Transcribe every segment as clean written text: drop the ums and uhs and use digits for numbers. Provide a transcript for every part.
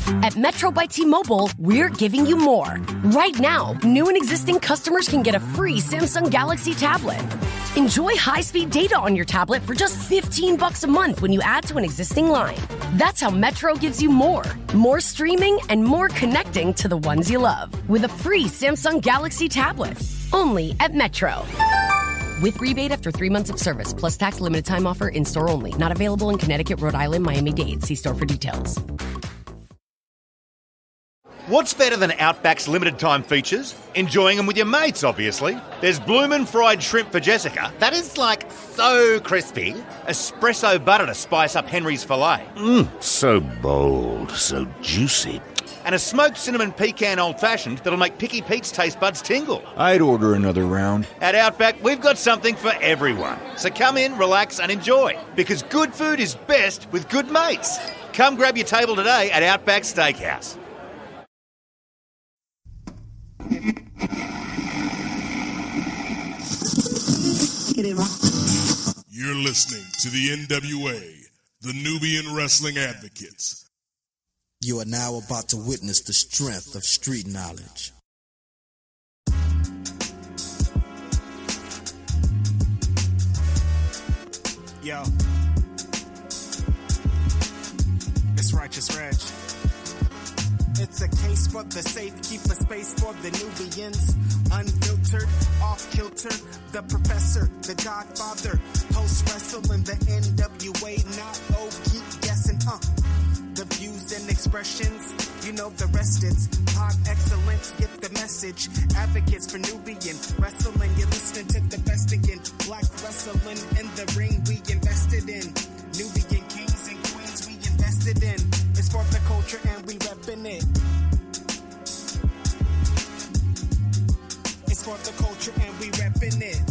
At Metro by T-Mobile, we're giving you more. Right now, new and existing customers can get a free Samsung Galaxy tablet. Enjoy high-speed data on your tablet for just $15 a month when you add to an existing line. That's how Metro gives you more. More streaming and more connecting to the ones you love. With a free Samsung Galaxy tablet. Only at Metro. With rebate after 3 months of service, plus tax limited time offer in-store only. Not available in Connecticut, Rhode Island, Miami-Dade. See store for details. What's better than Outback's limited time features? Enjoying them with your mates, obviously. There's bloomin' fried shrimp for Jessica. That is, like, so crispy. Espresso butter to spice up Henry's filet. So bold, so juicy. And a smoked cinnamon pecan old-fashioned that'll make Picky Pete's taste buds tingle. I'd order another round. At Outback, we've got something for everyone. So come in, relax and enjoy. Because good food is best with good mates. Come grab your table today at Outback Steakhouse. You're listening to the N.W.A, the Nubian Wrestling Advocates. You are now about to witness the strength of street knowledge. Yo, it's Righteous Reg. It's a case for the safe, keep a space for the Nubians. Unfiltered, off-kilter, the professor, the godfather. Post-wrestling, the N.W.A, not keep guessing, The views and expressions, you know the rest, it's pod excellence, get the message. Advocates for Nubian wrestling, you're listening to the best again. Black wrestling in the ring we invested in. Nubian kings and queens we invested in. It's for the culture and we reppin' it. It's for the culture and we reppin' it.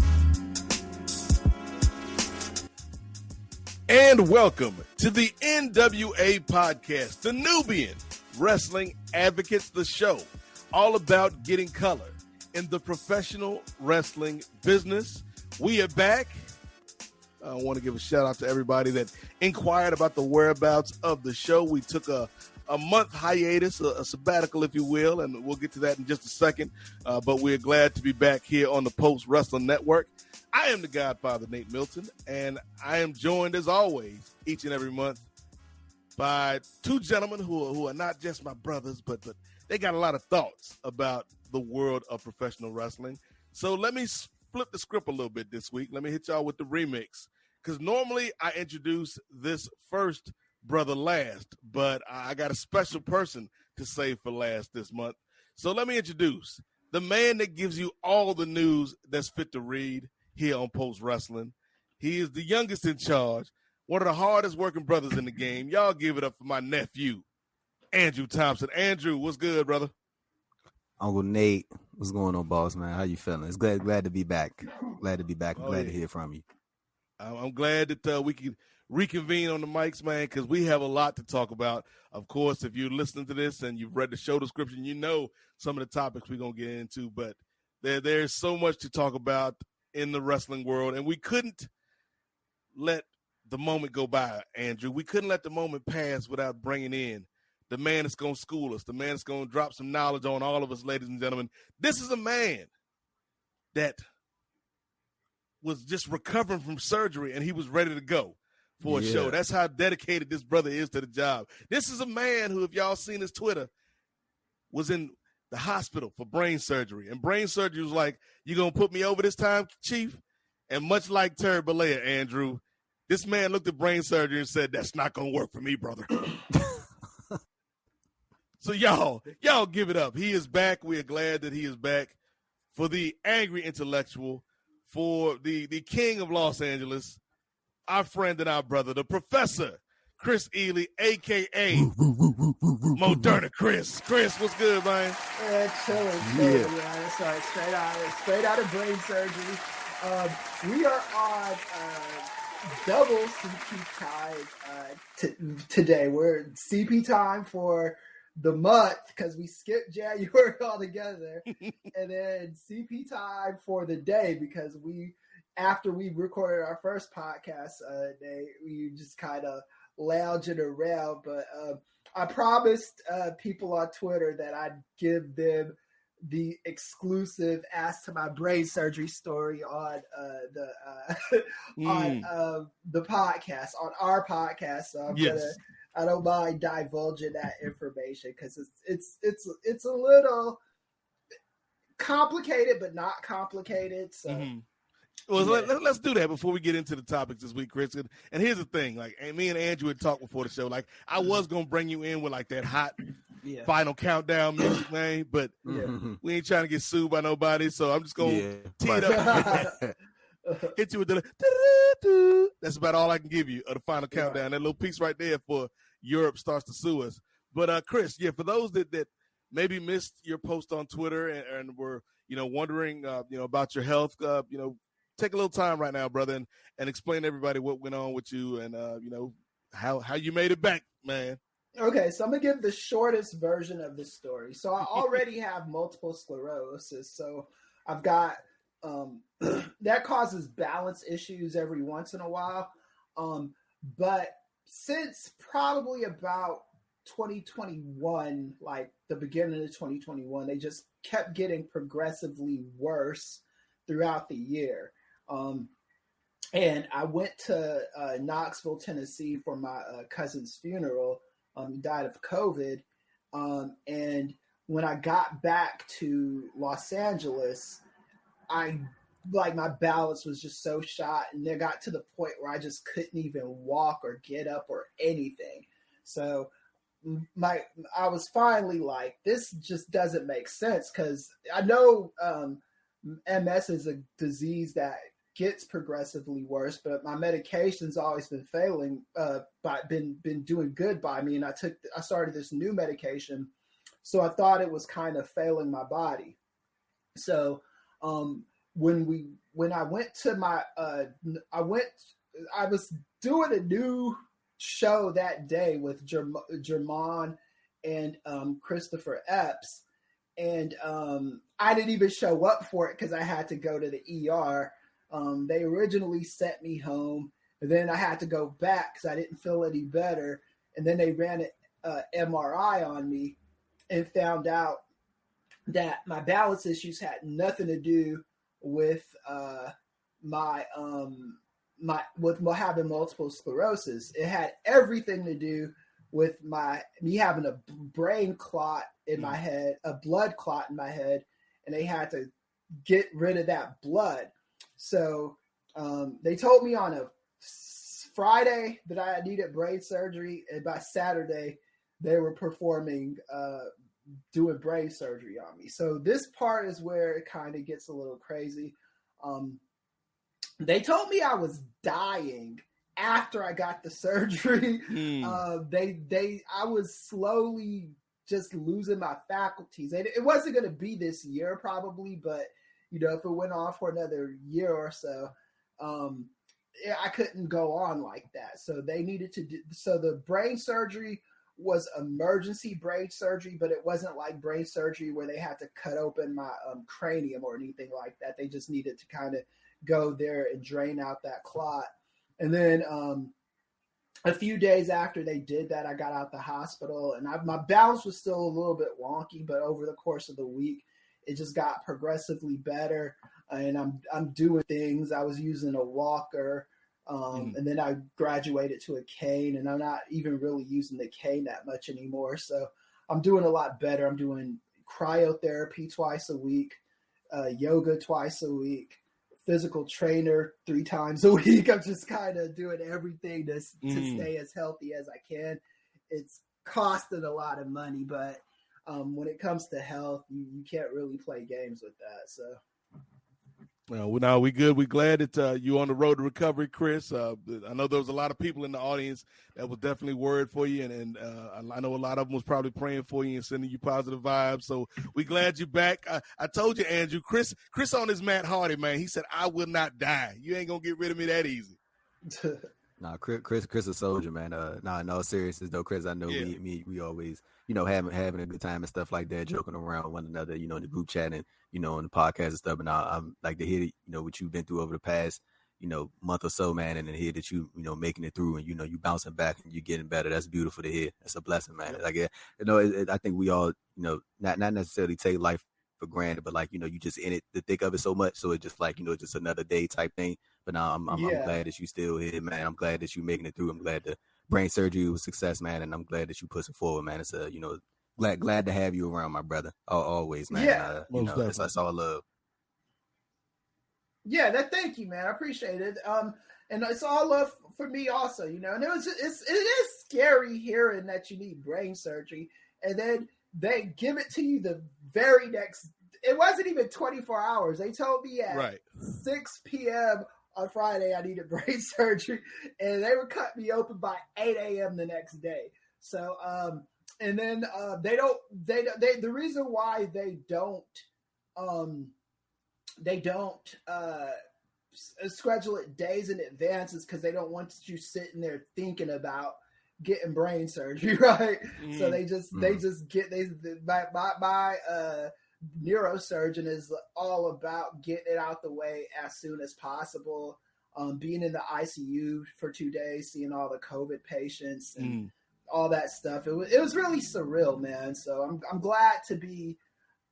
And welcome to the N.W.A. Podcast, the Nubian Wrestling Advocates, the show all about getting color in the professional wrestling business. We are back. I want to give a shout out to everybody that inquired about the whereabouts of the show. We took a month hiatus, a sabbatical, if you will, and we'll get to that in just a second. But we're glad to be back here on the Post Wrestling Network. I am the Godfather, Nate Milton, and I am joined, as always, each and every month by two gentlemen who are not just my brothers, but they got a lot of thoughts about the world of professional wrestling. So let me flip the script a little bit this week. Let me hit y'all with the remix, because normally I introduce this first brother last, but I got a special person to save for last this month. So let me introduce the man that gives you all the news that's fit to read here on Post Wrestling. He is the youngest in charge, one of the hardest working brothers in the game. Y'all give it up for my nephew, Andrew Thompson. Andrew, what's good, brother? Uncle Nate, what's going on, boss, man? How you feeling? It's glad to be back. Glad to be back. Glad to hear from you. I'm glad that we can reconvene on the mics, man, because we have a lot to talk about. Of course, if you're listening to this and you've read the show description, you know some of the topics we're going to get into, but there's so much to talk about in the wrestling world, and we couldn't let the moment go by, Andrew. We couldn't let the moment pass without bringing in the man that's going to school us, the man that's going to drop some knowledge on all of us, ladies and gentlemen. This is a man that was just recovering from surgery, and he was ready to go for a show. That's how dedicated this brother is to the job. This is a man who, if y'all seen his Twitter, was in the hospital for brain surgery. And brain surgery was like, you going to put me over this time, Chief? And much like Terry Bollea, Andrew, this man looked at brain surgery and said, that's not going to work for me, brother. So y'all give it up. He is back. We are glad that he is back. For the angry intellectual, for the king of Los Angeles, our friend and our brother, the Professor, Kris Ealy, a.k.a. Moderna Kris. Kris, what's good, man? Chilling, man. Sorry, straight out of brain surgery. We are on double CP time today. We're CP time for the month because we skipped January altogether, and then CP time for the day because after we recorded our first podcast day, we just kind of lounging around. But I promised people on Twitter that I'd give them the exclusive Ask to My Brain Surgery story on the podcast, on our podcast. So I don't mind divulging that information because it's a little complicated, but not complicated. So. Well, let's do that before we get into the topics this week, Kris. And here's the thing, like, and me and Andrew had talked before the show. Like, I was gonna bring you in with like that hot final countdown music, man, but we ain't trying to get sued by nobody, so I'm just gonna tee it up, hit you with the. That's about all I can give you of the final countdown. That little piece right there for Europe starts to sue us. But Kris, for those that maybe missed your post on Twitter and were wondering about your health, take a little time right now, brother, and explain to everybody what went on with you and, how you made it back, man. Okay, so I'm going to give the shortest version of this story. So I already have multiple sclerosis. So I've got that causes balance issues every once in a while. But since probably about 2021, like the beginning of 2021, they just kept getting progressively worse throughout the year. And I went to Knoxville, Tennessee for my cousin's funeral. He died of COVID. And when I got back to Los Angeles, my balance was just so shot. And it got to the point where I just couldn't even walk or get up or anything. So I was finally like, this just doesn't make sense. Cause I know MS is a disease that gets progressively worse, but my medication's always been failing, been doing good by me. And I started this new medication. So I thought it was kind of failing my body. So, when I went to I was doing a new show that day with Jermon and Christopher Epps. And I didn't even show up for it because I had to go to the ER. They originally sent me home, and then I had to go back because I didn't feel any better. And then they ran an MRI on me and found out that my balance issues had nothing to do with with having multiple sclerosis. It had everything to do with me having a brain clot in my head, a blood clot in my head, and they had to get rid of that blood. So they told me on a Friday that I needed brain surgery, and by Saturday they were doing brain surgery on me. So this part is where it kind of gets a little crazy. They told me I was dying after I got the surgery. I was slowly just losing my faculties. And it wasn't going to be this year probably, but if it went on for another year or so, I couldn't go on like that. So they needed to so the brain surgery was emergency brain surgery, but it wasn't like brain surgery where they had to cut open my cranium or anything like that. They just needed to kind of go there and drain out that clot. And then a few days after they did that, I got out the hospital, and my balance was still a little bit wonky, but over the course of the week, it just got progressively better. And I'm doing things. I was using a walker, and then I graduated to a cane, and I'm not even really using the cane that much anymore. So I'm doing a lot better. I'm doing cryotherapy twice a week, yoga twice a week, physical trainer 3 times a week. I'm just kind of doing everything to stay as healthy as I can. It's costing a lot of money, but when it comes to health, you can't really play games with that. So. Well, no, we good. We're glad that you're on the road to recovery, Kris. I know there was a lot of people in the audience that was definitely worried for you, and I know a lot of them was probably praying for you and sending you positive vibes. So we glad you're back. I told you, Andrew, Kris on his Matt Hardy, man. He said, "I will not die. You ain't gonna get rid of me that easy." Nah, Kris a soldier, man. No seriousness though, Kris. I know we always, having a good time and stuff like that, joking around with one another, in the group chat and, on the podcast and stuff. And I'm like to hear, what you've been through over the past, month or so, man, and then hear that you making it through and you bouncing back and you getting better. That's beautiful to hear. That's a blessing, man. Like, I think we all not necessarily take life for granted, but like you just in it, the thick of it so much, so it's just like just another day type thing. But now I'm glad that you still here, man. I'm glad that you making it through. I'm glad the brain surgery was a success, man, and I'm glad that you pushing forward, man. It's a glad to have you around, my brother. Always, man. Yeah, that's all love. Yeah, thank you, man. I appreciate it. And it's all love for me also, and it is scary hearing that you need brain surgery, and then they give it to you the very next. It wasn't even 24 hours. They told me at 6 p.m. on Friday I needed brain surgery, and they would cut me open by 8 a.m. the next day. So, and then the reason why they don't schedule it days in advance is because they don't want you sitting there thinking about getting brain surgery, right? So my neurosurgeon is all about getting it out the way as soon as possible. Being in the ICU for 2 days, seeing all the COVID patients and all that stuff. It was really surreal, man. So I'm glad to be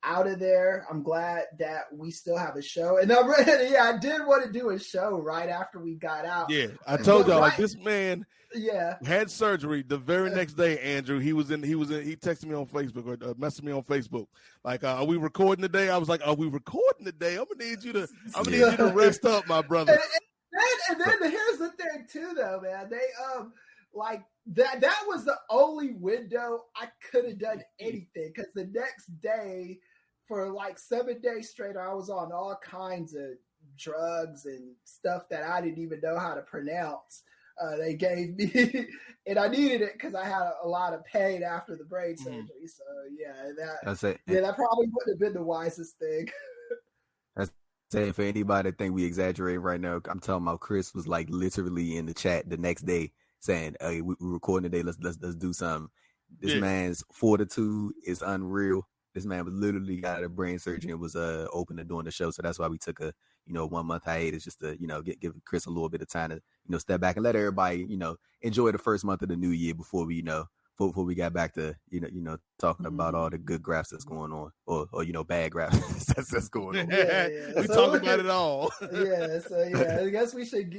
out of there. I'm glad that we still have a show, and I did want to do a show right after we got out. Yeah, I told y'all like this man. Yeah, had surgery the very next day. Andrew, he texted me on Facebook or messaged me on Facebook. Like, are we recording today? I was like, are we recording today? I'm gonna need you to rest up, my brother. And then here's the thing too, though, man. They like that was the only window I could have done anything, because the next day, for like 7 days straight, I was on all kinds of drugs and stuff that I didn't even know how to pronounce. They gave me, and I needed it because I had a lot of pain after the brain surgery. So that probably wouldn't have been the wisest thing. That's saying for anybody that think we exaggerate right now, I'm talking about Kris was like literally in the chat the next day saying, "Hey, we're recording today. Let's do something." This man's fortitude is unreal. This man was literally got a brain surgery and was open to doing the show. So that's why we took a 1 month hiatus, just to give Kris a little bit of time to step back and let everybody enjoy the first month of the new year before we before we got back to talking about all the good graphs that's going on, or bad graphs that's going on. We talk about it all. I guess we should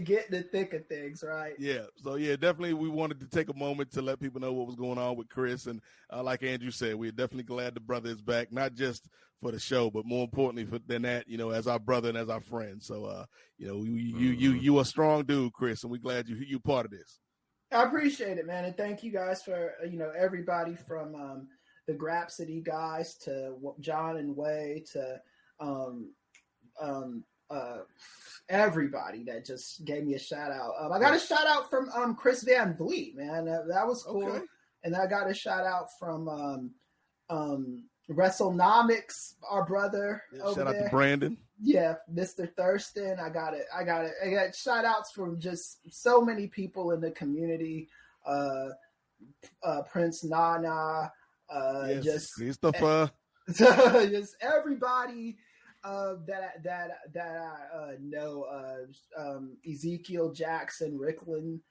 get in the thick of things, right? So definitely we wanted to take a moment to let people know what was going on with Kris, and like Andrew said, we're definitely glad the brother is back, not just for the show, but more importantly than that, as our brother and as our friend. So you a strong dude, Kris, and we're glad you part of this. I appreciate it, man, and thank you guys for everybody from the Grapsody guys to John and Way to everybody that just gave me a shout out. I got a shout out from Chris Van Vliet, man. That was cool, okay. And I got a shout out from WrestleNomics, our brother. Shout out to Brandon. Yeah, Mr. Thurston. I got shout outs from just so many people in the community. Prince Nana, just Christopher. Just everybody that I know. Ezekiel Jackson, Ricklin.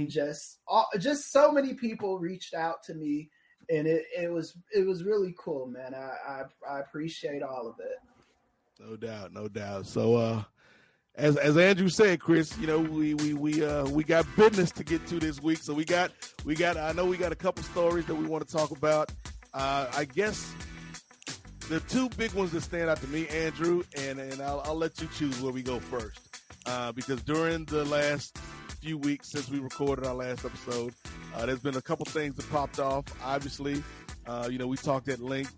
Just so many people reached out to me, and it was really cool, man. I appreciate all of it. No doubt. So, as Andrew said, Kris, we got business to get to this week. So we got. I know we got a couple stories that we want to talk about. I guess the two big ones that stand out to me, Andrew, and I'll let you choose where we go first, because during the last few weeks since we recorded our last episode, there's been a couple things that popped off. Obviously, we talked at length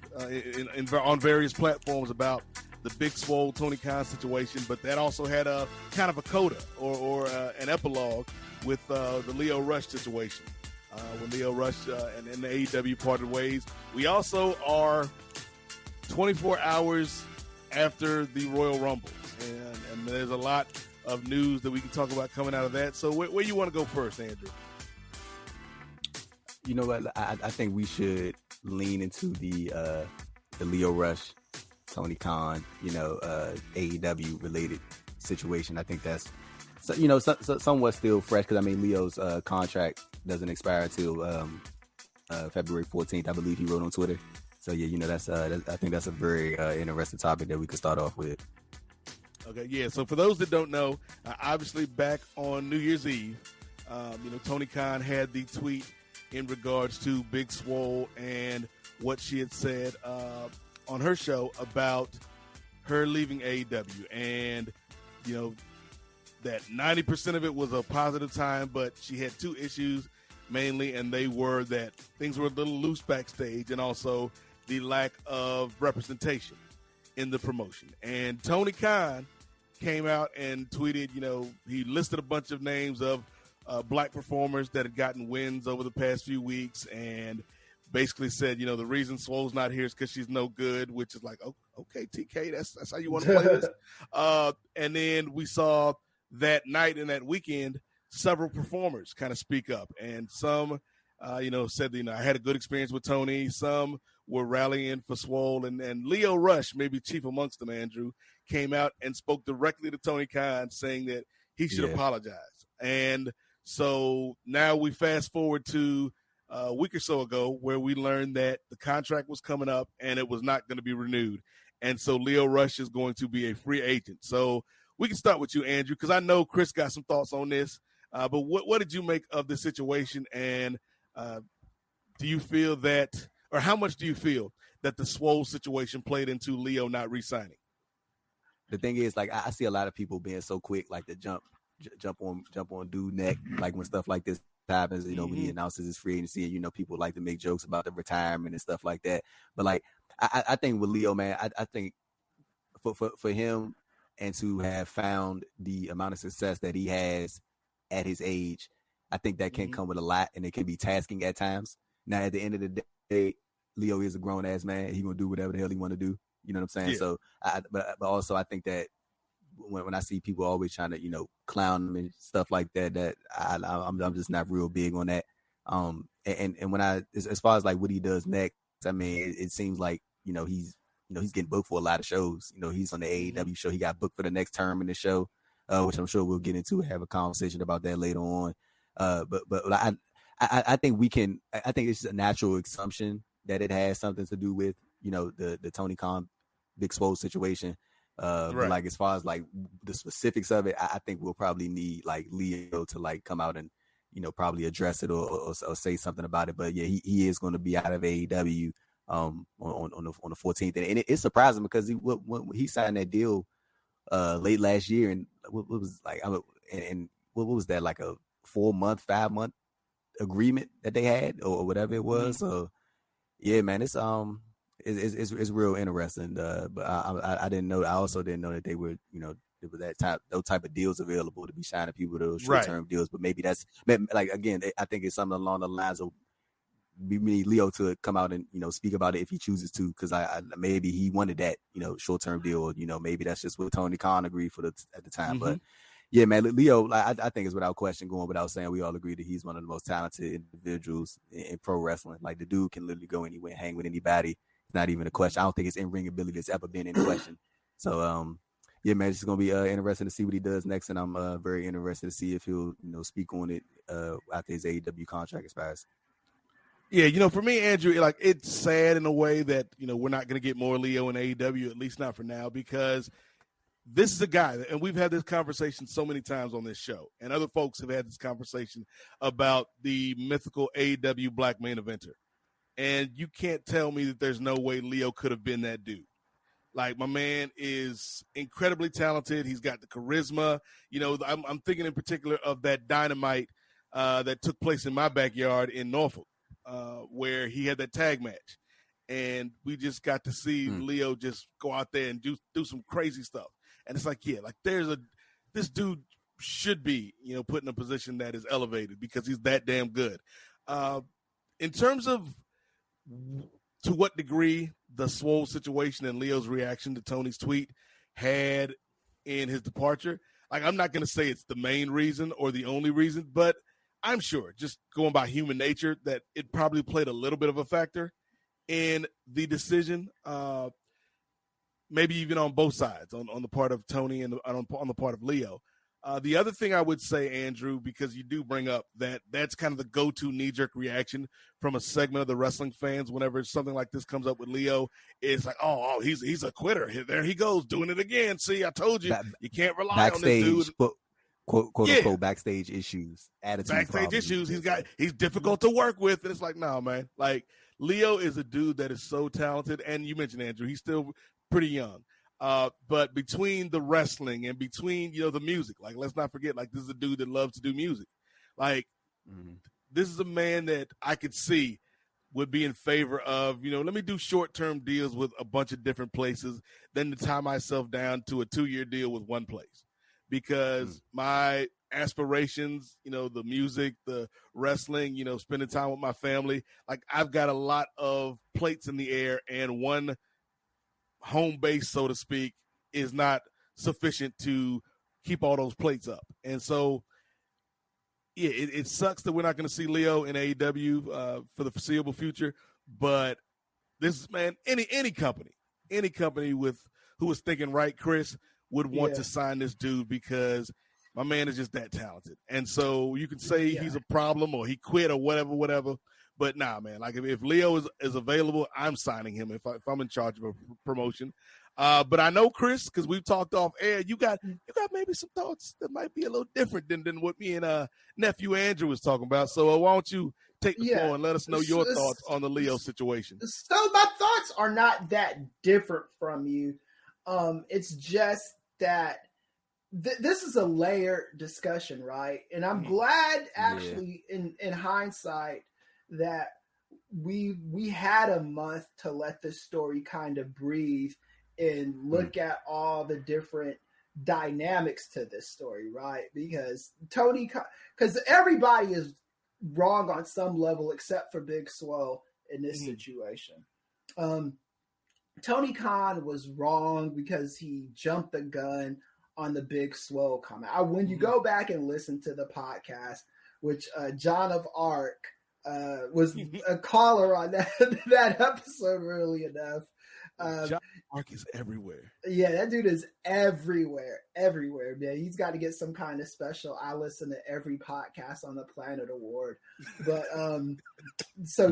on various platforms about the Big Swole Tony Khan situation, but that also had a kind of a coda or an epilogue with the Lio Rush situation. When Lio Rush and the AEW parted ways. We also are 24 hours after the Royal Rumble, and there's a lot of news that we can talk about coming out of that. So where you want to go first, Andrew? You know what? I think we should lean into the Lio Rush, Tony Khan, AEW related situation. I think that's somewhat still fresh because I mean Lio's contract doesn't expire until February 14th, I believe he wrote on Twitter. So yeah, that's I think that's a very interesting topic that we could start off with. Okay, yeah. So for those that don't know, obviously back on New Year's Eve, Tony Khan had the tweet in regards to Big Swole and what she had said on her show about her leaving AEW, and that 90% of it was a positive time, but she had two issues mainly, and they were that things were a little loose backstage, and also the lack of representation in the promotion. And Tony Khan came out and tweeted, he listed a bunch of names of black performers that had gotten wins over the past few weeks, and basically said, the reason Swole's not here is because she's no good, which is like, oh, okay, TK, that's how you want to play this. And then we saw that night and that weekend, several performers kind of speak up, and some, said, I had a good experience with Tony. Some were rallying for Swole, and Lio Rush, maybe chief amongst them, Andrew, came out and spoke directly to Tony Khan saying that he should apologize. And so now we fast forward to a week or so ago where we learned that the contract was coming up and it was not going to be renewed. And so Lio Rush is going to be a free agent. So we can start with you, Andrew, because I know Kris got some thoughts on this. But what did you make of the situation? And do you feel that, or how much do you feel that the Swole situation played into Lio not re-signing? The thing is, like, I see a lot of people being so quick, like to jump on dude neck, like when stuff like this happens, when he announces his free agency, and people like to make jokes about the retirement and stuff like that. But like, I think with Lio, man, I think for him and to have found the amount of success that he has at his age, I think that can come with a lot, and it can be tasking at times. Now, at the end of the day, Lio is a grown ass man. He gonna do whatever the hell he want to do. You know what I'm saying? Yeah. So, but also I think that when I see people always trying to clown him and stuff like that, I'm just not real big on that. And when as far as like what he does next, I mean, it seems like he's getting booked for a lot of shows. He's on the AEW show. He got booked for the next term in the show, which I'm sure we'll get into and have a conversation about that later on. But I think I think it's a natural assumption that it has something to do with the Tony Khan Big Swole situation. Right. But like as far as like the specifics of it, I think we'll probably need like Lio to like come out and probably address it or say something about it. But yeah, he is going to be out of AEW on the 14th, and it's surprising because when he signed that deal late last year, and what was like and what was that, like a 5-month agreement that they had or whatever it was. So yeah, man, it's real interesting. But I didn't know. I also didn't know that they were there was those type of deals available to be signing people to those short-term deals. But maybe that's like, again, I think it's something along the lines of we need Lio to come out and speak about it if he chooses to, because maybe he wanted that short-term deal, or maybe that's just what Tony Khan agreed for at the time. But yeah, man, Lio, I think is without question, going without saying, we all agree that he's one of the most talented individuals in pro wrestling. Like, the dude can literally go anywhere, hang with anybody. It's not even a question. I don't think his in-ring ability that's ever been in question. So, yeah, man, it's going to be interesting to see what he does next, and I'm very interested to see if he'll speak on it after his AEW contract expires. Yeah, for me, Andrew, like, it's sad in a way that we're not going to get more Lio in AEW, at least not for now, because this is a guy, and we've had this conversation so many times on this show, and other folks have had this conversation about the mythical AEW Black main eventer. And you can't tell me that there's no way Lio could have been that dude. Like, my man is incredibly talented. He's got the charisma. I'm thinking in particular of that Dynamite that took place in my backyard in Norfolk, where he had that tag match. And we just got to see Lio just go out there and do some crazy stuff. And it's like, yeah, like this dude should be, put in a position that is elevated because he's that damn good. In terms of to what degree the Swole situation and Leo's reaction to Tony's tweet had in his departure, like, I'm not going to say it's the main reason or the only reason, but I'm sure, just going by human nature, that it probably played a little bit of a factor in the decision. maybe even on both sides, on the part of Tony and on the part of Lio. The other thing I would say, Andrew, because you do bring up that's kind of the go-to knee-jerk reaction from a segment of the wrestling fans whenever something like this comes up with Lio, is like, oh, he's a quitter. There he goes, doing it again. See, I told you, you can't rely on this dude. Quote unquote backstage issues, attitude backstage problems. issues. He's difficult to work with, and it's like, no, man. Like, Lio is a dude that is so talented, and you mentioned Andrew, he's still pretty young. But between the wrestling and between, the music, like, let's not forget, like, this is a dude that loves to do music. Like, this is a man that I could see would be in favor of, let me do short-term deals with a bunch of different places than to tie myself down to a 2-year deal with one place. Because my aspirations, the music, the wrestling, spending time with my family, like, I've got a lot of plates in the air, and one home base, so to speak, is not sufficient to keep all those plates up. And so, yeah, it sucks that we're not going to see Lio in AEW for the foreseeable future. But this is, man, any company who is thinking right, Kris, would want to sign this dude, because my man is just that talented. And so you can say he's a problem or he quit or whatever. But nah, man, like, if Lio is available, I'm signing him if I'm in charge of a promotion. But I know, Kris, because we've talked off air, you got maybe some thoughts that might be a little different than what me and nephew Andrew was talking about. So why don't you take the floor and let us know your thoughts on the Lio situation? So my thoughts are not that different from you. It's just that this is a layered discussion, right? And I'm glad, actually, in hindsight, that we had a month to let this story kind of breathe and look at all the different dynamics to this story, right? Because everybody is wrong on some level except for Big Swole in this situation. Tony Khan was wrong because he jumped the gun on the Big Swole comment. When you go back and listen to the podcast, which John of Arc was a caller on that episode, really enough. John Arc is everywhere. Yeah, that dude is everywhere, man. He's got to get some kind of special I listen to every podcast on the planet award. But so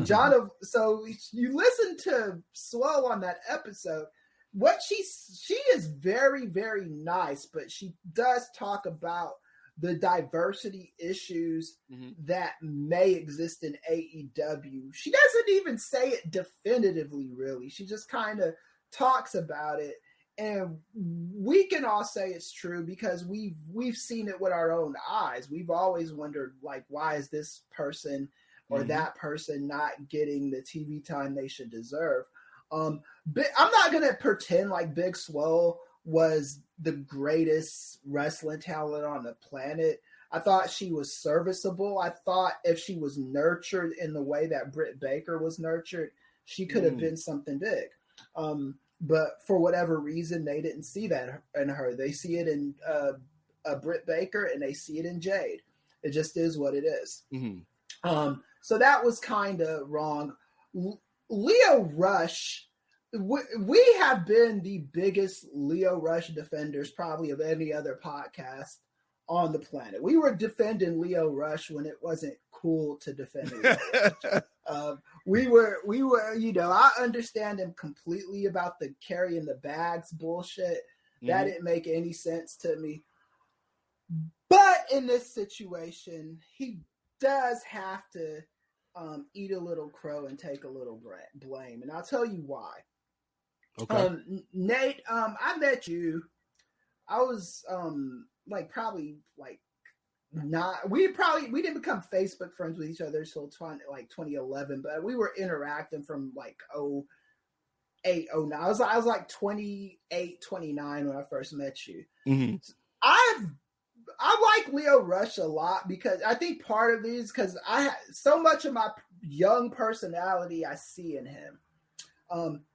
you listen to Swole on that episode. What she is very, very nice, but she does talk about the diversity issues that may exist in AEW. She doesn't even say it definitively, really. She just kind of talks about it. And we can all say it's true because we've seen it with our own eyes. We've always wondered, like, why is this person or that person not getting the TV time they should deserve? But I'm not going to pretend like Big Swole was the greatest wrestling talent on the planet. I thought she was serviceable. I thought if she was nurtured in the way that Britt Baker was nurtured, she could have been something big. But for whatever reason, they didn't see that in her. They see it in Britt Baker, and they see it in Jade. It just is what it is. So that was kind of wrong. Lio Rush, we have been the biggest Lio Rush defenders probably of any other podcast on the planet. We were defending Lio Rush when it wasn't cool to defend Lio Rush. We were, I understand him completely about the carrying the bags bullshit. That didn't make any sense to me. But in this situation, he does have to eat a little crow and take a little blame. And I'll tell you why. Okay. Nate, I met you. I was we didn't become Facebook friends with each other until 2011, but we were interacting from 08, 09. I was like 28, 29 when I first met you. I like Lio Rush a lot because I think part of it is because so much of my young personality I see in him.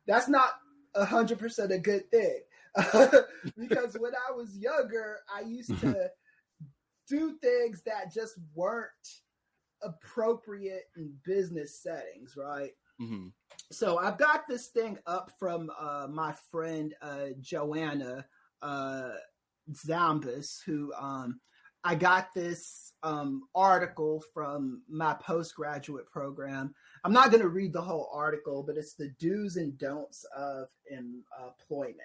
That's not 100% a good thing because when I was younger, I used to do things that just weren't appropriate in business settings, right? Mm-hmm. So I've got this thing up from my friend Joanna Zambas, who I got this article from my postgraduate program. I'm not going to read the whole article, but it's the do's and don'ts of employment.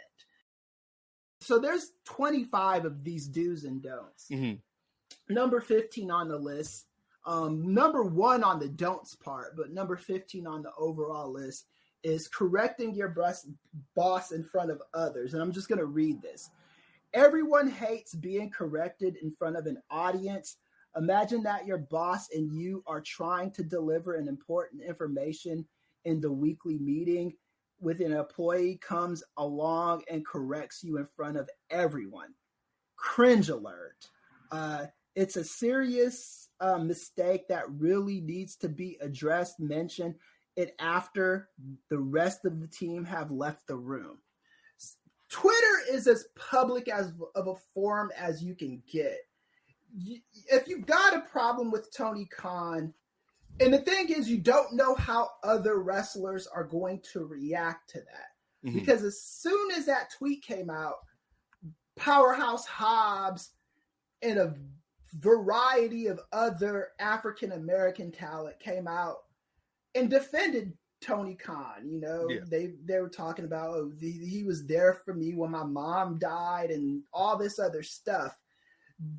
So there's 25 of these do's and don'ts. Mm-hmm. Number 15 on the list. Number 1 on the don'ts part, but number 15 on the overall list is correcting your boss in front of others. And I'm just going to read this. Everyone hates being corrected in front of an audience. Imagine that your boss and you are trying to deliver an important information in the weekly meeting, with an employee comes along and corrects you in front of everyone. Cringe alert. It's a serious mistake that really needs to be addressed. Mention it after the rest of the team have left the room. Twitter is as public of a forum as you can get. If you got a problem with Tony Khan, and the thing is, you don't know how other wrestlers are going to react to that. Mm-hmm. Because as soon as that tweet came out, Powerhouse Hobbs and a variety of other African-American talent came out and defended Tony Khan. You know, they were talking about, he was there for me when my mom died and all this other stuff.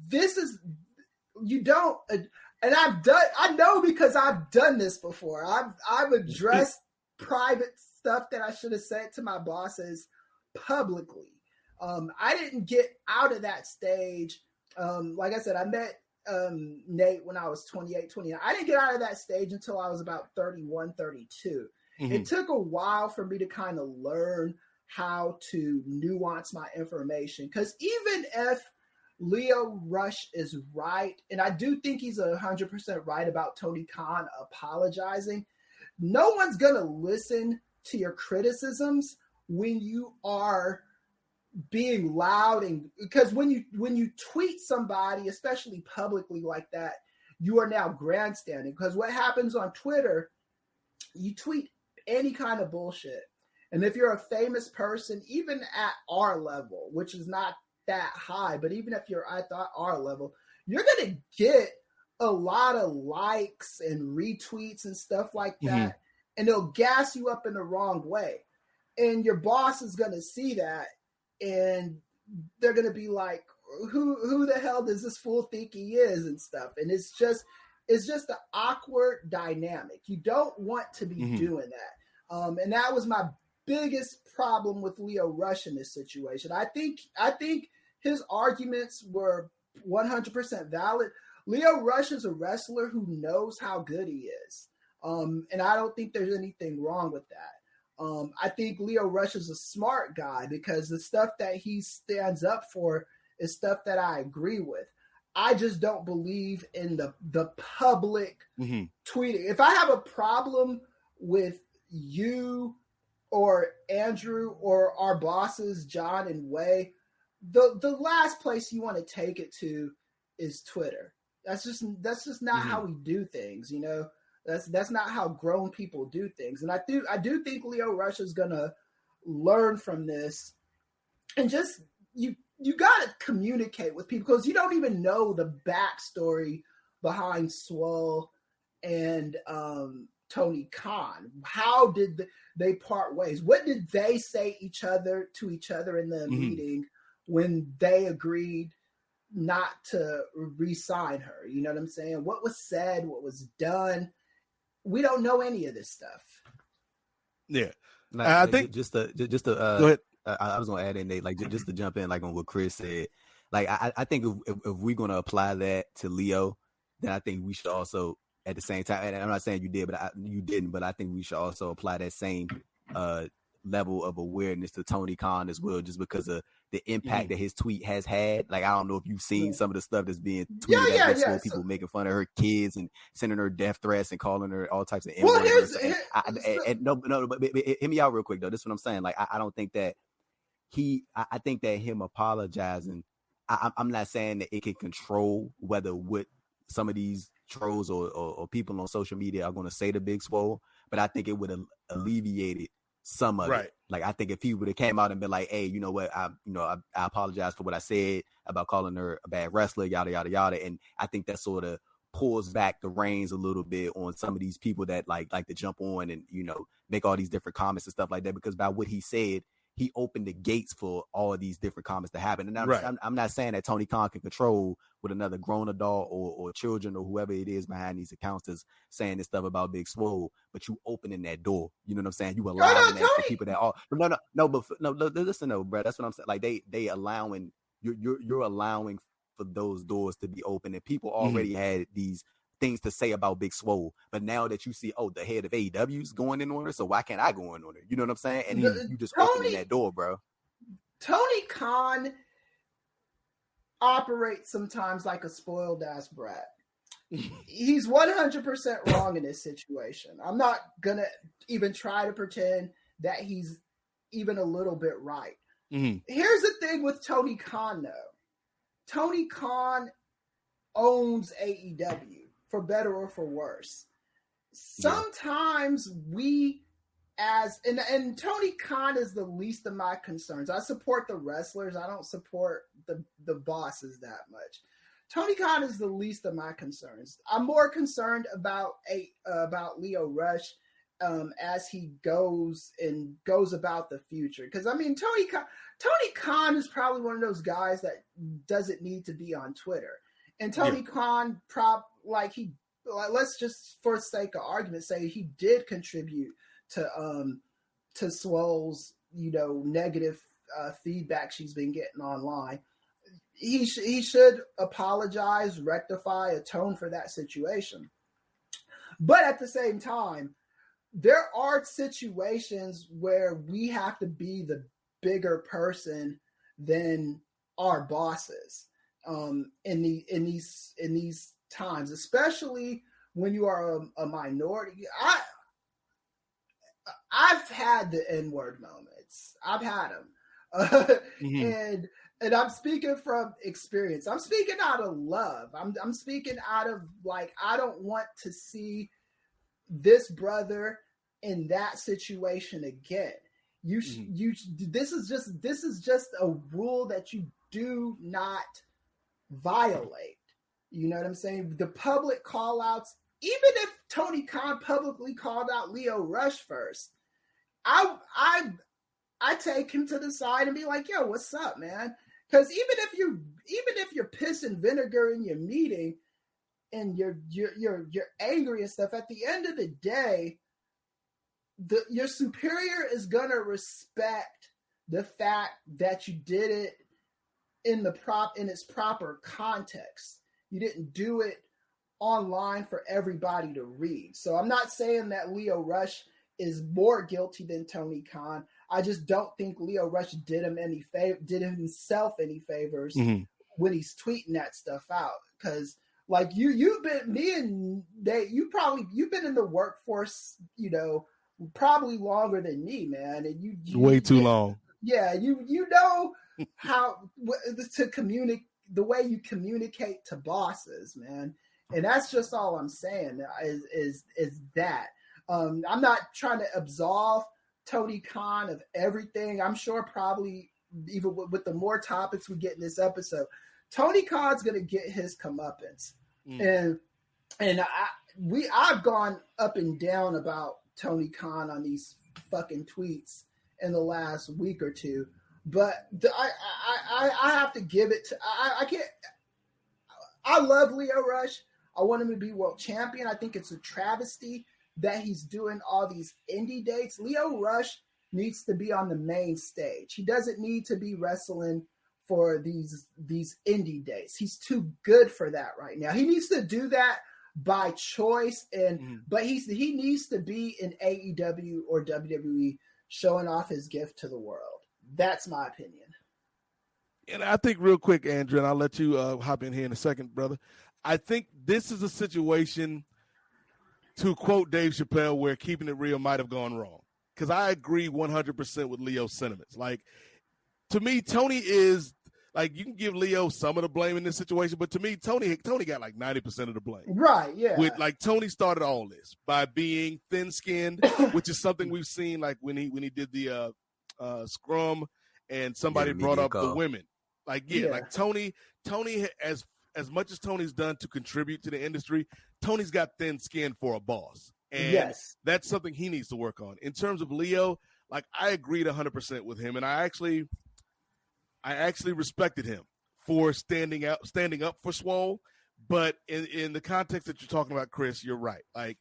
This is, you don't, and I know because I've done this before. I've addressed private stuff that I should have said to my bosses publicly. I didn't get out of that stage. Like I said, I met Nate when I was 28, 29. I didn't get out of that stage until I was about 31, 32. Mm-hmm. It took a while for me to kind of learn how to nuance my information. Because even if Lio Rush is right, and I do think he's 100% right about Tony Khan apologizing, no one's going to listen to your criticisms when you are being loud, and because when you tweet somebody, especially publicly like that, you are now grandstanding. Because what happens on Twitter, you tweet any kind of bullshit, and if you're a famous person, even at our level, which is not that high, but even if you're at our level, you're gonna get a lot of likes and retweets and stuff like that, mm-hmm. and they'll gas you up in the wrong way, and your boss is gonna see that. And they're going to be like, who the hell does this fool think he is and stuff. And it's just an awkward dynamic. You don't want to be mm-hmm. doing that. And that was my biggest problem with Lio Rush in this situation. I think his arguments were 100% valid. Lio Rush is a wrestler who knows how good he is. And I don't think there's anything wrong with that. I think Lio Rush is a smart guy because the stuff that he stands up for is stuff that I agree with. I just don't believe in the public mm-hmm. tweeting. If I have a problem with you or Andrew or our bosses, John and Way, the last place you want to take it to is Twitter. That's just not mm-hmm. how we do things, you know. That's not how grown people do things. And I do think Lio Rush is gonna learn from this, and just you gotta communicate with people because you don't even know the backstory behind Swole and Tony Khan. How did they part ways? What did they say to each other in the mm-hmm. meeting when they agreed not to re-sign her? You know what I'm saying? What was said? What was done? We don't know any of this stuff. Yeah, like, I think just to go ahead. I was gonna add in, Nate, like just to jump in, like on what Kris said. Like I think if we're gonna apply that to Lio, then I think we should also at the same time. And I'm not saying you did, but you didn't. But I think we should also apply that same level of awareness to Tony Khan as well, just because of the impact mm-hmm. that his tweet has had. Like, I don't know if you've seen some of the stuff that's being tweeted at this people making fun of her kids and sending her death threats and calling her all types of N-words. No, but hear me out real quick though. This is what I'm saying. Like, I don't think that I think that him apologizing, I'm not saying that it can control whether what some of these trolls or people on social media are going to say to Big Swole, but I think it would have alleviated some of it. Like, I think if he would have came out and been like, hey, you know what, I apologize for what I said about calling her a bad wrestler, yada, yada, yada. And I think that sort of pulls back the reins a little bit on some of these people that like to jump on and, you know, make all these different comments and stuff like that, because by what he said, he opened the gates for all of these different comments to happen. And I'm not saying that Tony Khan can control what another grown adult or children or whoever it is behind these accounts is saying this stuff about Big Swole, but you opening that door. You know what I'm saying? You allowing that for people that are listen, bro. That's what I'm saying. Like they allowing you're allowing for those doors to be open, and people already had these things to say about Big Swole, but now that you see, the head of AEW is going in on her, so why can't I go in on her? You know what I'm saying? And you just opening that door, bro. Tony Khan operates sometimes like a spoiled ass brat. He's 100% wrong in this situation. I'm not gonna even try to pretend that he's even a little bit right. Here's the thing with Tony Khan, though. Tony Khan owns AEW. For better or for worse. Sometimes we and Tony Khan is the least of my concerns. I support the wrestlers. I don't support the bosses that much. Tony Khan is the least of my concerns. I'm more concerned about Lio Rush as he goes about the future. Because I mean, Tony Khan is probably one of those guys that doesn't need to be on Twitter. And Tony Khan let's just for sake of argument say he did contribute to Swole's, you know, negative feedback she's been getting online. He should apologize, rectify, atone for that situation. But at the same time, there are situations where we have to be the bigger person than our bosses. In these times, especially when you are a minority. I've had the N-word moments. I've had them, and I'm speaking from experience. I'm speaking out of love. I'm speaking out of like, I don't want to see this brother in that situation again. This is just a rule that you do not violate. You know what I'm saying? The public call outs, even if Tony Khan publicly called out Lio Rush first, I take him to the side and be like, yo, what's up, man? Because even if you're pissing vinegar in your meeting and you're angry and stuff, at the end of the day, your superior is gonna respect the fact that you did it in its proper context. You didn't do it online for everybody to read. So I'm not saying that Lio Rush is more guilty than Tony Khan. I just don't think Lio Rush did himself any favors when he's tweeting that stuff out. Because like you've been in the workforce, you know, probably longer than me, man. And you way too long. Yeah, you know how to communicate, the way you communicate to bosses, man. And that's just all I'm saying is that. I'm not trying to absolve Tony Khan of everything. I'm sure probably even with the more topics we get in this episode, Tony Khan's going to get his comeuppance. And I've gone up and down about Tony Khan on these fucking tweets in the last week or two. But I have to give it to, I can't, I love Lio Rush. I want him to be world champion. I think it's a travesty that he's doing all these indie dates. Lio Rush needs to be on the main stage. He doesn't need to be wrestling for these indie dates. He's too good for that right now. He needs to do that by choice, but he needs to be in AEW or WWE showing off his gift to the world. That's my opinion. And I think real quick, Andrew, and I'll let you hop in here in a second, brother. I think this is a situation, to quote Dave Chappelle, where keeping it real might have gone wrong. Because I agree 100% with Leo's sentiments. Like, to me, Tony is like you can give Lio some of the blame in this situation, but to me, Tony got like 90% of the blame. Right, yeah. With like Tony started all this by being thin-skinned, which is something we've seen like when he did the scrum and somebody brought up the women. Like like Tony as much as Tony's done to contribute to the industry, Tony's got thin skin for a boss. And that's something he needs to work on. In terms of Lio, like I agreed 100% with him, and I actually respected him for standing up for Swole. But in the context that you're talking about, Kris, you're right. Like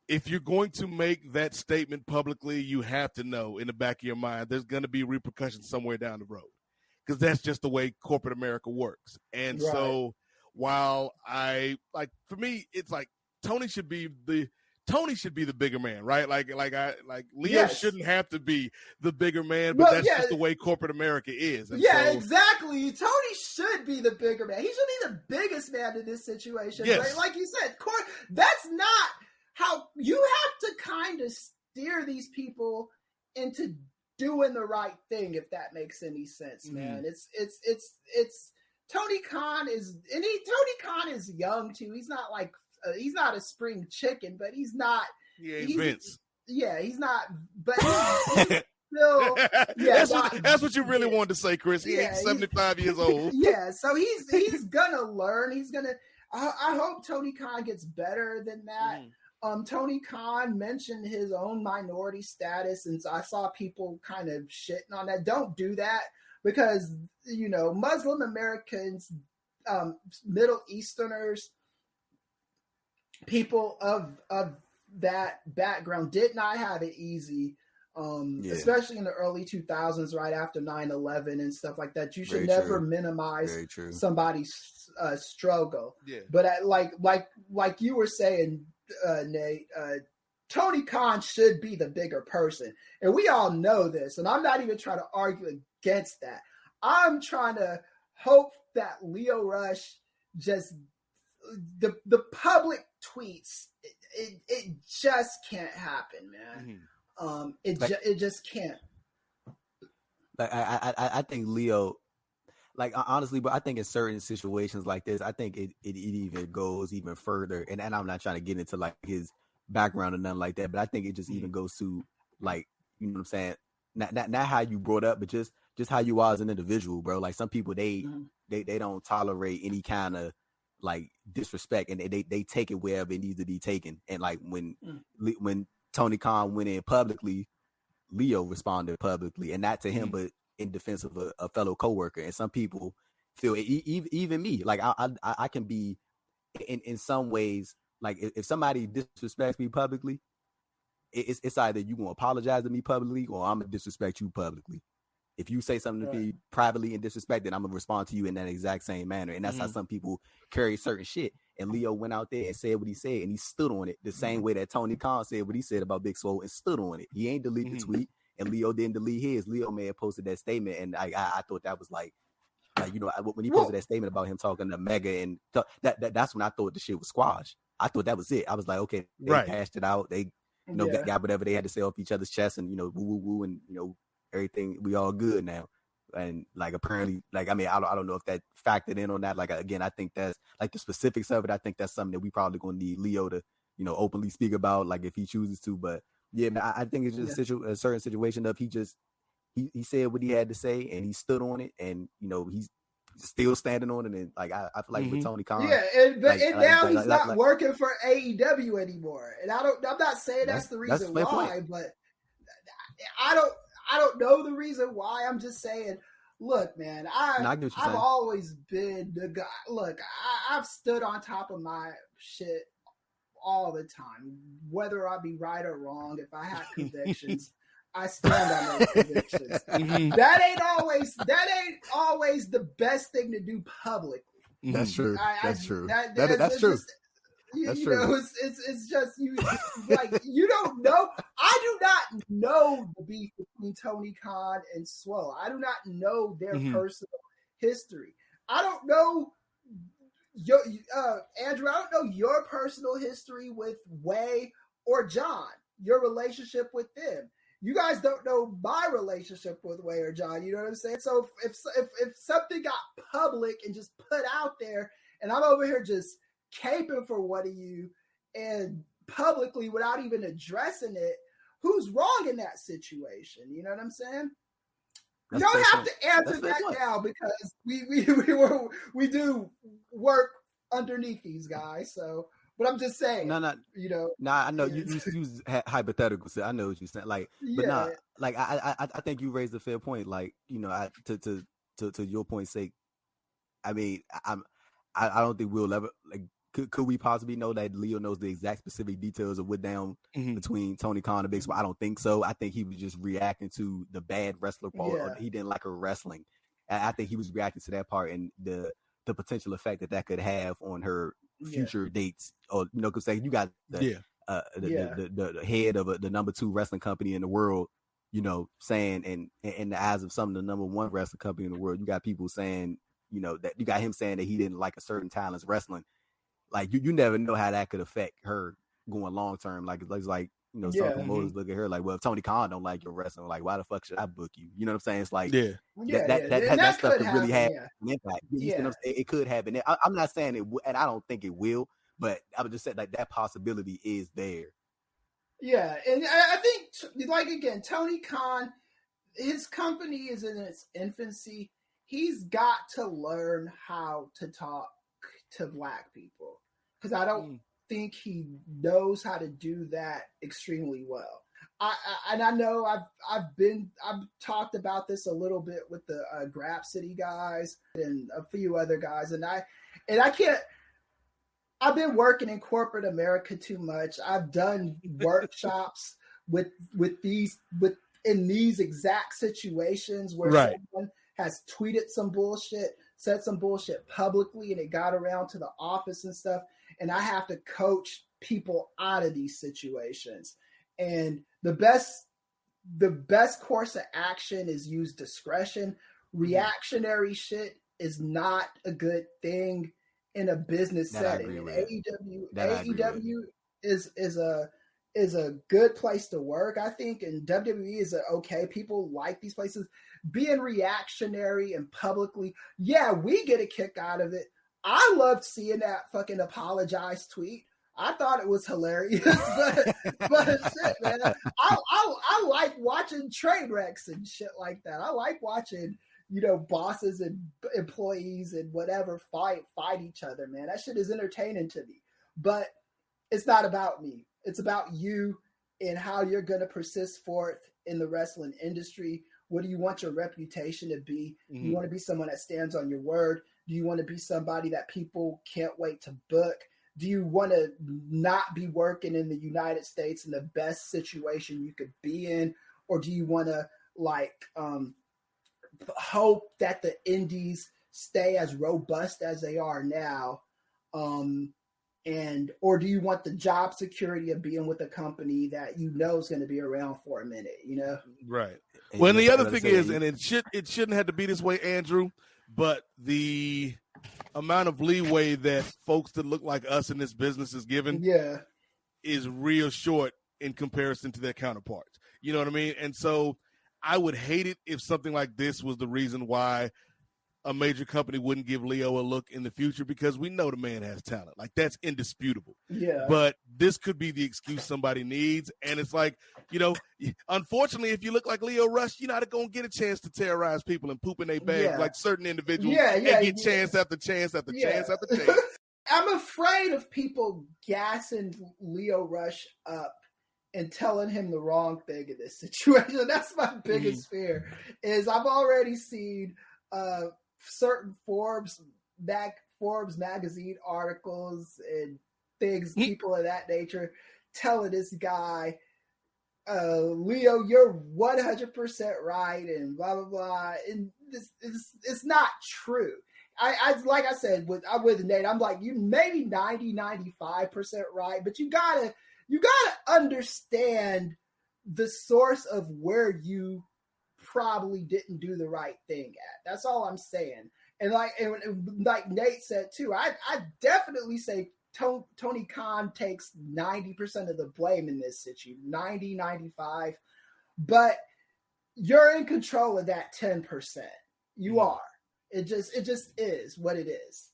if you're going to make that statement publicly, you have to know in the back of your mind there's going to be repercussions somewhere down the road, because that's just the way corporate America works. And so while for me, it's like Tony should be the bigger man, right? Like Lio shouldn't have to be the bigger man, but that's just the way corporate America is. And exactly. Tony should be the bigger man. He should be the biggest man in this situation. Yes. Right? Like you said, that's not how you have to kind of steer these people into doing the right thing, if that makes any sense, man. It's Tony Khan is young too. He's not like he's not a spring chicken, but he's not. Yeah, he's Vince. Yeah, he's not. But he's still. Yeah, that's what you really wanted to say, Kris. He ain't 75 years old. Yeah, so he's gonna learn. He's gonna. I hope Tony Khan gets better than that. Tony Khan mentioned his own minority status, and so I saw people kind of shitting on that. Don't do that, because Muslim Americans, Middle Easterners, people of that background did not have it easy, especially in the early 2000s, right after 9/11 and stuff like that. You should never minimize somebody's struggle. Yeah. But like you were saying, Nate, Tony Khan should be the bigger person, and we all know this. And I'm not even trying to argue against that. I'm trying to hope that Lio Rush just the public tweets. It just can't happen, man. It just can't. Like I think Lio, like honestly, but I think in certain situations like this, I think it even goes even further. And I'm not trying to get into like his background or nothing like that, but I think it just even goes to like, you know what I'm saying? Not how you brought up, but just how you are as an individual, bro. Like some people they don't tolerate any kind of like disrespect, and they take it wherever it needs to be taken. And like when Tony Khan went in publicly, Lio responded publicly, and not to him, but in defense of a fellow coworker. And some people feel even me, like I can be in some ways, like if somebody disrespects me publicly, it's either you gonna apologize to me publicly or I'm gonna disrespect you publicly. If you say something to me privately and disrespect, then I'm gonna respond to you in that exact same manner. And that's how some people carry certain shit. And Lio went out there and said what he said, and he stood on it the same way that Tony Khan said what he said about Big Swole and stood on it. He ain't delete the tweet, and Lio didn't delete his. Lio may have posted that statement, and I thought that was like when he posted that statement about him talking to Mega, and that's when I thought the shit was squashed. I thought that was it. I was like, okay, they hashed it out. They got whatever they had to say off each other's chest, and woo woo woo, and everything, we all good now. And like apparently, like I mean, I don't know if that factored in on that. Like again, I think that's like the specifics of it. I think that's something that we probably gonna need Lio to openly speak about, like if he chooses to. But yeah, man, I think it's just a certain situation of he said what he had to say and he stood on it, and he's still standing on it. And like I feel like with Tony Khan, now he's not working for AEW anymore. And I'm not saying that's the reason why, but I don't know the reason why. I'm just saying, look, man, I've always been the guy. Look, I've stood on top of my shit all the time, whether I be right or wrong. If I have convictions, I stand on those convictions. That ain't always the best thing to do publicly. That's true. That's true. That's true. It's just you. Like you don't know. I do not know the beef between Tony Khan and Swole. I do not know their personal history. I don't know your Andrew. I don't know your personal history with Way or John. Your relationship with them. you guys don't know my relationship with Way or John. You know what I'm saying? So if something got public and just put out there, and I'm over here just caping for one of you and publicly without even addressing it, who's wrong in that situation? You know what I'm saying? You don't have to answer that now because we do work underneath these guys. So, but I'm just saying. No. You know. I know you use hypotheticals. So I know what you're saying. Like, but not like I think you raised a fair point. Like, you know, to your point's sake. I mean, I don't think we'll ever like. Could we possibly know that Lio knows the exact specific details of what down between Tony Khan and Big Swole? I don't think so. I think he was just reacting to the bad wrestler part, or he didn't like her wrestling. I think he was reacting to that part and the potential effect that could have on her future dates. Or you know, because you got the head of the number 2 wrestling company in the world, you know, saying, and in the eyes of some of the number 1 wrestling company in the world, you got people saying, you know, that you got him saying that he didn't like a certain talent's wrestling. Like you never know how that could affect her going long term. Like it's like, you know, some promoters look at her like, well, if Tony Khan don't like your wrestling, like why the fuck should I book you? You know what I'm saying? It's like that stuff could really have an impact. You know what I'm saying? It could happen. I'm not saying it, and I don't think it will, but I would just say like that possibility is there. Yeah, and I think like again, Tony Khan, his company is in its infancy. He's got to learn how to talk to Black people, because I don't think he knows how to do that extremely well. I know I've talked about this a little bit with the Grap City guys and a few other guys, and I can't. I've been working in corporate America too much. I've done workshops in these exact situations where someone has tweeted some bullshit, said some bullshit publicly, and it got around to the office and stuff. And I have to coach people out of these situations. And the best course of action is use discretion. Reactionary shit is not a good thing in a business setting. And AEW is a good place to work, I think, and WWE is okay. People like these places. Being reactionary and publicly, we get a kick out of it. I loved seeing that fucking apologize tweet. I thought it was hilarious, but shit, man, I like watching train wrecks and shit like that. I like watching, you know, bosses and employees and whatever fight each other, man. That shit is entertaining to me. But it's not about me. It's about you and how you're going to persist forth in the wrestling industry. What do you want your reputation to be? Do you want to be someone that stands on your word? Do you want to be somebody that people can't wait to book? Do you want to not be working in the United States in the best situation you could be in? Or do you want to hope that the indies stay as robust as they are now? Or do you want the job security of being with a company that you know is going to be around for a minute, you know? Right. Well, and the other thing is, and it shouldn't have to be this way, Andrew, but the amount of leeway that folks that look like us in this business is given is real short in comparison to their counterparts. You know what I mean? And so I would hate it if something like this was the reason why a major company wouldn't give Lio a look in the future, because we know the man has talent. Like, that's indisputable. Yeah. But this could be the excuse somebody needs. And it's like, you know, unfortunately, if you look like Lio Rush, you're not going to get a chance to terrorize people and poop in their bags like certain individuals and get chance after chance after chance after chance. I'm afraid of people gassing Lio Rush up and telling him the wrong thing in this situation. That's my biggest fear, is I've already seen certain Forbes magazine articles and things, people of that nature, telling this guy, Lio, you're 100% right, and blah blah blah. And it's not true. I like I said I'm with Nate. I'm like, you maybe 90-95% right, but you gotta understand the source of where you probably didn't do the right thing at. That's all I'm saying. And like Nate said too, I definitely say Tony Khan takes 90% of the blame in this situation, 90-95. but you're in control of that 10%. You are. It just is what it is.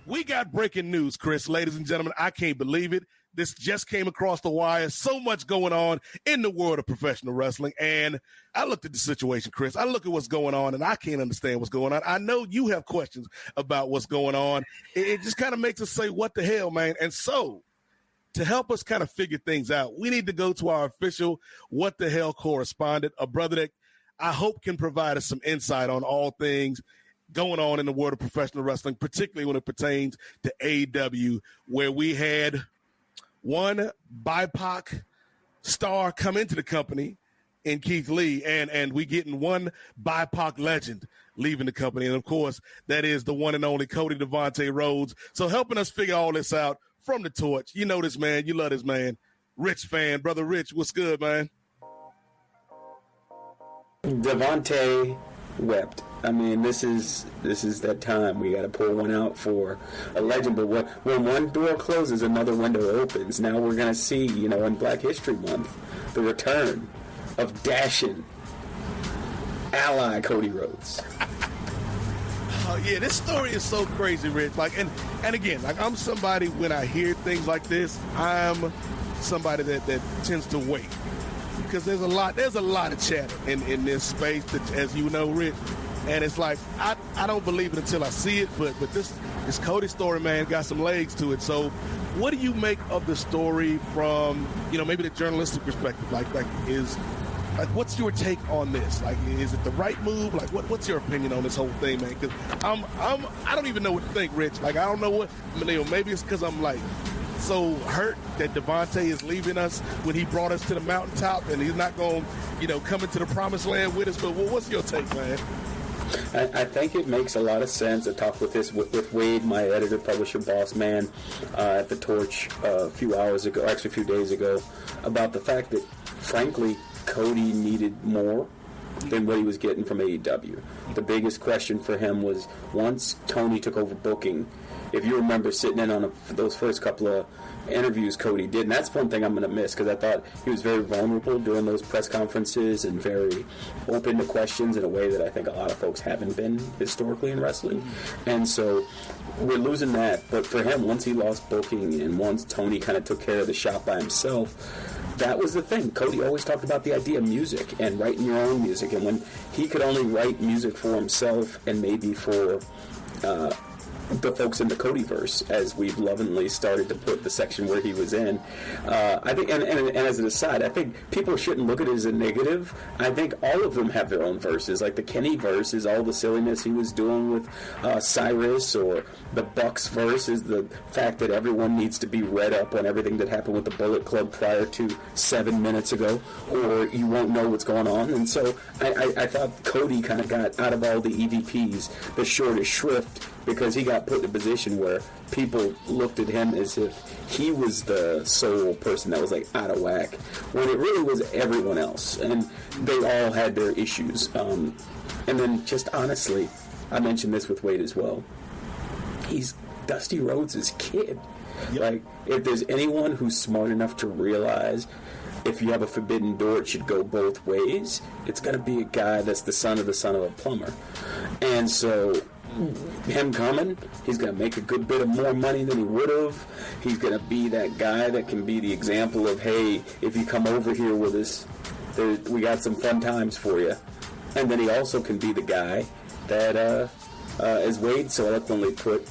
We got breaking news, Kris. Ladies and gentlemen, I can't believe it. This just came across the wire. So much going on in the world of professional wrestling. And I looked at the situation, Kris. I look at what's going on, and I can't understand what's going on. I know you have questions about what's going on. It just kind of makes us say, what the hell, man? And so to help us kind of figure things out, we need to go to our official What the Hell correspondent, a brother that I hope can provide us some insight on all things going on in the world of professional wrestling, particularly when it pertains to AEW, where we had one BIPOC star come into the company in Keith Lee, and we getting one BIPOC legend leaving the company. And, of course, that is the one and only Cody Devante Rhodes. So helping us figure all this out from the Torch, you know this man, you love this man, Rich Fann. Brother Rich, what's good, man? Devante wept. I mean, this is that time. We got to pull one out for a legend. But when one door closes, another window opens. Now we're going to see, in Black History Month, the return of dashing ally Cody Rhodes. Yeah, this story is so crazy, Rich. And again, I'm somebody, when I hear things like this, I'm somebody that tends to wait. Because there's a lot of chatter in this space, that, as you know, Rich. And it's like, I don't believe it until I see it, but this Cody story, man, got some legs to it. So what do you make of the story from, maybe the journalistic perspective? What's your take on this? Is it the right move? What's your opinion on this whole thing, man? Because I don't even know what to think, Rich. I don't know what, maybe it's because I'm so hurt that Devante is leaving us when he brought us to the mountaintop, and he's not going to, come into the promised land with us. But what's your take, man? I think it makes a lot of sense. I talked with Wade, my editor, publisher, boss man, at the Torch a few days ago, about the fact that, frankly, Cody needed more than what he was getting from AEW. The biggest question for him was, once Tony took over booking, if you remember sitting in on those first couple of interviews Cody did, and that's one thing I'm going to miss, because I thought he was very vulnerable during those press conferences and very open to questions in a way that I think a lot of folks haven't been historically in wrestling. And so we're losing that. But for him, once he lost booking and once Tony kind of took care of the shop by himself, that was the thing. Cody always talked about the idea of music and writing your own music. And when he could only write music for himself and maybe for the folks in the Codyverse, as we've lovingly started to put the section where he was in, I think, and as an aside, I think people shouldn't look at it as a negative. I think all of them have their own verses. Like the Kenny verse is all the silliness he was doing with Cyrus, or the Bucks verse is the fact that everyone needs to be read up on everything that happened with the Bullet Club prior to 7 minutes ago, or you won't know what's going on. And so I thought Cody kind of got out of all the EVPs the shortest shrift, because he got put in a position where people looked at him as if he was the sole person that was out of whack, when it really was everyone else, and they all had their issues. And then just honestly, I mentioned this with Wade as well, he's Dusty Rhodes' kid. Yep. If there's anyone who's smart enough to realize if you have a forbidden door, it should go both ways, it's going to be a guy that's the son of a plumber. And so him coming, he's going to make a good bit of more money than he would have. He's going to be that guy that can be the example of, hey, if you come over here with us, we got some fun times for you. And then he also can be the guy that, as Wade so eloquently put,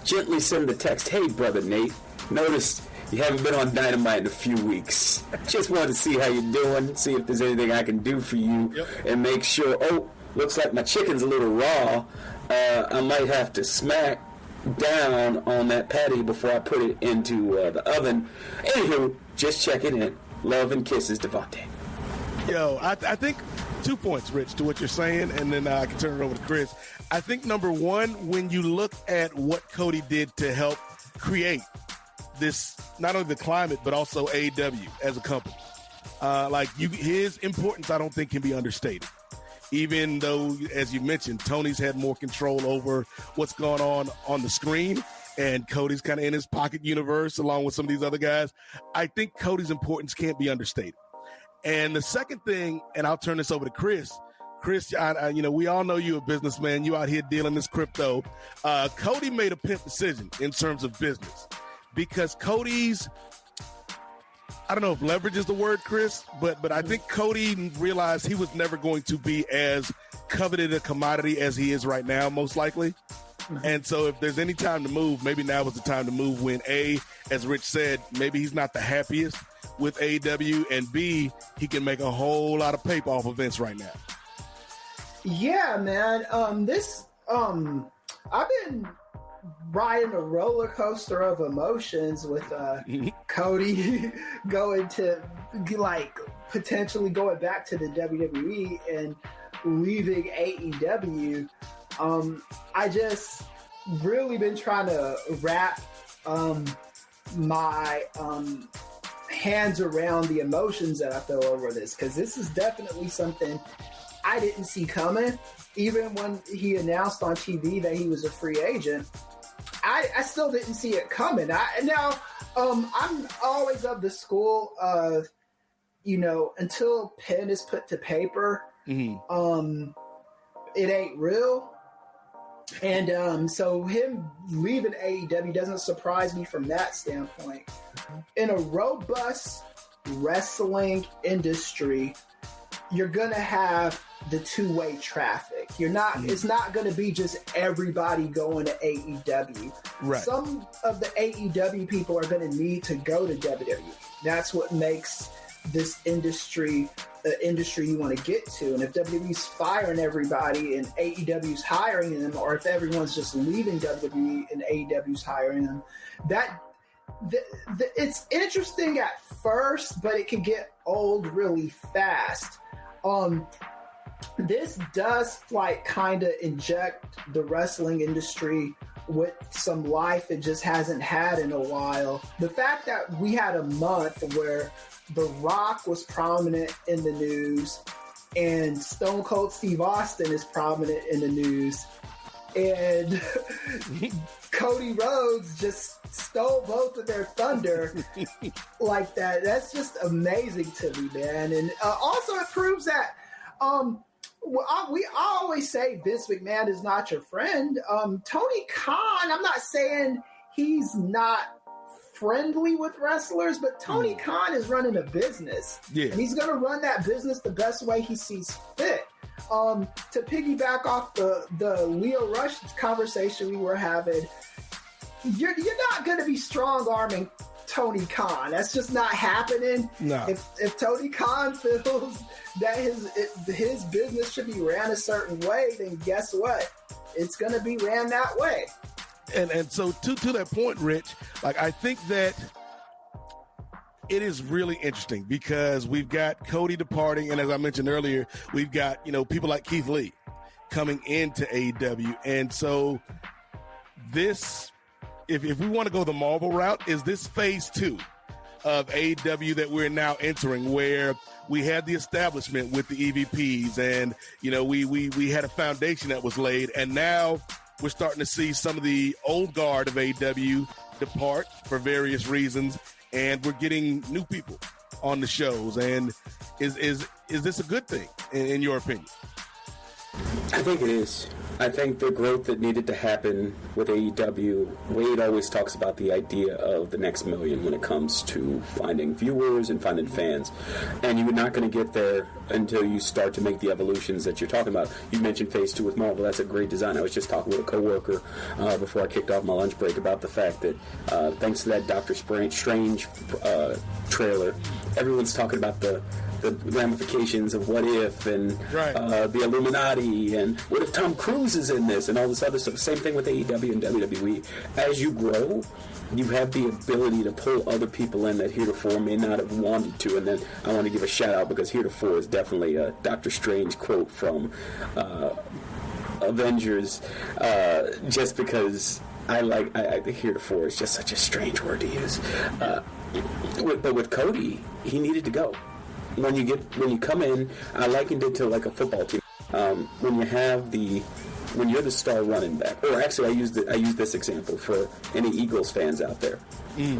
gently send the text, hey, Brother Nate, noticed you haven't been on Dynamite in a few weeks. Just wanted to see how you're doing, see if there's anything I can do for you, and make sure, looks like my chicken's a little raw. I might have to smack down on that patty before I put it into the oven. Anywho, just checking in. Love and kisses, Devante. Yo, I think 2 points, Rich, to what you're saying, and then I can turn it over to Kris. I think, number one, when you look at what Cody did to help create this, not only the climate, but also AEW as a company, his importance, I don't think can be understated. Even though, as you mentioned, Tony's had more control over what's going on the screen, and Cody's kind of in his pocket universe along with some of these other guys. I think Cody's importance can't be understated. And the second thing, and I'll turn this over to Kris. Kris, we all know you're a businessman. You out here dealing this crypto. Cody made a pimp decision in terms of business because Cody's, I don't know if leverage is the word, Kris, but I think Cody realized he was never going to be as coveted a commodity as he is right now, most likely. And so if there's any time to move, maybe now is the time to move when A, as Rich said, maybe he's not the happiest with AEW, and B, he can make a whole lot of paper off of Vince right now. Yeah, man. I've been riding a roller coaster of emotions with Cody going to potentially going back to the WWE and leaving AEW. I just really been trying to wrap my hands around the emotions that I feel over this, because this is definitely something I didn't see coming. Even when he announced on TV that he was a free agent, I still didn't see it coming. I'm always of the school of, until pen is put to paper, it ain't real. And so him leaving AEW doesn't surprise me from that standpoint. In a robust wrestling industry, you're gonna have the two-way traffic. It's not gonna be just everybody going to AEW. Right. Some of the AEW people are gonna need to go to WWE. That's what makes this industry the industry you want to get to. And if WWE's firing everybody and AEW's hiring them, or if everyone's just leaving WWE and AEW's hiring them, it's interesting at first, but it can get old really fast. This does kind of inject the wrestling industry with some life it just hasn't had in a while. The fact that we had a month where The Rock was prominent in the news and Stone Cold Steve Austin is prominent in the news, and Cody Rhodes just stole both of their thunder like that. That's just amazing to me, man. And also it proves that I always say Vince McMahon is not your friend. Tony Khan, I'm not saying he's not friendly with wrestlers, but Tony Khan is running a business, and he's going to run that business the best way he sees fit. To piggyback off the Lio Rush conversation we were having, you're not going to be strong-arming Tony Khan. That's just not happening. No. If Tony Khan feels that his business should be ran a certain way, then guess what? It's going to be ran that way. And so to that point, Rich, I think that it is really interesting because we've got Cody departing, and as I mentioned earlier, we've got people like Keith Lee coming into AEW, and so this, if we want to go the Marvel route, is this phase 2 of AEW that we're now entering, where we had the establishment with the EVPs, and we had a foundation that was laid, and now we're starting to see some of the old guard of AEW depart for various reasons, and we're getting new people on the shows. And is this a good thing in your opinion? I think it is. I think the growth that needed to happen with AEW, Wade always talks about the idea of the next million when it comes to finding viewers and finding fans. And you're not going to get there until you start to make the evolutions that you're talking about. You mentioned phase 2 with Marvel. That's a great design. I was just talking with a coworker before I kicked off my lunch break about the fact that thanks to that Doctor Strange trailer, everyone's talking about the ramifications of what if and the Illuminati and what if Tom Cruise is in this and all this other stuff. Same thing with AEW and WWE. As you grow, you have the ability to pull other people in that heretofore may not have wanted to. And then I want to give a shout out because heretofore is definitely a Doctor Strange quote from Avengers, just because I think heretofore is just such a strange word to use. But with Cody, he needed to go. When you come in, I likened it to like a football team. When you have the when you're the star running back, or actually I use this example for any Eagles fans out there.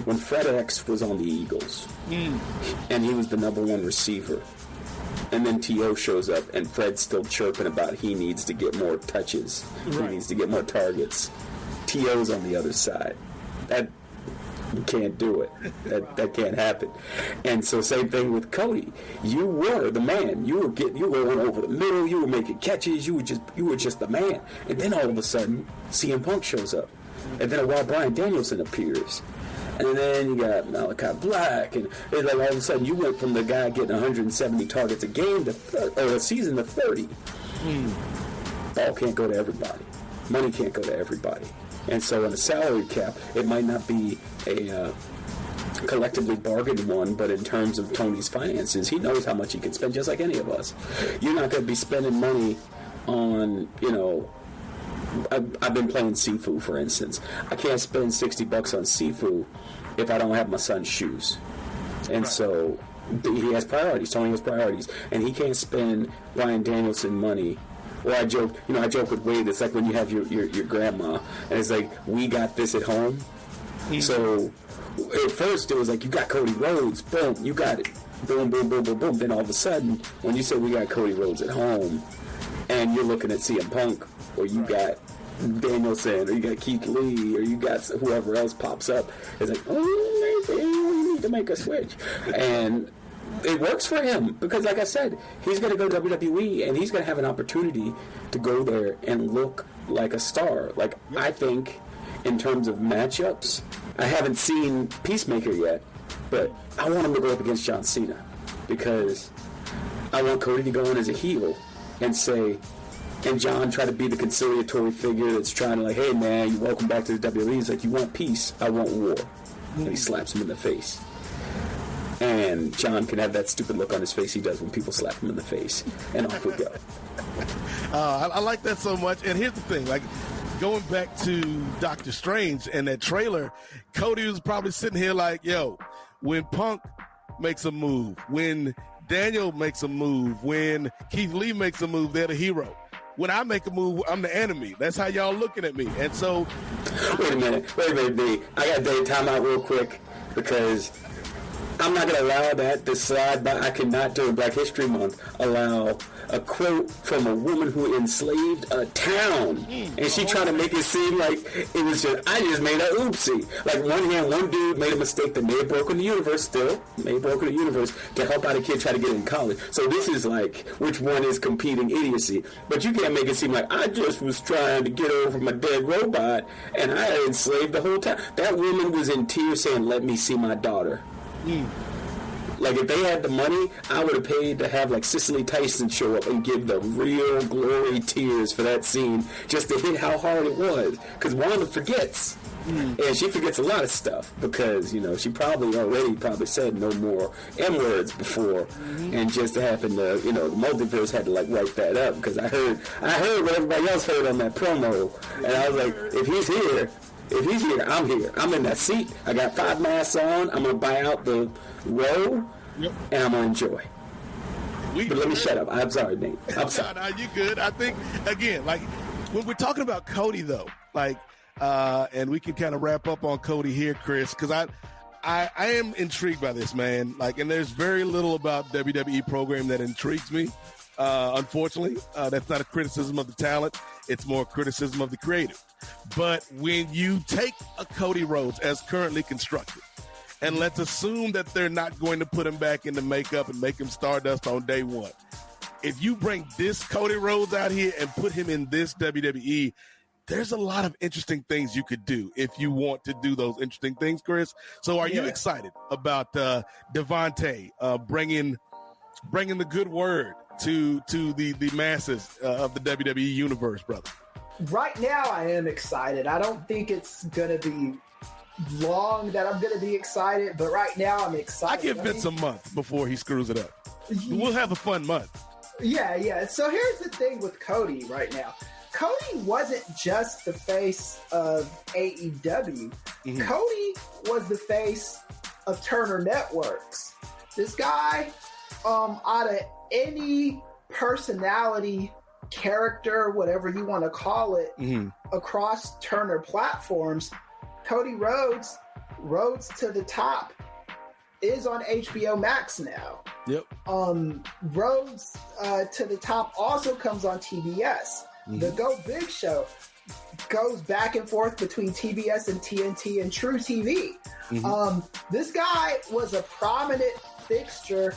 When Fred X was on the Eagles, and he was the number one receiver, and then T.O. shows up, and Fred's still chirping about he needs to get more touches, he needs to get more targets. T.O.'s on the other side. That you can't do it. That can't happen. And so same thing with Cody. You were the man. You were going over the middle. You were making catches. You were just the man. And then all of a sudden, CM Punk shows up, and then a while Bryan Danielson appears. And then you got Malachi Black, and it's like all of a sudden you went from the guy getting 170 targets a game or a season to 30. Ball can't go to everybody. Money can't go to everybody. And so in a salary cap, it might not be a collectively bargained one, but in terms of Tony's finances, he knows how much he can spend, just like any of us. You're not going to be spending money on, I've been playing Sifu, for instance. I can't spend $60 on Sifu if I don't have my son's shoes. And so he has priorities. Tony has priorities. And he can't spend Bryan Danielson money. Or I joke with Wade, it's like when you have your grandma, and it's like, we got this at home. So at first it was like, you got Cody Rhodes, boom, you got it. Boom, boom, boom, boom, boom. Then all of a sudden, when you say we got Cody Rhodes at home, and you're looking at CM Punk, or you got Danielson, or you got Keith Lee, or you got whoever else pops up, it's like, oh, maybe we need to make a switch. And it works for him, because like I said, he's going to go WWE, and he's going to have an opportunity to go there and look like a star. Like, I think, in terms of matchups, I haven't seen Peacemaker yet, but I want him to go up against John Cena, because I want Cody to go in as a heel and say, and John try to be the conciliatory figure that's trying to like, hey man, you welcome back to the WWE. He's like, you want peace, I want war. And he slaps him in the face. And John can have that stupid look on his face he does when people slap him in the face. And off we go. I like that so much. And here's the thing, like, going back to Doctor Strange and that trailer, Cody was probably sitting here like, yo, when Punk makes a move, when Daniel makes a move, when Keith Lee makes a move, they're the hero. When I make a move, I'm the enemy. That's how y'all looking at me. And so... Wait a minute, B. I got to take time out real quick, because I'm not going to allow that to slide by. I cannot, during Black History Month, allow a quote from a woman who enslaved a town. And she trying to make it seem like it was just, I just made a oopsie. Like, one dude made a mistake that may have broken the universe to help out a kid try to get in college. So this is like, which one is competing idiocy? But you can't make it seem like I just was trying to get over my dead robot and I had enslaved the whole town. That woman was in tears saying, let me see my daughter. Like, if they had the money, I would have paid to have, like, Cicely Tyson show up and give the real glory tears for that scene, just to hit how hard it was. Because Wanda forgets. And she forgets a lot of stuff, because, she probably said no more M-words before. And just to happen to, the multiverse had to, like, wipe that up. Because I heard what everybody else heard on that promo. And I was like, if he's here, I'm here. I'm in that seat. I got 5 masks on. I'm going to buy out the row, and I'm going to enjoy. But let me shut up. I'm sorry, Nate. I'm sorry. No, you good. I think, again, like, when we're talking about Cody, though, like, and we can kind of wrap up on Cody here, Kris, because I am intrigued by this, man. Like, and there's very little about WWE program that intrigues me. Unfortunately, that's not a criticism of the talent. It's more criticism of the creative. But when you take a Cody Rhodes as currently constructed, and let's assume that they're not going to put him back into makeup and make him Stardust on day one. If you bring this Cody Rhodes out here and put him in this WWE, there's a lot of interesting things you could do if you want to do those interesting things, Kris. So are you excited about Devante bringing the good word to the masses of the WWE universe, brother? Right now, I am excited. I don't think it's going to be long that I'm going to be excited, but right now I'm excited. I give Vince a month before he screws it up. We'll have a fun month. Yeah. So here's the thing with Cody right now. Cody wasn't just the face of AEW. Cody was the face of Turner Networks. This guy, out of any personality character, whatever you want to call it, across Turner platforms. Cody Rhodes to the Top is on HBO Max now. Yep. Rhodes to the Top also comes on TBS. The Go Big Show goes back and forth between TBS and TNT and True TV. This guy was a prominent fixture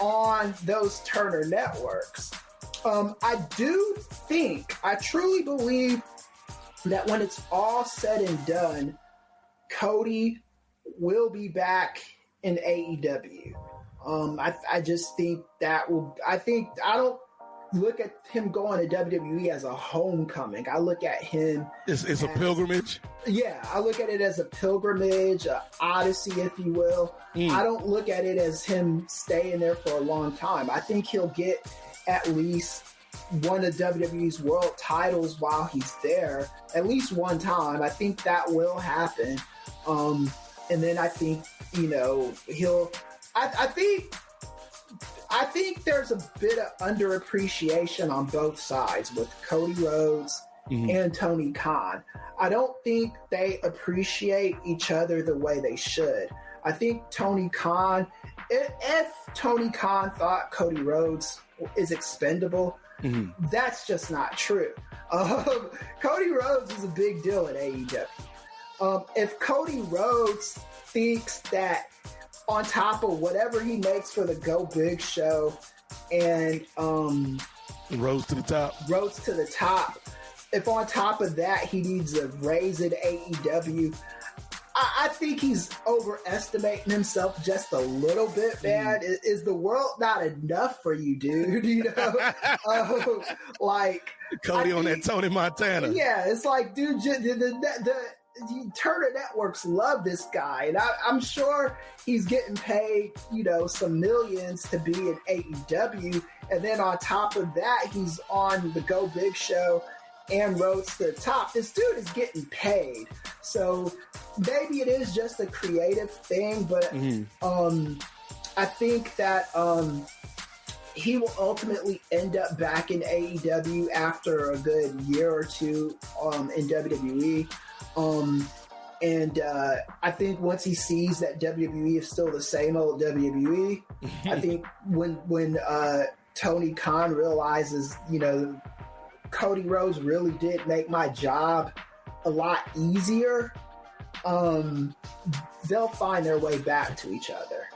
on those Turner networks. I truly believe that when it's all said and done, Cody will be back in AEW. I just think that will. I don't look at him going to WWE as a homecoming. I look at him. It's a pilgrimage. Yeah, I look at it as a pilgrimage, an odyssey, if you will. I don't look at it as him staying there for a long time. I think he'll get at least one of WWE's world titles while he's there, at least one time. I think that will happen. And then I think, he'll. I think there's a bit of underappreciation on both sides with Cody Rhodes and Tony Khan. I don't think they appreciate each other the way they should. I think Tony Khan, if Tony Khan thought Cody Rhodes is expendable, that's just not true. Cody Rhodes is a big deal at AEW. If Cody Rhodes thinks that on top of whatever he makes for the Go Big Show and Rhodes to the Top, if on top of that he needs a raise at AEW, I think he's overestimating himself just a little bit, man. Is the world not enough for you, dude? Like Cody on that Tony Montana. Yeah, it's like, dude, the Turner Networks love this guy, and I'm sure he's getting paid, some millions to be in AEW, and then on top of that, he's on the Go Big Show and Rhodes to the Top. This dude is getting paid, so maybe it is just a creative thing, but I think that he will ultimately end up back in AEW after a good year or two in WWE. And I think once he sees that WWE is still the same old WWE, I think when Tony Khan realizes, Cody Rhodes really did make my job a lot easier, they'll find their way back to each other.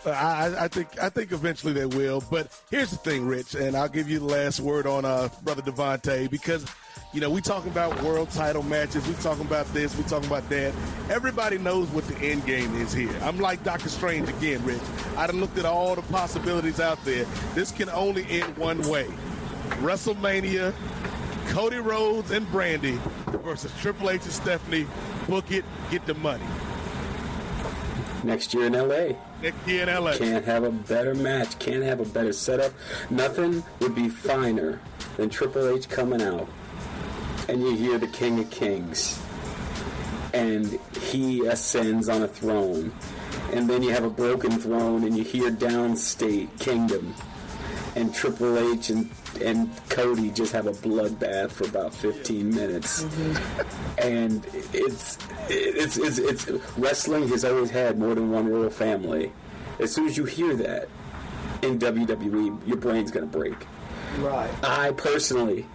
I think eventually they will. But here's the thing, Rich, and I'll give you the last word on Brother Devante, because we talking about world title matches. We talking about this. We talking about that. Everybody knows what the end game is here. I'm like Doctor Strange again, Rich. I done looked at all the possibilities out there. This can only end one way. WrestleMania, Cody Rhodes and Brandy versus Triple H and Stephanie. Book it. Get the money. Next year in LA. Can't have a better match. Can't have a better setup. Nothing would be finer than Triple H coming out and you hear the King of Kings and he ascends on a throne, and then you have a broken throne and you hear Downstate Kingdom and Triple H and Cody just have a bloodbath for about 15 minutes. And it's wrestling has always had more than one royal family. As soon as you hear that in WWE, your brain's gonna break. Right. I personally,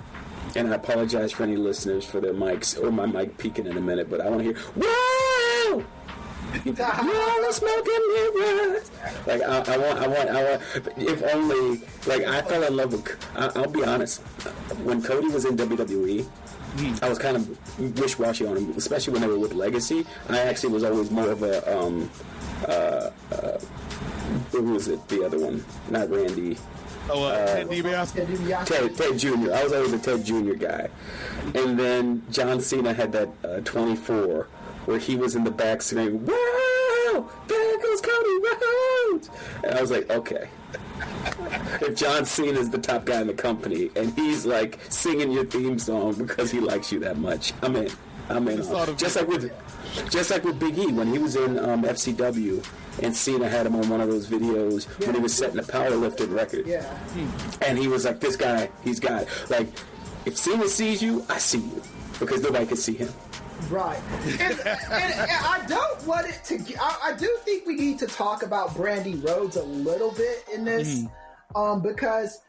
and I apologize for any listeners for their mics or my mic peaking in a minute, but I want to hear whoa. You're smoking mirrors. Like I want. If only, like, I fell in love with. I'll be honest. When Cody was in WWE, I was kind of wish-washy on him, especially when they were with Legacy. I actually was always more of a who was it? The other one, not Randy. Ted DiBiase? Ted Jr. I was always a Ted Jr. guy. And then John Cena had that 24 where he was in the back screaming, "Wow! There goes Cody Rhodes!" And I was like, okay. If John Cena is the top guy in the company and he's like singing your theme song because he likes you that much, I'm in. Just like with Big E when he was in FCW and Cena had him on one of those videos when he was setting a powerlifting record. Yeah. And he was like, this guy, he's got it. Like, if Cena sees you, I see you. Because nobody can see him. Right. And I don't want it to... I do think we need to talk about Brandy Rhodes a little bit in this. Because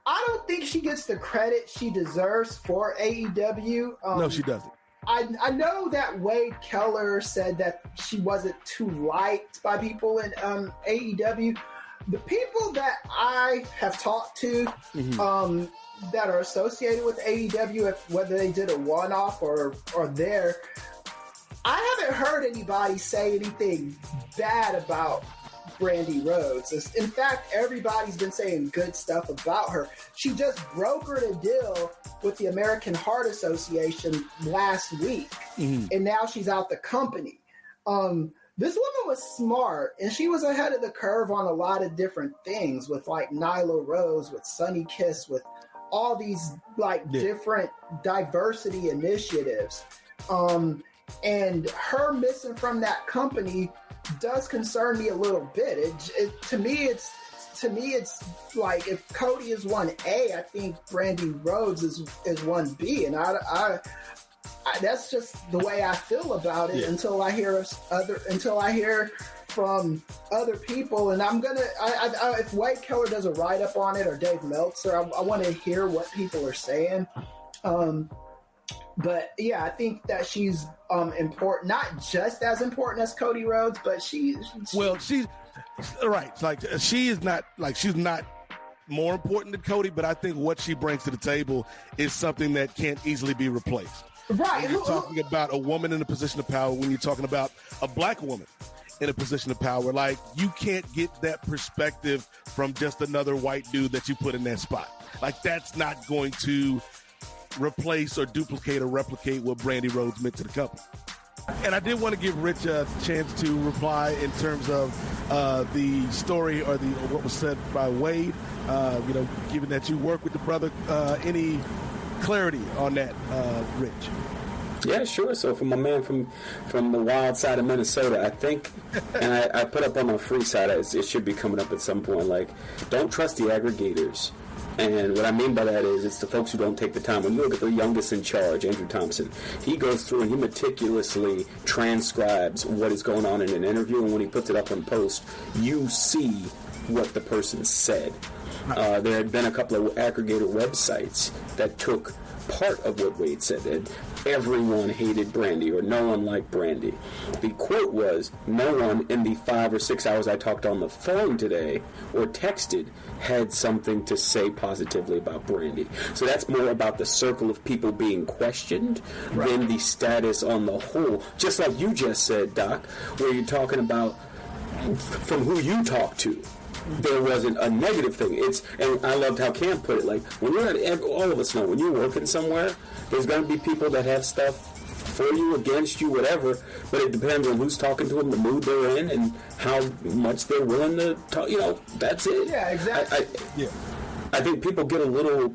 I don't think she gets the credit she deserves for AEW. No, she doesn't. I know that Wade Keller said that she wasn't too liked by people in AEW. The people that I have talked to that are associated with AEW, whether they did a one-off or there, I haven't heard anybody say anything bad about Brandy Rhodes. In fact, everybody's been saying good stuff about her. She just brokered a deal with the American Heart Association last week, and now she's out the company. This woman was smart, and she was ahead of the curve on a lot of different things with like Nyla Rose, with Sunny Kiss, with all these different diversity initiatives. And her missing from that company does concern me a little bit. To me, it's like if Cody is 1A, I think Brandy Rhodes is 1B, and I that's just the way I feel about it until I hear from other people. And I'm gonna, if Wade Keller does a write up on it or Dave Meltzer, I want to hear what people are saying. But yeah, I think that she's important, not just as important as Cody Rhodes, but she's right. Like she's not more important than Cody, but I think what she brings to the table is something that can't easily be replaced. Right. When you're talking about a woman in a position of power, when you're talking about a black woman in a position of power, like you can't get that perspective from just another white dude that you put in that spot. Like that's not going to replace or duplicate or replicate what Brandy Rhodes meant to the company. And I did want to give Rich a chance to reply in terms of the story or what was said by Wade. Given that you work with the brother, any clarity on that, Rich? Yeah, sure. So from my man from the wild side of Minnesota, I think, and I put up on my free side, it should be coming up at some point, like, don't trust the aggregators. And what I mean by that is it's the folks who don't take the time. When you look at the youngest in charge, Andrew Thompson, he goes through and he meticulously transcribes what is going on in an interview, and when he puts it up on post, you see what the person said. There had been a couple of aggregator websites that took part of what Wade said, that everyone hated Brandy or no one liked Brandy. The quote was, no one in the 5 or 6 hours I talked on the phone today or texted had something to say positively about Brandy. So that's more about the circle of people being questioned than the status on the whole. Just like you just said, Doc, where you're talking about from who you talk to. There wasn't a negative thing. And I loved how Cam put it. Like, when you're all of us know, when you're working somewhere, there's going to be people that have stuff for you, against you, whatever, but it depends on who's talking to them, the mood they're in, and how much they're willing to talk. That's it. Yeah, exactly. I think people get a little,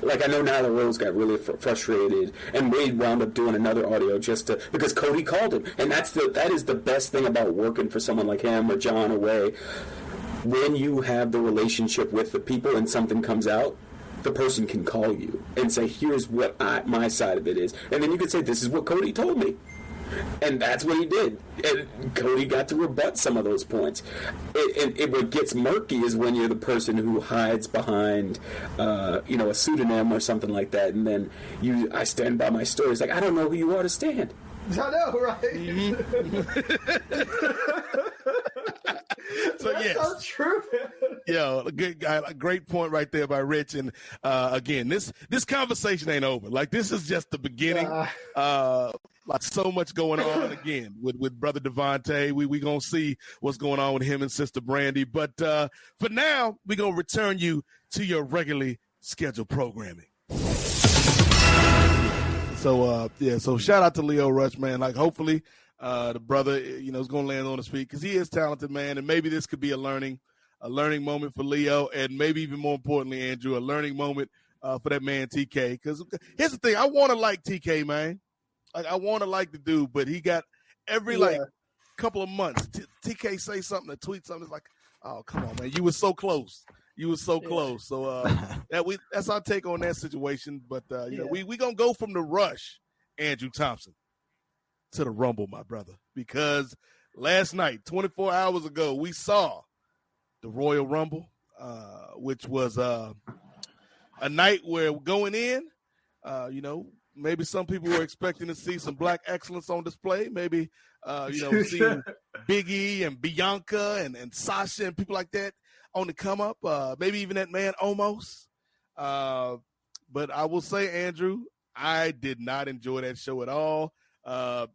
like, I know Nyla Rose got really frustrated, and Wade wound up doing another audio because Cody called him, and that is the best thing about working for someone like him or John or Way. When you have the relationship with the people and something comes out, the person can call you and say, here's what my side of it is. And then you can say, this is what Cody told me. And that's what he did. And Cody got to rebut some of those points. What gets murky is when you're the person who hides behind, a pseudonym or something like that. And then I stand by my story. It's like, I don't know who you are to stand. I know, right? So yes, so true. A good guy, a great point right there by Rich. And again, this conversation ain't over. Like, this is just the beginning. Like, so much going on again with brother Devante. We gonna see what's going on with him and sister Brandy. But for now, we gonna return you to your regularly scheduled programming. So shout out to Lio Rush, man. Like, hopefully the brother, is going to land on his feet because he is talented, man. And maybe this could be a learning moment for Lio, and maybe even more importantly, Andrew, a learning moment for that man TK. Because here's the thing, I want to like TK, man. Like, I want to like the dude, but he got every couple of months, TK say something, or tweet something, it's like, oh, come on, man, you were so close. You were so close. So that's our take on that situation. But you know, we gonna go from the Rush, Andrew Thompson, to the Rumble, my brother, because last night, 24 hours ago, we saw the Royal Rumble, which was a night where going in, you know, maybe some people were expecting to see some black excellence on display. Maybe, you know, seeing Big E and Bianca and Sasha and people like that on the come up. Maybe even that man Omos. But I will say, Andrew, I did not enjoy that show at all.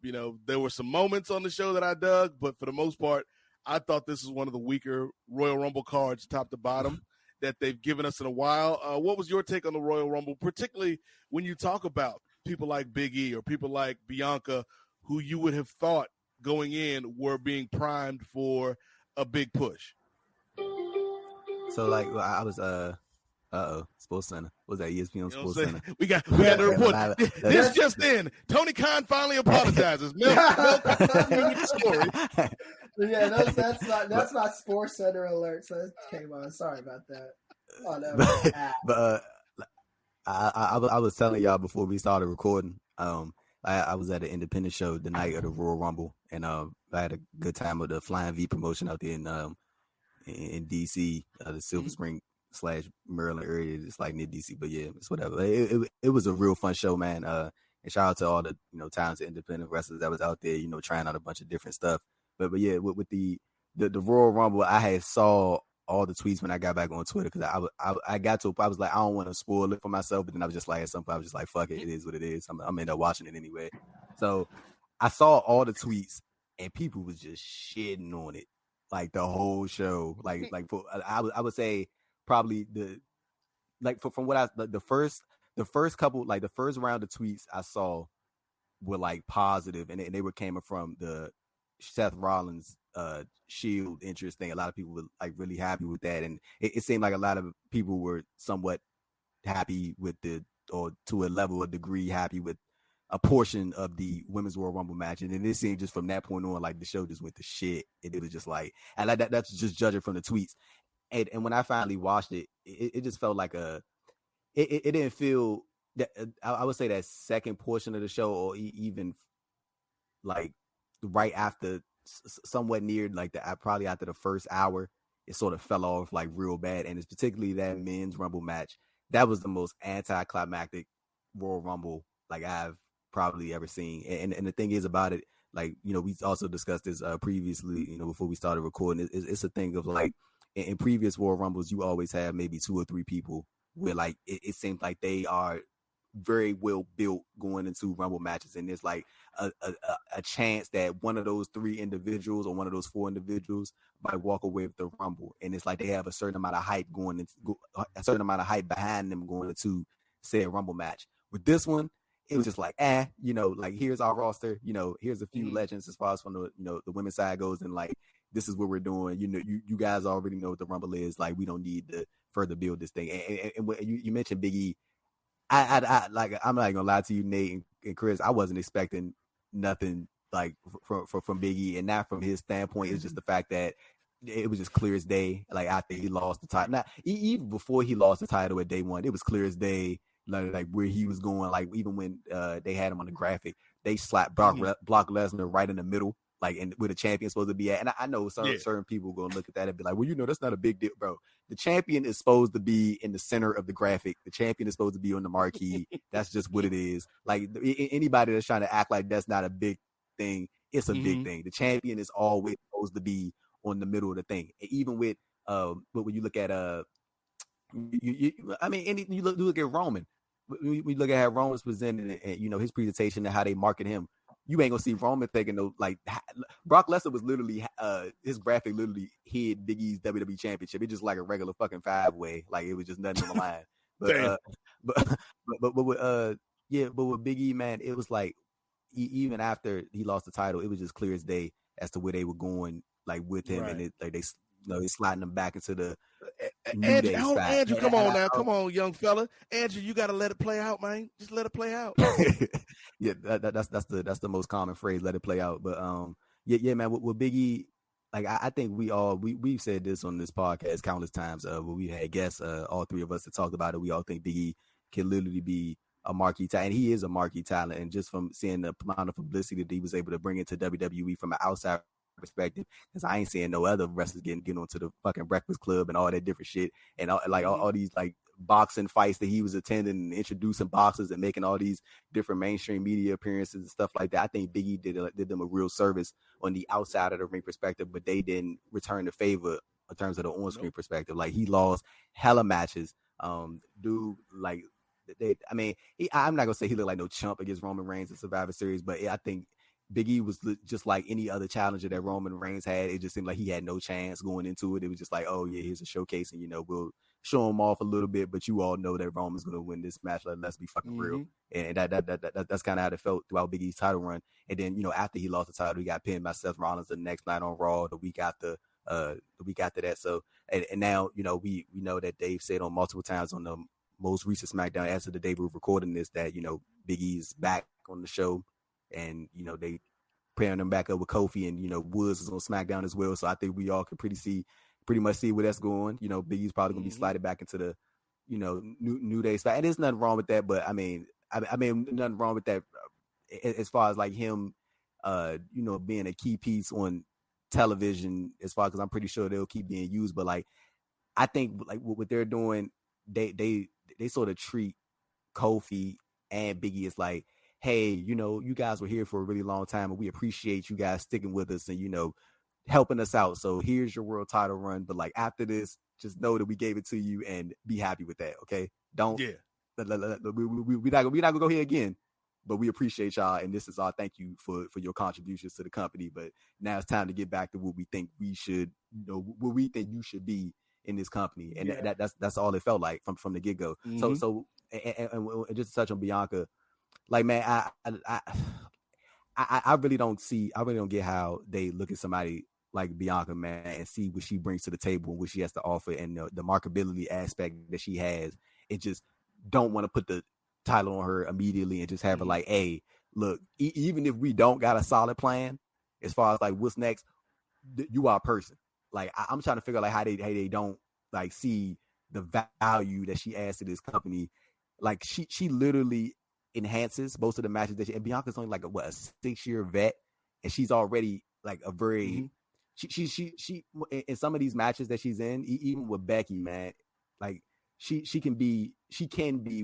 You know, there were some moments on the show that I dug, but for the most part, I thought this was one of the weaker Royal Rumble cards, top to bottom, that they've given us in a while. What was your take on the Royal Rumble, particularly when you talk about people like Big E or people like Bianca, who you would have thought going in were being primed for a big push? So, like, I was, Sports Center. What was that, ESPN Sports Center? We got the report. This just in. Tony Khan finally apologizes. Story. Yeah, that's not Sports Center alert. So it came on. Sorry about that. Oh, no. But I was telling y'all before we started recording. I was at an independent show the night of the Royal Rumble, and I had a good time with the Flying V promotion out there in DC, the Silver Spring / Maryland area. It's like near DC, but yeah, it's whatever. It was a real fun show, man. And shout out to all the, you know, talented independent wrestlers that was out there, you know, trying out a bunch of different stuff. But yeah, with the Royal Rumble, I had saw all the tweets when I got back on Twitter, because I got to, I was like, I don't want to spoil it for myself, but then I was just like, at some point I was just like, fuck it, it is what it is. I'm end up watching it anyway. So I saw all the tweets and people was just shitting on it, like the whole show. Like for, I would say probably from what the first couple, like the first round of tweets I saw were like positive, and they were coming from the Seth Rollins Shield interest thing. A lot of people were like really happy with that, and it seemed like a lot of people were somewhat happy with or to a level of degree happy with a portion of the Women's Royal Rumble match. And then it seemed just from that point on, like the show just went to shit. It was just like, and that's just judging from the tweets. And when I finally watched it, it just felt like it didn't feel that, I would say that second portion of the show, or even like right after, somewhat near like probably after the first hour, it sort of fell off like real bad. And it's particularly that men's Rumble match. That was the most anticlimactic Royal Rumble like I've probably ever seen. And the thing is about it, like, you know, we also discussed this previously, you know, before we started recording. It's a thing of like, in previous Royal Rumbles, you always have maybe 2 or 3 people where like it seems like they are very well built going into Rumble matches, and there's like a chance that one of those 3 individuals or one of those 4 individuals might walk away with the Rumble, and it's like they have a certain amount of hype behind them going into say a Rumble match. With this one, it was just like, you know, like here's our roster, you know, here's a few legends as far as from the, you know, the women's side goes, and like this is what we're doing. You know, you guys already know what the Rumble is. Like, we don't need to further build this thing. And when you mentioned Big E, I like, I'm not gonna lie to you, Nate and Kris, I wasn't expecting nothing like from Big E, and not from his standpoint. It's just the fact that it was just clear as day. Like after he lost the title, now even before he lost the title at day one, it was clear as day. Like where he was going. Like even when they had him on the graphic, they slapped Brock Lesnar right in the middle, like where the champion's supposed to be at. And I know certain people are gonna look at that and be like, well, you know, that's not a big deal, bro. The champion is supposed to be in the center of the graphic. The champion is supposed to be on the marquee. That's just what it is. Like anybody that's trying to act like that's not a big thing, it's a big thing. The champion is always supposed to be on the middle of the thing. And even with when you look at you look at Roman. We look at how Roman's presented, and you know his presentation and how they market him. You ain't gonna see Roman taking no, like, Brock Lesnar was literally his graphic literally hid Big E's WWE Championship. It's just like a regular fucking 5-way, like it was just nothing on the line. But with Big E, man, it was like even after he lost the title, it was just clear as day as to where they were going, like with him, and it, like they. No, he's sliding them back into the Andrew, come on now. Come on, young fella. Andrew, you got to let it play out, man. Just let it play out. Yeah, that's the most common phrase, let it play out. But Yeah, man. With Biggie, like I think we've said this on this podcast countless times. Where we had guests, all three of us that talked about it. We all think Biggie can literally be a marquee talent, and he is a marquee talent. And just from seeing the amount of publicity that he was able to bring into WWE from an outside perspective, because I ain't seeing no other wrestlers getting onto the fucking Breakfast Club and all that different shit, and all these like boxing fights that he was attending and introducing boxers and making all these different mainstream media appearances and stuff like that. I think Biggie did them a real service on the outside of the ring perspective, but they didn't return the favor in terms of the on-screen perspective. Like, he lost hella matches. Dude, like, I'm not gonna say he looked like no chump against Roman Reigns in Survivor Series, but I think Big E was just like any other challenger that Roman Reigns had. It just seemed like he had no chance going into it. It was just like, oh yeah, here's a showcase, and we'll show him off a little bit, but you all know that Roman's gonna win this match. Let's be fucking real. And that's kind of how it felt throughout Big E's title run. And then after he lost the title, he got pinned by Seth Rollins the next night on Raw. The week after that. So and now we know that Dave said on multiple times on the most recent SmackDown as of the day we're recording this that Big E's back on the show, and they pairing them back up with Kofi, and Woods is on SmackDown as well. So I think we all can pretty much see where that's going. Big E's probably gonna be slided back into the New Day spot, and there's nothing wrong with that. But I mean nothing wrong with that as far as like him being a key piece on television, as far as I'm pretty sure they'll keep being used. But like I think like what they're doing, they sort of treat Kofi and Biggie as like, hey, you guys were here for a really long time, and we appreciate you guys sticking with us and helping us out. So here's your world title run, but like after this, just know that we gave it to you and be happy with that. Okay, don't we're not gonna go here again, but we appreciate y'all, and this is our thank you for your contributions to the company. But now it's time to get back to what we think we should, what we think you should be in this company, and that's all it felt like from the get go. So and just to touch on Bianca, like, man, I really don't get how they look at somebody like Bianca, man, and see what she brings to the table and what she has to offer, and the marketability aspect that she has. It just don't want to put the title on her immediately and just have her like, hey, look, even if we don't got a solid plan as far as like what's next, you are a person. Like, I'm trying to figure out like how they don't like see the value that she adds to this company. Like, she literally enhances most of the matches that and Bianca's only like a 6-year vet, and she's already like a very she in some of these matches that she's in, even with Becky, man, like she can be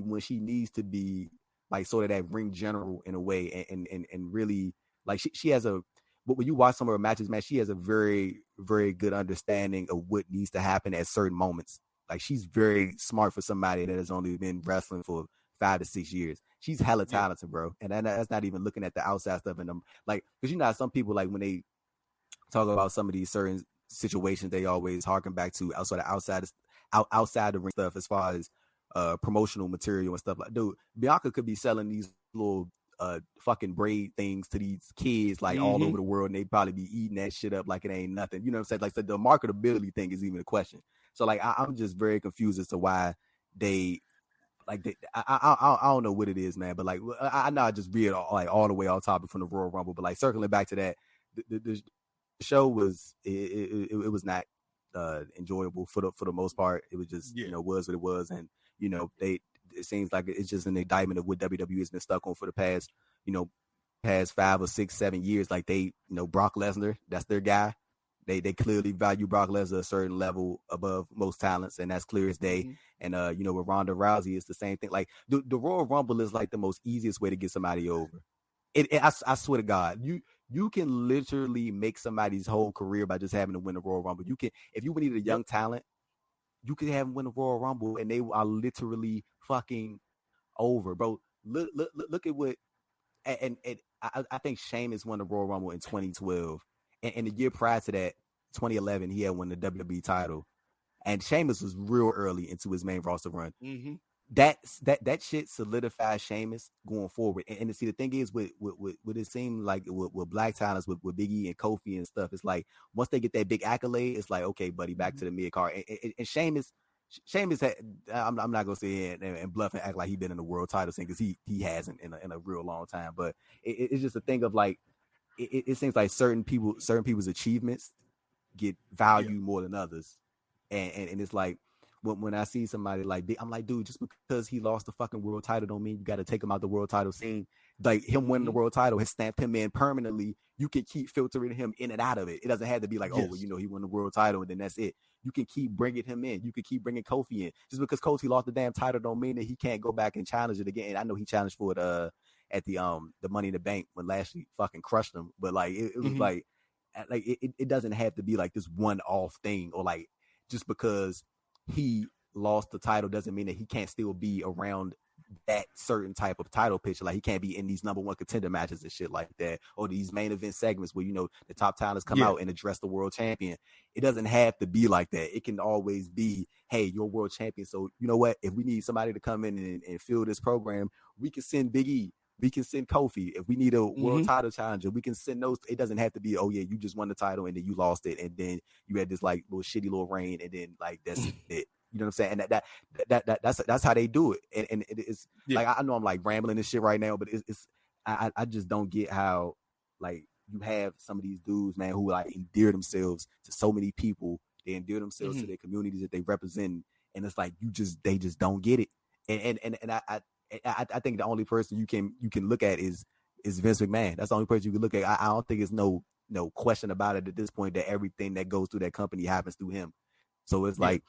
when she needs to be, like sort of that ring general in a way, and really like she has a. But when you watch some of her matches, man, she has a very, very good understanding of what needs to happen at certain moments. Like, she's very smart for somebody that has only been wrestling for 5 to 6 years. She's hella talented, bro. And that's not even looking at the outside stuff in them. Like, because how some people, like, when they talk about some of these certain situations, they always harken back to outside the ring stuff as far as promotional material and stuff. Like, dude, Bianca could be selling these little fucking braid things to these kids like all over the world, and they probably be eating that shit up like it ain't nothing. You know what I'm saying? Like, so the marketability thing is even a question. So like I'm just very confused as to why I don't know what it is, man. But like I know I just veered all the way off topic from the Royal Rumble, but like circling back to that, the show was it was not enjoyable for the most part. It was just was what it was, and it seems like it's just an indictment of what WWE has been stuck on for the past 5 or 6, 7 years. Like they, Brock Lesnar, that's their guy. They clearly value Brock Lesnar a certain level above most talents, and that's clear as day. And with Ronda Rousey, it's the same thing. Like the Royal Rumble is like the most easiest way to get somebody over. I swear to God, you can literally make somebody's whole career by just having to win the Royal Rumble. You can, if you need a young talent, you can have them win the Royal Rumble, and they are literally fucking over, bro. Look at what, and I think Sheamus won the Royal Rumble in 2012, and the year prior to that, 2011, he had won the WWE title, and Sheamus was real early into his main roster run. That shit solidified Sheamus going forward. And see, the thing is, with it seemed like with black talents, with Big E and Kofi and stuff, it's like once they get that big accolade, it's like, okay, buddy, back to the mid card. And Sheamus had, I'm not gonna say and bluff and act like he been in the world title scene, because he hasn't in a real long time. But it's just a thing of like, it seems like certain people's achievements get valued more than others, and it's like when I see somebody like Big, I'm like, dude, just because he lost the fucking world title don't mean you got to take him out the world title scene. Like him winning the world title has stamped him in permanently. You can keep filtering him in and out of it. It doesn't have to be like, oh, well, you know, he won the world title and then that's it. You can keep bringing him in. You can keep bringing Kofi in. Just because Kofi lost the damn title don't mean that he can't go back and challenge it again. I know he challenged for it at the Money in the Bank when Lashley fucking crushed him, but like it was like it doesn't have to be like this one-off thing, or like just because he lost the title doesn't mean that he can't still be around that certain type of title picture. Like he can't be in these number one contender matches and shit like that, or these main event segments where, you know, the top talents come out and address the world champion. It doesn't have to be like that. It can always be, hey, you're world champion, so you know what, if we need somebody to come in and fill this program, we can send Big E, we can send Kofi. If we need a world title challenger, we can send those. It doesn't have to be, oh yeah, you just won the title and then you lost it and then you had this like little shitty little reign and then like that's it. You know what I'm saying? And that's how they do it. And it's like, I know I'm like rambling this shit right now, but I just don't get how like you have some of these dudes, man, who like endear themselves to so many people. They endear themselves to their communities that they represent, and it's like they just don't get it. And I think the only person you can look at is Vince McMahon. That's the only person you can look at. I don't think it's no question about it at this point that everything that goes through that company happens through him. So it's like,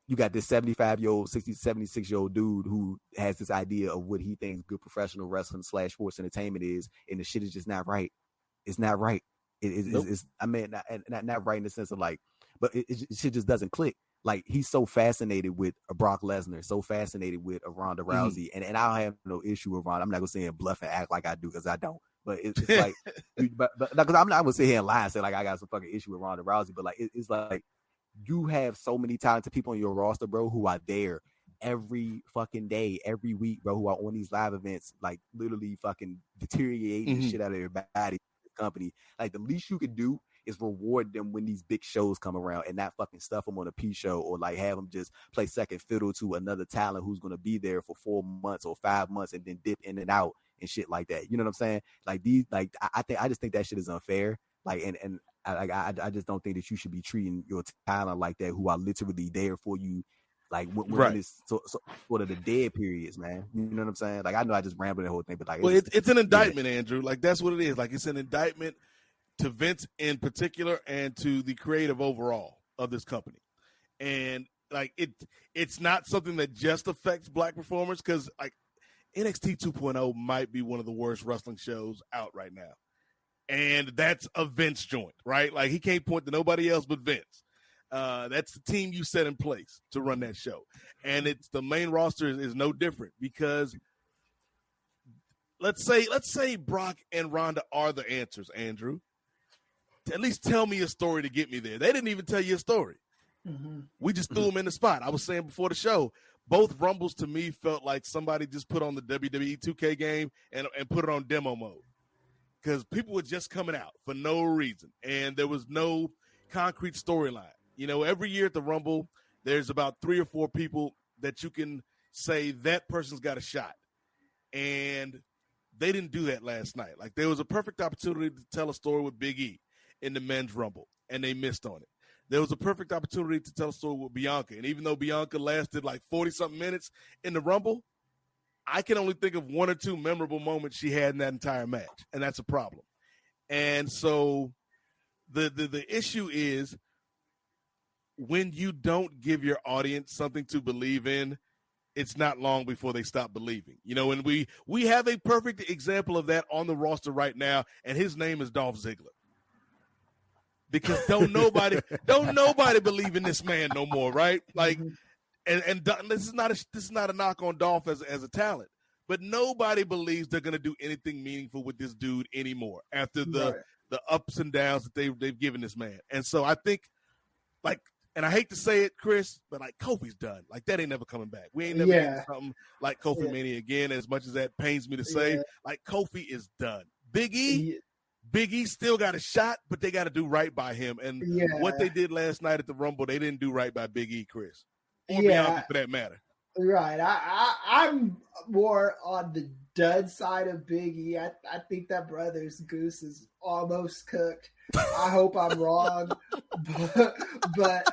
you got this 75-year-old, 76-year-old dude who has this idea of what he thinks good professional wrestling / sports entertainment is, and the shit is just not right. It's not right. It's I mean, not right in the sense of like, but it shit just doesn't click. Like he's so fascinated with a Brock Lesnar, so fascinated with a Ronda Rousey, and I don't have no issue with Ronda. I'm not gonna say and bluff and act like I do because I don't. But it's like, but because I'm not gonna sit here and lie and say like I got some fucking issue with Ronda Rousey, but like it's like. You have so many talented people on your roster, bro, who are there every fucking day, every week, bro, who are on these live events, like literally fucking deteriorating the shit out of their body, the company. Like the least you could do is reward them when these big shows come around and not fucking stuff them on a P show or like have them just play second fiddle to another talent who's going to be there for 4 months or 5 months and then dip in and out and shit like that. You know what I'm saying? Like these, like I just think that shit is unfair. Like, and I just don't think that you should be treating your talent like that, who are literally there for you, like when it's sort of the dead periods, man. You know what I'm saying? Like I know I just rambled the whole thing, but like, well, it's an indictment, Andrew. Like that's what it is. Like it's an indictment to Vince in particular and to the creative overall of this company. And like it's not something that just affects black performers, because like NXT 2.0 might be one of the worst wrestling shows out right now. And that's a Vince joint, right? Like he can't point to nobody else but Vince. That's the team you set in place to run that show. And it's the main roster is no different, because let's say Brock and Ronda are the answers, Andrew. At least tell me a story to get me there. They didn't even tell you a story. We just threw them in the spot. I was saying before the show, both Rumbles to me felt like somebody just put on the WWE 2K game and put it on demo mode. Because people were just coming out for no reason, and there was no concrete storyline. You know, every year at the Rumble, there's about 3 or 4 people that you can say that person's got a shot. And they didn't do that last night. Like, there was a perfect opportunity to tell a story with Big E in the men's Rumble, and they missed on it. There was a perfect opportunity to tell a story with Bianca, and even though Bianca lasted like 40-something minutes in the Rumble, I can only think of 1 or 2 memorable moments she had in that entire match, and that's a problem. And so the issue is when you don't give your audience something to believe in, it's not long before they stop believing. You know, and we have a perfect example of that on the roster right now, and his name is Dolph Ziggler. Because don't nobody believe in this man no more, right? Like, and this is not a knock on Dolph as a talent, but nobody believes they're going to do anything meaningful with this dude anymore after the ups and downs that they've given this man. And so I think, like, and I hate to say it, Kris, but like Kofi's done. Like that ain't never coming back. We ain't never getting something like Kofi Mania again. As much as that pains me to say, like Kofi is done. Big E still got a shot, but they got to do right by him. And what they did last night at the Rumble, they didn't do right by Big E, Kris. Or Bianca, for that matter. Right. I'm more on the dud side of Big E. I think that brother's goose is almost cooked. I hope I'm wrong, but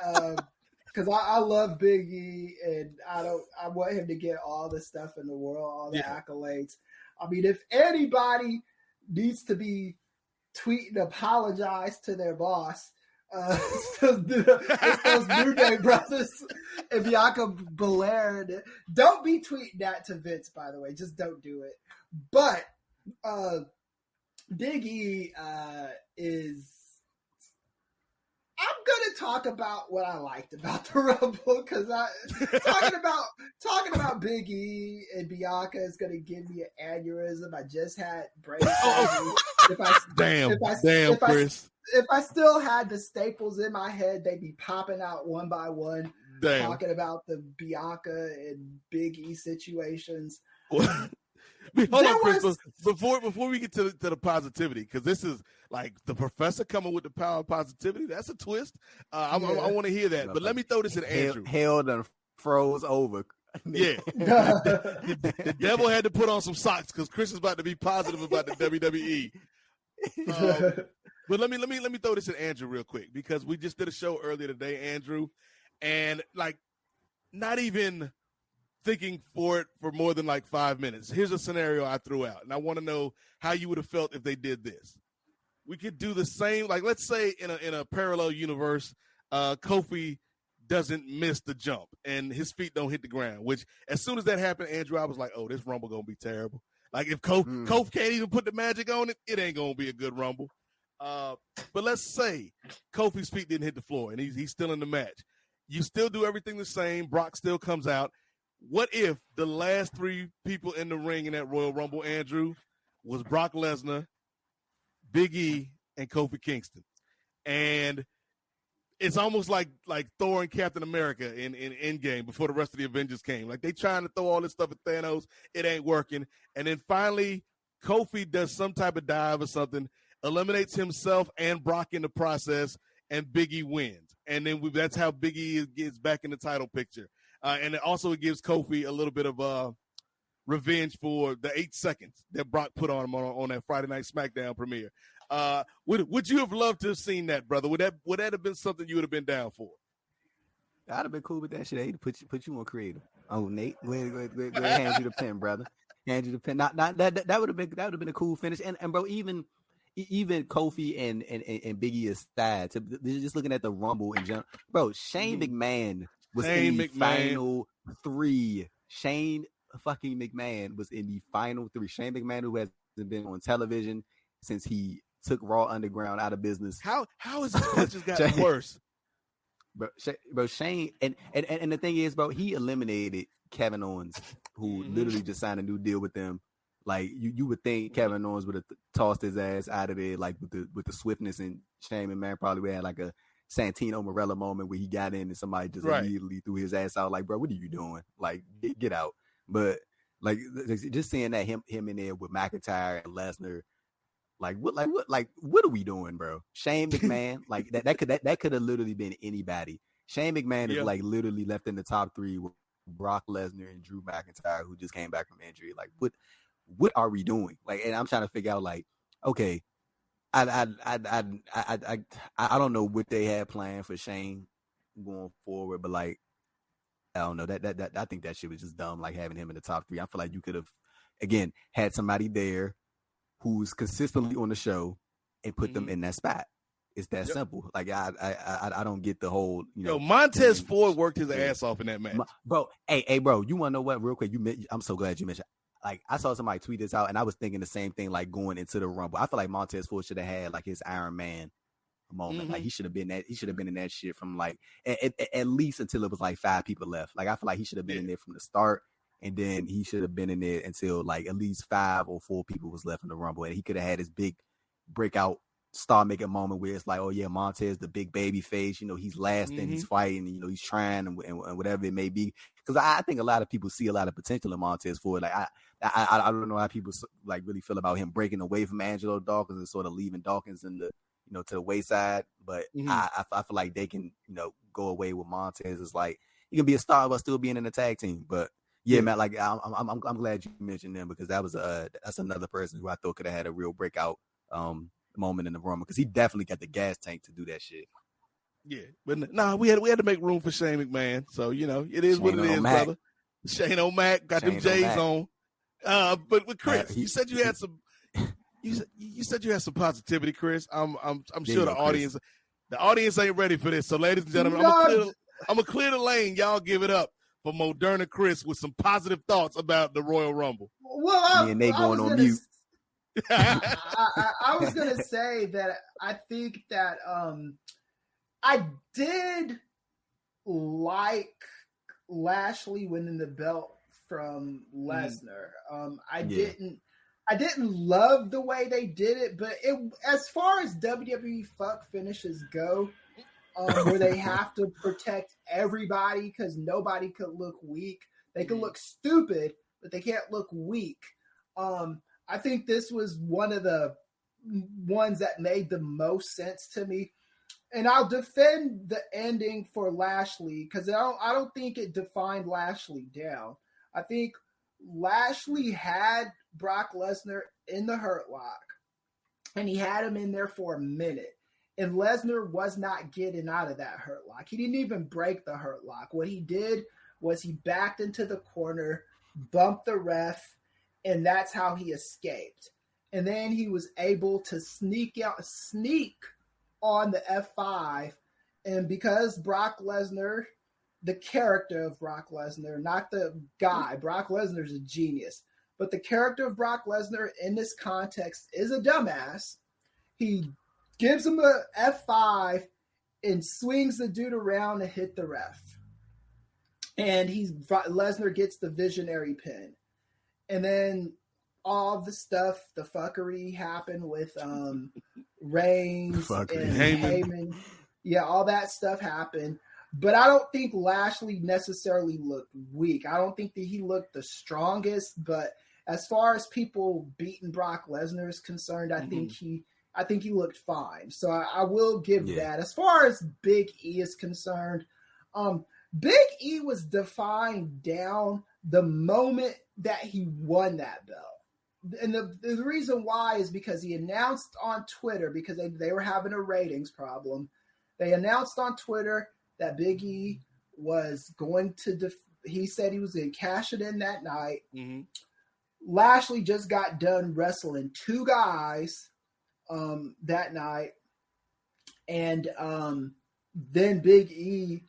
because I love Big E and I want him to get all the stuff in the world, all the accolades. I mean, if anybody needs to be tweeting apologize to their boss, it's those New Day brothers and Bianca Belair. Don't be tweeting that to Vince, by the way. Just don't do it. But Big E is. I'm gonna talk about what I liked about the Rumble because talking about Big E and Bianca is gonna give me an aneurysm. I just had brain surgery. Chris. If I still had the staples in my head, they'd be popping out one by one, talking about the Bianca and Big E situations. Hold on, Chris. Before we get to the positivity, because this is like the professor coming with the power of positivity. That's a twist. I want to hear that. But let me throw this at Andrew. Hell done froze over. Yeah. The devil had to put on some socks because Chris is about to be positive about the WWE. But let me throw this at Andrew real quick because we just did a show earlier today, Andrew, and like not even thinking for it for more than like 5 minutes. Here's a scenario I threw out, and I want to know how you would have felt if they did this. We could do the same, like let's say in a parallel universe, Kofi doesn't miss the jump and his feet don't hit the ground, which as soon as that happened, Andrew, I was like, oh, this Rumble going to be terrible. Like if Kofi can't even put the magic on it, it ain't going to be a good Rumble. But let's say Kofi's feet didn't hit the floor and he's still in the match. You still do everything the same. Brock still comes out. What if the last three people in the ring in that Royal Rumble, Andrew, was Brock Lesnar, Big E, and Kofi Kingston? And it's almost like Thor and Captain America in Endgame before the rest of the Avengers came. Like they trying to throw all this stuff at Thanos. It ain't working. And then finally, Kofi does some type of dive or something, eliminates himself and Brock in the process, and Big E wins. And then that's how Big E gets back in the title picture. And it also gives Kofi a little bit of revenge for the 8 seconds that Brock put on him on that Friday Night SmackDown premiere. Would you have loved to have seen that, brother? Would that have been something you would have been down for? I'd have been cool with that shit. I hate to put you on creative. Oh, Nate, go ahead, hand you the pen, brother. Hand you the pen. Not that would have been a cool finish. And bro, even Kofi and Big E aside, just looking at the Rumble in general, bro, Shane McMahon was in the final three. Shane fucking McMahon was in the final three. Shane McMahon, who hasn't been on television since he took Raw Underground out of business. How is his punches gotten worse? Bro, Shane, and the thing is, bro, he eliminated Kevin Owens, who literally just signed a new deal with them. Like you would think Kevin Owens would have tossed his ass out of there, like with the swiftness, and Shane McMahon probably had like a Santino Marella moment where he got in and somebody just immediately threw his ass out. Like, bro, what are you doing? Like, get out. But like just seeing that him in there with McIntyre and Lesnar, what are we doing, bro? Shane McMahon, like that could have literally been anybody. Shane McMahon is like literally left in the top three with Brock Lesnar and Drew McIntyre, who just came back from injury. Like, what are we doing? Like, and I'm trying to figure out, like, okay, I don't know what they had planned for Shane going forward, but like, I don't know, that I think that shit was just dumb, like having him in the top three. I feel like you could have, again, had somebody there who's consistently on the show and put them in that spot. It's that simple. Like I don't get the whole, Montez Ford worked his ass off in that match. Bro, hey, bro, you want to know what? Real quick, I'm so glad you mentioned. Like I saw somebody tweet this out, and I was thinking the same thing. Like going into the Rumble, I feel like Montez Ford should have had like his Iron Man moment. Like he should have been that. He should have been in that shit from like at least until it was like 5 people left. Like I feel like he should have been in there from the start, and then he should have been in there until like at least 5 or 4 people was left in the Rumble, and he could have had his big breakout star making moment where it's like, oh yeah, Montez, the big baby face, he's lasting, he's fighting, he's trying and whatever it may be. Because I think a lot of people see a lot of potential in Montez Ford. Like I don't know how people like really feel about him breaking away from Angelo Dawkins and sort of leaving Dawkins in the to the wayside. But I feel like they can go away with Montez. It's like he can be a star but still being in the tag team. But Yeah, man. Like I'm glad you mentioned them because that was that's another person who I thought could have had a real breakout moment in the Rumble because he definitely got the gas tank to do that shit. Yeah, but no, we had to make room for Shane McMahon. So it is what it is, brother. Shane O'Mac got them J's on. But with Kris, you said you had some. You said you had some positivity, Kris. I'm sure the audience ain't ready for this. So, ladies and gentlemen, I'm gonna clear the lane. Y'all give it up for Moderna Kris with some positive thoughts about the Royal Rumble. Well, me and Nate going on mute. I was gonna say that I think that I did like Lashley winning the belt from Lesnar. I didn't love the way they did it, but as far as WWE fuck finishes go, where they have to protect everybody because nobody could look weak. They can look stupid, but they can't look weak. I think this was one of the ones that made the most sense to me. And I'll defend the ending for Lashley because I don't think it defined Lashley down. I think Lashley had Brock Lesnar in the Hurt Lock, and he had him in there for a minute. And Lesnar was not getting out of that Hurt Lock. He didn't even break the Hurt Lock. What he did was he backed into the corner, bumped the ref, and that's how he escaped. And then he was able to sneak on the F5, and because Brock Lesnar, the character of Brock Lesnar, not the guy, Brock Lesnar's a genius, but the character of Brock Lesnar in this context is a dumbass. He gives him a F5 and swings the dude around and hit the ref. And Lesnar gets the visionary pin. And then all the stuff, the fuckery happened with Reigns and Heyman. Yeah, all that stuff happened. But I don't think Lashley necessarily looked weak. I don't think that he looked the strongest. But as far as people beating Brock Lesnar is concerned, I think he looked fine. So I will give that. As far as Big E is concerned, Big E was defined down the moment that he won that belt. And the reason why is because he announced on Twitter, because they were having a ratings problem. They announced on Twitter that Big E was going to he said he was going to cash it in that night. Mm-hmm. Lashley just got done wrestling two guys that night. And then Big E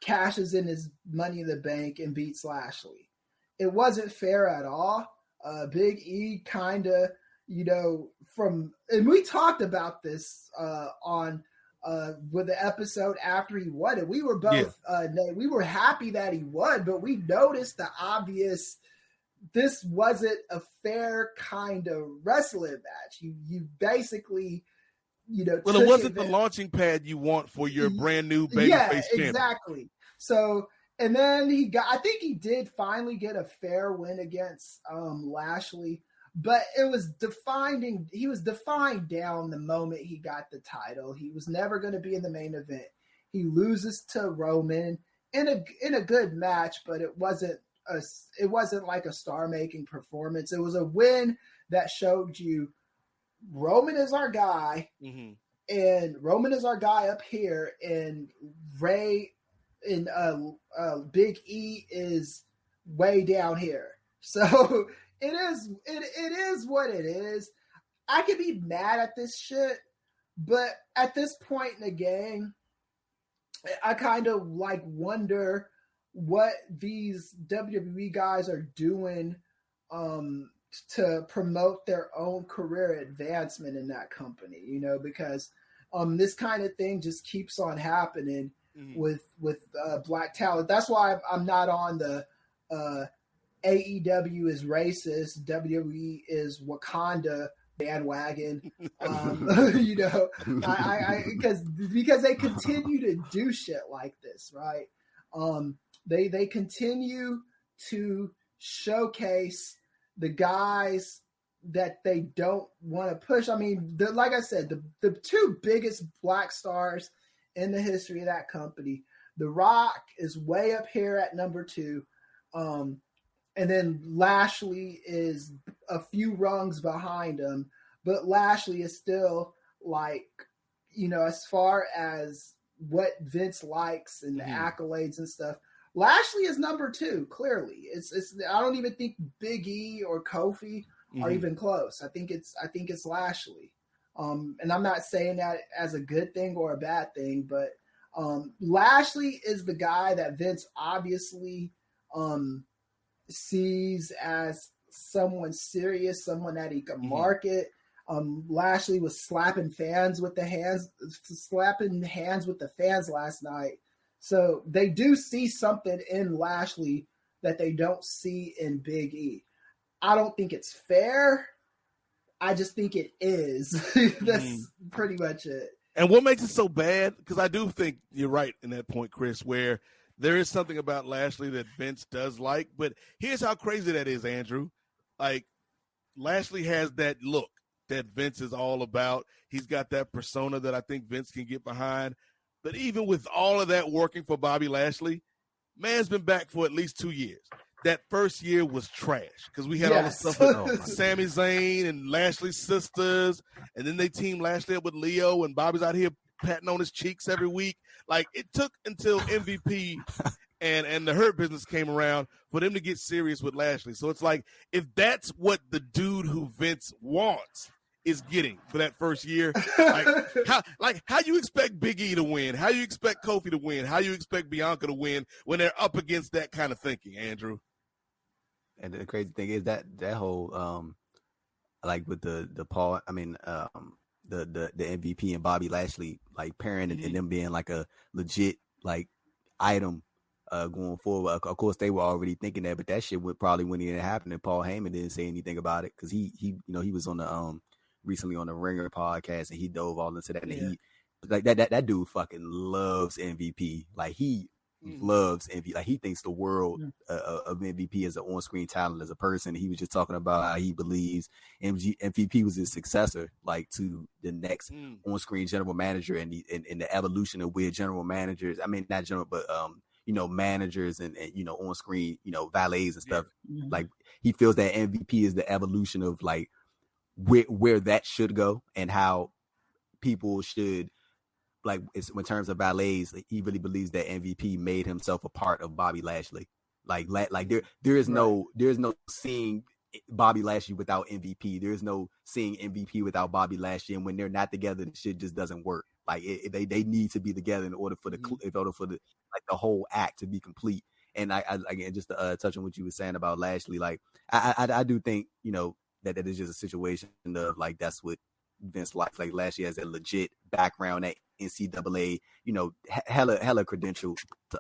cashes in his Money in the Bank and beats Lashley. It wasn't fair at all. Big E kind of, and we talked about this on with the episode after he won it. We were both, we were happy that he won, but we noticed the obvious, this wasn't a fair kind of wrestling match. You basically, well, it wasn't the launching pad you want for your brand new babyface champion. Exactly. So, and then I think he did finally get a fair win against Lashley, but he was defined down the moment he got the title. He was never going to be in the main event. He loses to Roman in a good match, but it wasn't like a star-making performance. It was a win that showed you Roman is our guy, and Roman is our guy up here, and and Big E is way down here. So it is what it is. I could be mad at this shit, but at this point in the game, I kind of wonder what these WWE guys are doing to promote their own career advancement in that company, because this kind of thing just keeps on happening with black talent. That's why I'm not on the AEW is racist, WWE is Wakanda bandwagon, because they continue to do shit like this, right? They continue to showcase the guys that they don't want to push. I mean, like I said, the two biggest black stars in the history of that company, The Rock is way up here at number 2. And then Lashley is a few rungs behind him, but Lashley is still like, as far as what Vince likes and the accolades and stuff, Lashley is number 2, clearly. It's I don't even think Big E or Kofi are even close. I think it's Lashley. And I'm not saying that as a good thing or a bad thing, but Lashley is the guy that Vince obviously sees as someone serious, someone that he can market. Lashley was slapping hands with the fans last night. So they do see something in Lashley that they don't see in Big E. I don't think it's fair. I just think it is. That's pretty much it. And what makes it so bad, because I do think you're right in that point, Kris, where there is something about Lashley that Vince does like. But here's how crazy that is, Andrew. Like, Lashley has that look that Vince is all about. He's got that persona that I think Vince can get behind. But even with all of that working for Bobby Lashley, man's been back for at least 2 years. That first year was trash because we had all the stuff with Sami Zayn and Lashley's sisters, and then they teamed Lashley up with Lio, and Bobby's out here patting on his cheeks every week. Like, it took until MVP and the Hurt Business came around for them to get serious with Lashley. So it's like, if that's what the dude who Vince wants is getting for that first year, how you expect Big E to win? How you expect Kofi to win? How you expect Bianca to win when they're up against that kind of thinking, Andrew? And the crazy thing is that whole like with the Paul, the MVP and Bobby Lashley like pairing and them being like a legit like item going forward. Of course, they were already thinking that, but that shit probably wouldn't even happen. And Paul Heyman didn't say anything about it because he was on the recently on the Ringer podcast and he dove all into that. And he like that dude fucking loves MVP. Like he loves MVP. Like he thinks the world of MVP as an on-screen talent, as a person. He was just talking about how he believes MVP was his successor, like to the next on-screen general manager and the evolution of where general managers. I mean, not general, but managers and on-screen valets and stuff. Like he feels that MVP is the evolution of like where that should go and how people should. Like it's in terms of valets, he really believes that MVP made himself a part of Bobby Lashley. Like there is no seeing Bobby Lashley without MVP. There is no seeing MVP without Bobby Lashley. And when they're not together, the shit just doesn't work. Like they need to be together in order for the like the whole act to be complete. And I again, just to touch on what you were saying about Lashley, like I do think that is just a situation of like that's what Vince likes. Like Lashley has a legit background at NCAA, hella credential to,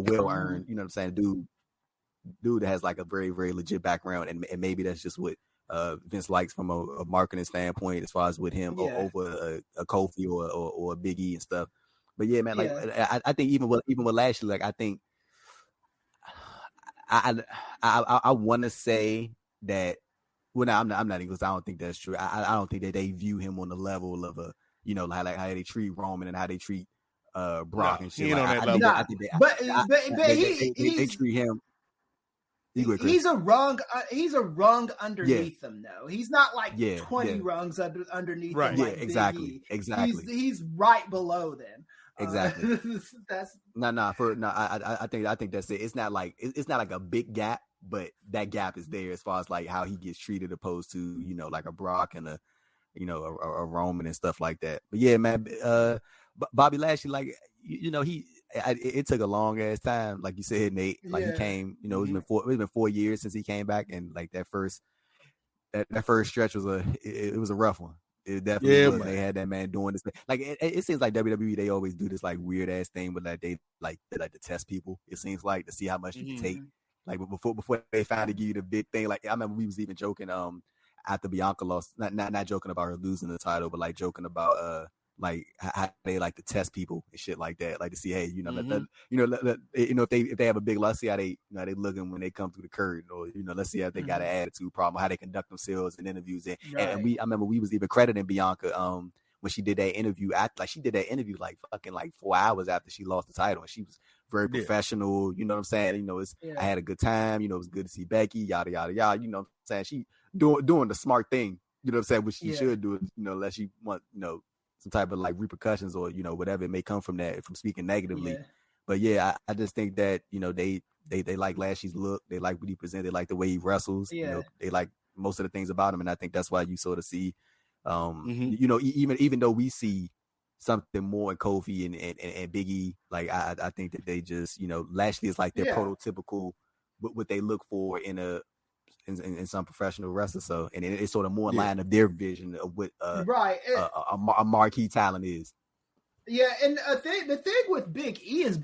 well earned. You know what I'm saying? Dude has like a very, very legit background, and maybe that's just what Vince likes from a marketing standpoint, as far as with him over a Kofi or a Big E and stuff. But yeah, man, like I think even with Lashley, like I think I want to say that. Well, no, I'm not even. Because I don't think that's true. I don't think that they view him on the level of a, like how they treat Roman and how they treat Brock and shit. I think they treat him. He's a rung. He's a rung underneath them, though. He's not like 20 rungs underneath. Right. Them, like exactly. He's right below them. Exactly. I think that's it. It's not like a big gap, but that gap is there as far as like how he gets treated, opposed to like a Brock and a Roman and stuff like that. But yeah, man, Bobby Lashley, like it took a long ass time, like you said, Nate. Like he came, it's been 4 years since he came back, and like that first stretch was a rough one. It definitely was. They had that man doing this. Like it seems like WWE, they always do this like weird ass thing, but like they like to test people. It seems like to see how much you can take. Like before they finally give you the big thing. Like I remember we was even joking after Bianca lost, not joking about her losing the title, but like joking about like how they like to test people and shit like that, like to see, hey, if they have a big, let's see how they they looking when they come through the curtain, or let's see how they got an attitude problem, how they conduct themselves in interviews. And I remember we was even crediting Bianca when she did that interview, she did that interview like fucking like 4 hours after she lost the title, and she was very professional. You know what I'm saying? You know, I had a good time. You know, it was good to see Becky. Yada yada yada. You know what I'm saying? She doing the smart thing. You know what I'm saying? What she should do, you know, unless she want, you know, some type of like repercussions or, you know, whatever it may come from that, from speaking negatively. Yeah. But yeah, I just think that, you know, they like Lashley's look, they like what he presented, they like the way he wrestles, you know, they like most of the things about him, and I think that's why you sort of see, you know, even though we see something more in Kofi and Big E, like I think that they just, you know, Lashley is like their prototypical what they look for in some professional wrestlers. So, and it's sort of more in line of their vision of what a marquee talent is. Yeah, and the thing with Big E is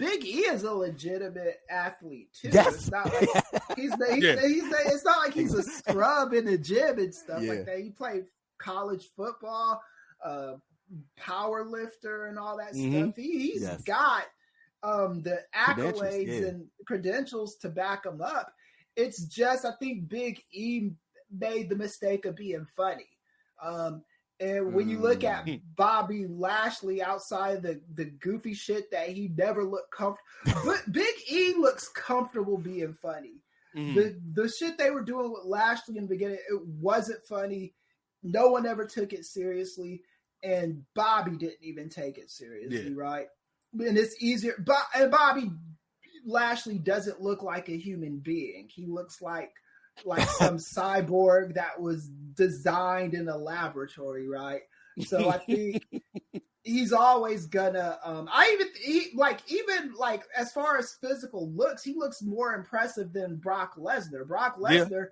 a legitimate athlete too. Yes. It's not like it's not like he's a scrub in the gym and stuff like that. He played college football, power lifter, and all that stuff. He's got the accolades and credentials to back him up. It's just, I think Big E made the mistake of being funny. And when you look at Bobby Lashley outside the goofy shit that he never looked comfortable, but Big E looks comfortable being funny. The shit they were doing with Lashley in the beginning, it wasn't funny. No one ever took it seriously, and Bobby didn't even take it seriously, right? And it's easier. And Bobby Lashley doesn't look like a human being. He looks like some cyborg that was designed in a laboratory, right? So I think he's always gonna. Even as far as physical looks, he looks more impressive than Brock Lesnar. Brock Lesnar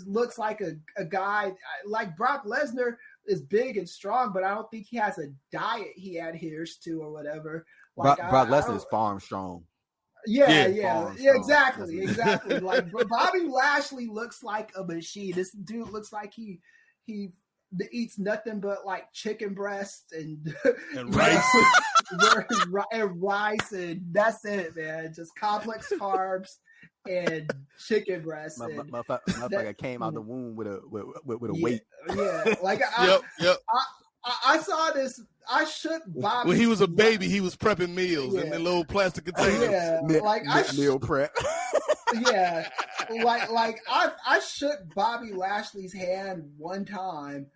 looks like a guy like Brock Lesnar is big and strong, but I don't think he has a diet he adheres to or whatever. Like Brock Lesnar is farm strong. Exactly. Like Bobby Lashley looks like a machine. This dude looks like he eats nothing but like chicken breast and rice and rice, and that's it, man. Just complex carbs and chicken breast. Motherfucker came out the womb with a weight. Yeah, like I saw this. I shook Bobby. When he was a baby, he was prepping meals in the little plastic containers. Meal prep. I shook Bobby Lashley's hand one time,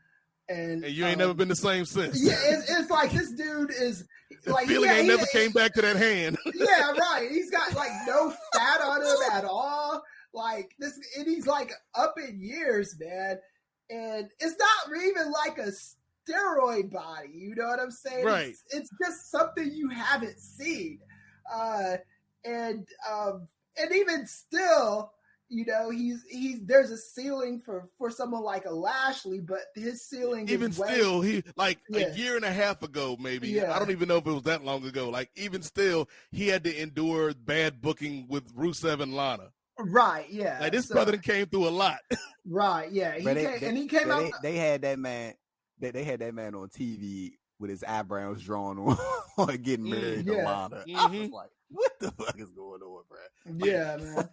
and you ain't never been the same since. Yeah, it's like this dude is like feeling ain't never came back to that hand. Yeah, right. He's got like no fat on him at all. Like this, and he's like up in years, man. And it's not even like a steroid body, you know what I'm saying? Right. It's just something you haven't seen, and even still, you know, he's there's a ceiling for someone like a Lashley, but his ceiling even is still he like a year and a half ago, maybe I don't even know if it was that long ago. Like even still, he had to endure bad booking with Rusev and Lana. Right. Yeah. Like this brother came through a lot. Right. Yeah. He came out. They had that man. They had that man on TV with his eyebrows drawn on getting married to Lana. I was like, what the fuck is going on, bro? Yeah, man.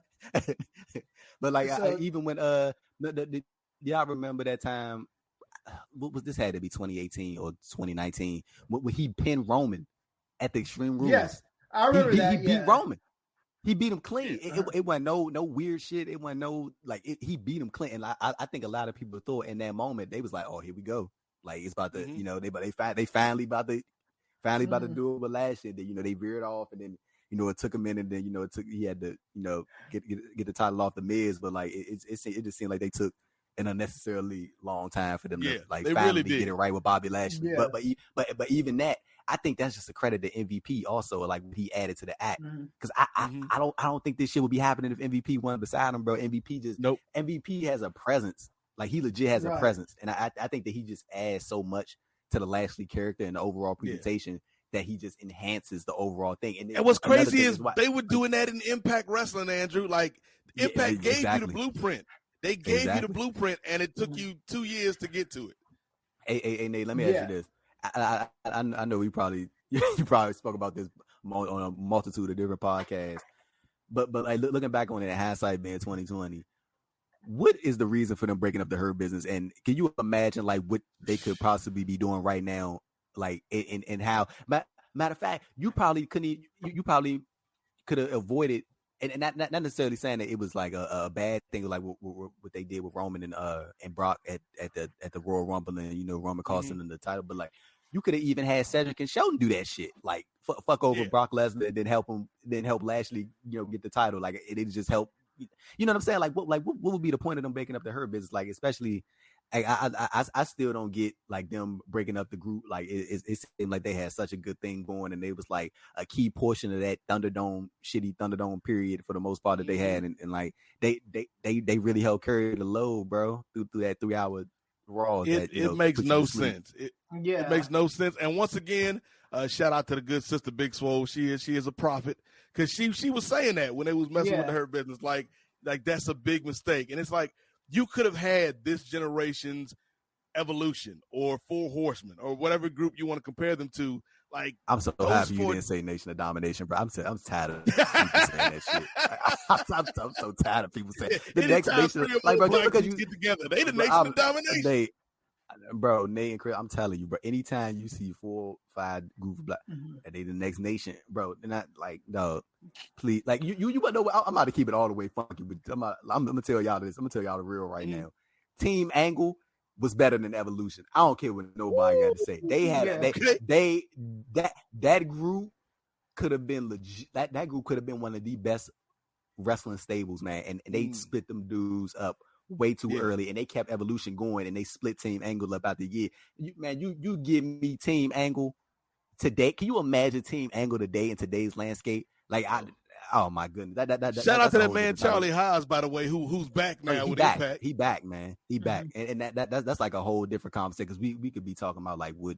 But like, even when y'all remember that time? What was this? Had to be 2018 or 2019 when he pinned Roman at the Extreme Rules. Yes, I remember that. He beat Roman. He beat him clean. It wasn't no weird shit. It wasn't no he beat him clean. And I think a lot of people thought in that moment they was like, oh, here we go. Like it's about to, you know, they finally about to do it with last year. You know, they veered off, and then, you know, it took a minute. Then, you know, he had to, you know, get the title off the Miz. But like it just seemed like they took an unnecessarily long time for them to like finally get it right with Bobby Lashley. Yeah. But even that, I think that's just a credit to MVP also, like what he added to the act. Because I don't think this shit would be happening if MVP won beside him, bro. MVP has a presence. Like he legit has a presence. And I think that he just adds so much to the Lashley character and the overall presentation that he just enhances the overall thing. And what's crazy is they were doing that in Impact Wrestling, Andrew. Like Impact gave you the blueprint. They gave you the blueprint, and it took you 2 years to get to it. Hey, Nate, let me ask you this. I know you probably spoke about this on a multitude of different podcasts, but like looking back on it in hindsight, being 2020, what is the reason for them breaking up the Hurt Business? And can you imagine like what they could possibly be doing right now like and how. Matter of fact, you probably could have avoided. And not necessarily saying that it was like a bad thing, like what they did with Roman and Brock at the Royal Rumble, and Roman costing them the title. But like, you could have even had Cedric and Shelton do that shit, like fuck over Brock Lesnar, and then help Lashley, get the title. Like it just help. You know what I'm saying? Like what would be the point of them breaking up the Hurt Business? Like, especially, I still don't get like them breaking up the group. Like it seemed like they had such a good thing going, and they was like a key portion of that shitty Thunderdome period for the most part that they had, and like they really helped carry the load, bro, through that 3-hour Raw. It makes no sense. It makes no sense. And once again, shout out to the good sister Big Swole. She is a prophet, because she was saying that when they was messing with the Hurt Business, like that's a big mistake. And it's like, you could have had this generation's Evolution or Four Horsemen or whatever group you want to compare them to. Like, I'm so happy you didn't say Nation of Domination, bro. I'm tired of people saying that shit. I'm so tired of people saying the next Nation. Like, bro, just because you get together, they the Nation of Domination. Bro, Nate and Kris, I'm telling you, bro. Anytime you see 4 or 5 group of black, and they the next nation, bro. They're not like, no, please, like you know. I'm about to keep it all the way funky, but I'm gonna tell y'all this. I'm gonna tell y'all the real right now. Team Angle was better than Evolution. I don't care what nobody got to say. They had that group could have been legit. That group could have been one of the best wrestling stables, man. And they split them dudes up way too early, and they kept Evolution going, and they split Team Angle up out the year. You give me Team Angle today. Can you imagine Team Angle today in today's landscape? Like, oh my goodness! Shout out to that man Charlie Haas, by the way, who's back now with Impact. He back, man. He back, and that's like a whole different conversation, because we could be talking about like would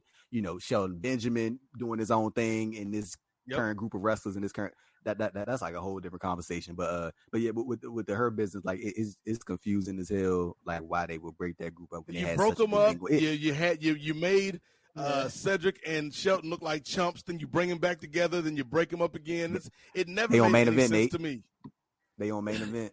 Shelton Benjamin doing his own thing in this current group of wrestlers in this current. That's like a whole different conversation, but with the Hurt Business, like it's confusing as hell, like why they would break that group up. When you broke them up. You made Cedric and Shelton look like chumps. Then you bring them back together. Then you break them up again. It never made any sense to me. They on main event.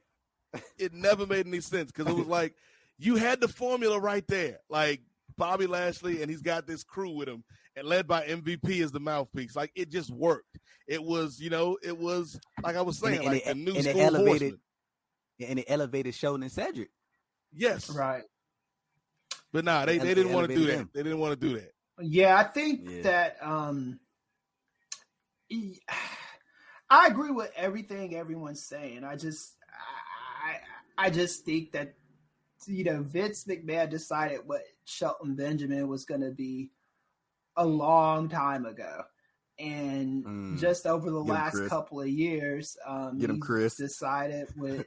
It never made any sense, because it was like you had the formula right there, like Bobby Lashley, and he's got this crew with him, and led by MVP as the mouthpiece. Like, it just worked. It was, it was like I was saying, like the new school horseman. And it elevated Shelton and Cedric. Yes. Right. But nah, they didn't want to do that. They didn't want to do that. Yeah, I think that I agree with everything everyone's saying. I just think that Vince McMahon decided what Shelton Benjamin was going to be a long time ago, and just over the last couple of years, Kris decided what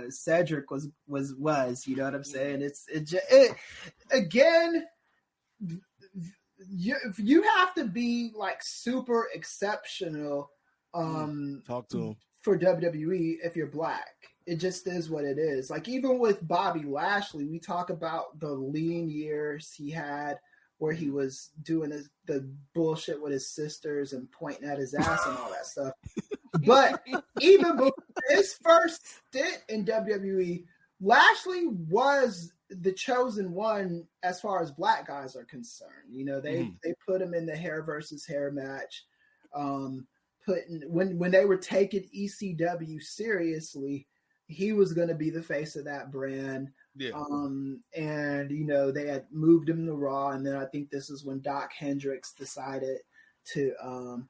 Cedric was. You know what I'm saying? Again. You have to be like super exceptional talk to him for WWE if you're black. It just is what it is. Like, even with Bobby Lashley, we talk about the lean years he had where he was doing the bullshit with his sisters and pointing at his ass and all that stuff. But even before his first stint in WWE, Lashley was the chosen one as far as black guys are concerned. They put him in the hair versus hair match. When they were taking ECW seriously, he was going to be the face of that brand. Yeah. And they had moved him to Raw, and then I think this is when Doc Hendricks decided to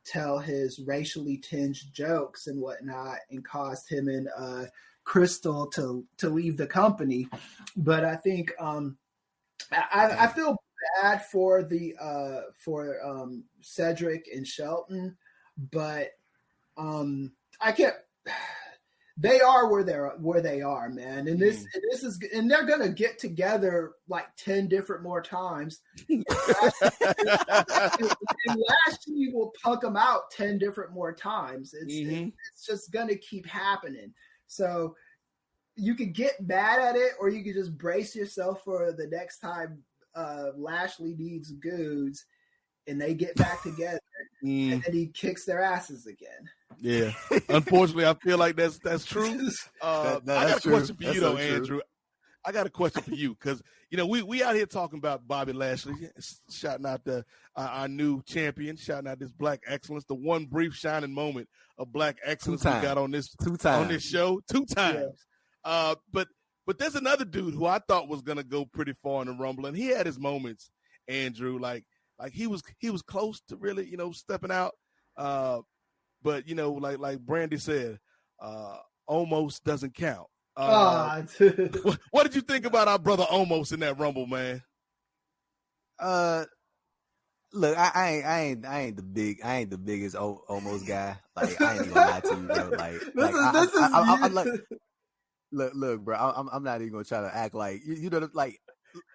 tell his racially tinged jokes and whatnot, and caused him and Crystal to leave the company. But I think I feel bad for Cedric and Shelton, but I can't. They are where they are, man, and this is, and they're gonna get together like 10 different more times. And Lashley will punk them out 10 different more times. It's just gonna keep happening. So you could get mad at it, or you could just brace yourself for the next time Lashley needs goods and they get back together and then he kicks their asses again. Yeah. Unfortunately, I feel like that's true. I got a question for you, though, Andrew. I got a question for you because we out here talking about Bobby Lashley, shouting out our new champion, shouting out this Black excellence, the one brief shining moment of Black excellence we got on this show 2 times. Yeah. But there's another dude who I thought was gonna go pretty far in the Rumble, and he had his moments, Andrew. Like he was close to really stepping out, but like Brandy said, almost doesn't count. What did you think about our brother Almost in that Rumble, man? Look, I ain't the biggest Almost guy. Like I ain't gonna lie to you, bro. I'm like, look, bro. I'm not even gonna try to act like like.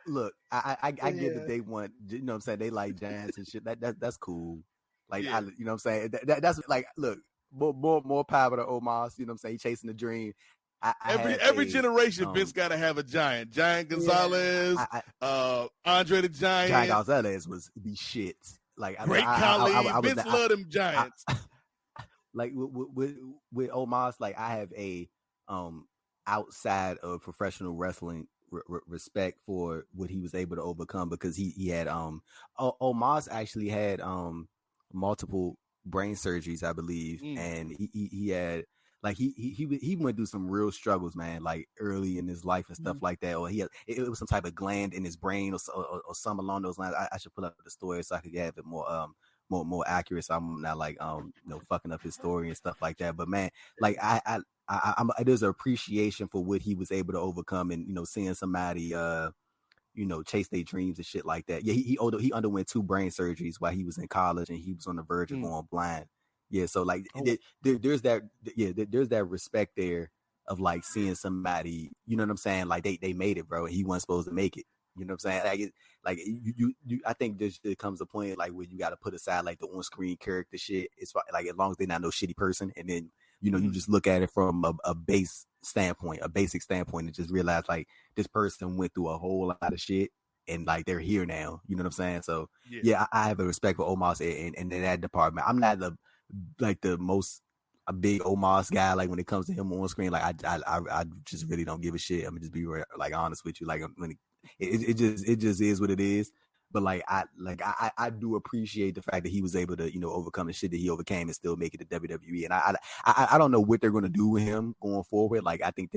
Look, I get that they want, what I'm saying, they like giants and shit. That's cool. Like what I'm saying. That's like, look, more power to Omos. You know what I'm saying? He chasing the dream. Every generation, Vince got to have a giant. Giant Gonzalez, Andre the Giant. Giant Gonzalez was the shit. Like Great Khali. Vince loved them giants. Like with Omos, like I have a outside of professional wrestling respect for what he was able to overcome, because he had Omos actually had multiple brain surgeries, I believe, and he had. Like he went through some real struggles, man. Like early in his life and stuff like that, or it was some type of gland in his brain or something along those lines. I should pull up the story so I could have it more accurate. So I'm not like fucking up his story and stuff like that. But man, like I'm there's an appreciation for what he was able to overcome, and seeing somebody chase their dreams and shit like that. Yeah, he underwent 2 brain surgeries while he was in college, and he was on the verge of going blind. Yeah, so like there's that respect there of like seeing somebody, you know what I'm saying? Like they made it, bro. And he wasn't supposed to make it. You know what I'm saying? You I think there comes a point like where you got to put aside like the on-screen character shit. It's like as long as they're not no shitty person, and then you just look at it from a basic standpoint, and just realize like this person went through a whole lot of shit. And like they're here now, you know what I'm saying? So I have a respect for Omos in that department. I'm not the most a big Omos guy. Like when it comes to him on screen, like I just really don't give a shit. I'm gonna just be like honest with you. Like when it just is what it is. But I do appreciate the fact that he was able to overcome the shit that he overcame and still make it to WWE. And I don't know what they're gonna do with him going forward. Like I think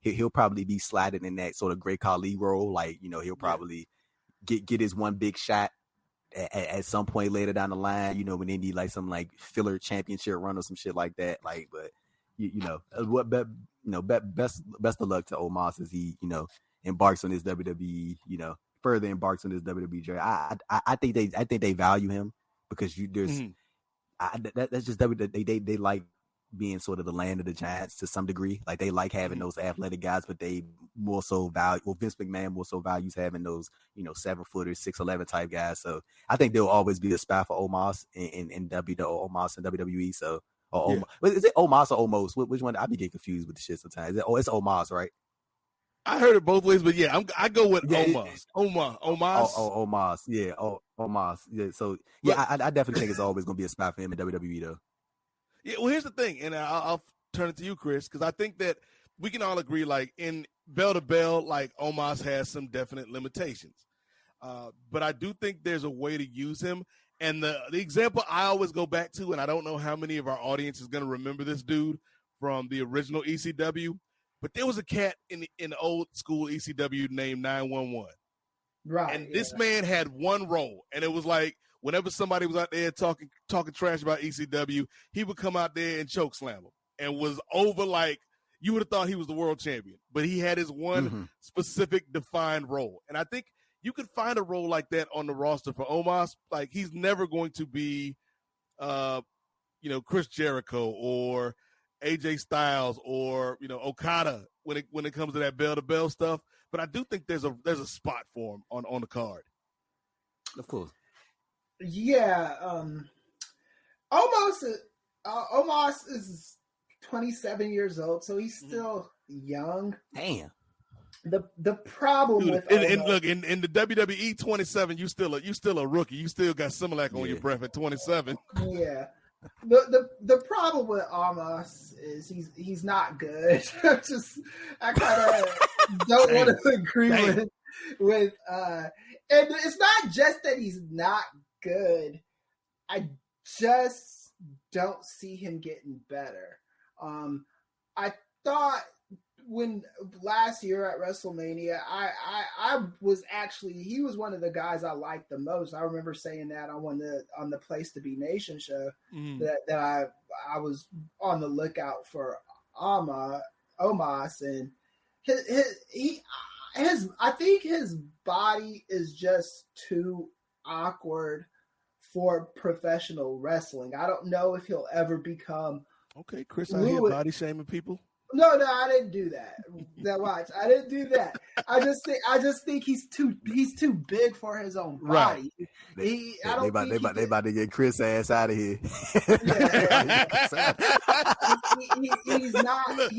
he'll probably be sliding in that sort of Great Khali role. Like he'll probably get his one big shot at some point later down the line, when they need like some like filler championship run or some shit like that. Like, but best of luck to Omos as he embarks on his WWE, further embarks on this WWE journey. I think they value him because that's just they like being sort of the land of the giants to some degree. Like they like having those athletic guys, but they more so value. Well, Vince McMahon more so values having those 7-footers, 6'11" type guys. So I think there'll always be a spot for Omos in Omos in WWE. So is it Omos or Almost? Which one? I be getting confused with the shit sometimes. It's Omos, right? I heard it both ways, but I go with Omos. Omos. Omos. Yeah. Omos. Yeah. So I definitely think it's always gonna be a spot for him in WWE though. Yeah. Well, here's the thing, and I'll turn it to you, Kris, because I think that we can all agree, like in bell to bell, like Omos has some definite limitations, but I do think there's a way to use him. And the example I always go back to, and I don't know how many of our audience is gonna remember this dude from the original ECW. But there was a cat in the old school ECW named 911. Right. And this man had one role. And it was like whenever somebody was out there talking trash about ECW, he would come out there and choke slam them. And was over like you would have thought he was the world champion. But he had his one specific defined role. And I think you could find a role like that on the roster for Omos. Like he's never going to be Chris Jericho or AJ Styles or Okada when it comes to that bell to bell stuff, but I do think there's a spot for him on the card. Of course. Yeah. Omos is 27 years old, so he's still young. Damn. The problem with look in the WWE 27, you still a rookie. You still got Similac on your breath at 27. Yeah. The problem with Amos is he's not good. I kind of don't want to agree with and it's not just that he's not good. I just don't see him getting better. I thought when last year at WrestleMania, I was actually, he was one of the guys I liked the most. I remember saying that on the Place to Be Nation show that I was on the lookout for Omos, and I think his body is just too awkward for professional wrestling. I don't know if he'll ever become okay. Kris out here body shaming people. No, I didn't do that. I didn't do that. I just think he's too big for his own body. Right. They about to get Kris ass out of here. He's not. Look.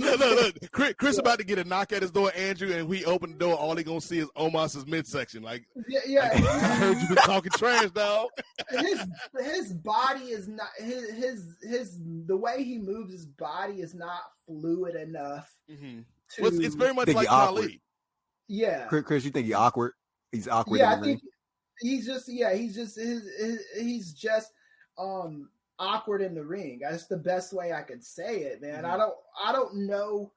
Kris about to get a knock at his door, Andrew, and we open the door. All he gonna see is Omos's midsection. Like, I heard you been talking trash, dog. His body is not his the way he moves his body is not fluid enough. It's very much like Ali. Yeah, Kris, you think he's awkward? He's awkward. Yeah, I think he's just awkward in the ring. That's the best way I could say it, man. I don't know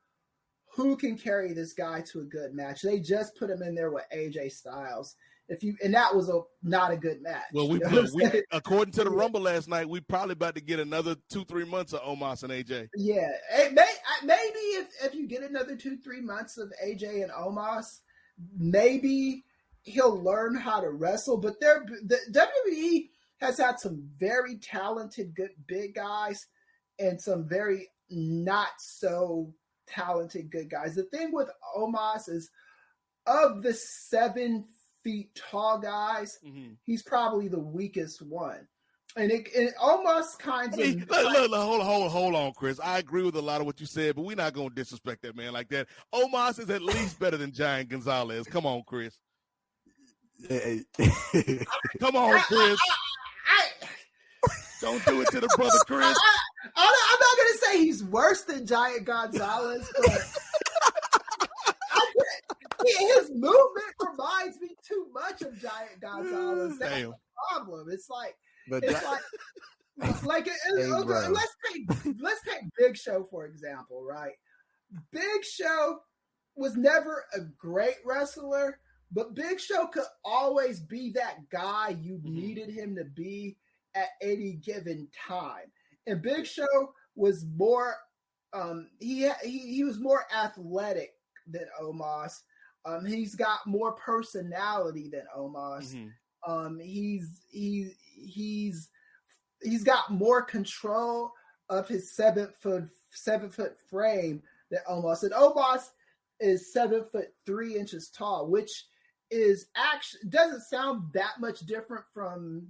who can carry this guy to a good match. They just put him in there with AJ Styles. And that was not a good match. Well, we according to the Rumble last night, we probably about to get another 2-3 months of Omos and AJ. Yeah, maybe if you get another 2-3 months of AJ and Omos, maybe he'll learn how to wrestle. But the WWE has had some very talented, good big guys, and some very not so talented good guys. The thing with Omos is, of the 7 feet tall guys, he's probably the weakest one, and it almost kind of. Hold on, Kris. I agree with a lot of what you said, but we're not gonna disrespect that man like that. Omos is at least better than Giant Gonzalez. Come on, Kris. Come on, Kris. Don't do it to the brother, Kris. I'm not gonna say he's worse than Giant Gonzalez, but. His movement reminds me too much of Giant Gonzalez. That's the problem. It's like let's take Big Show for example, right? Big Show was never a great wrestler, but Big Show could always be that guy you needed him to be at any given time. And Big Show was more he was more athletic than Omos. He's got more personality than Omos. He's got more control of his 7 foot frame than Omos. And Omos is 7'3" tall, which is actually doesn't sound that much different from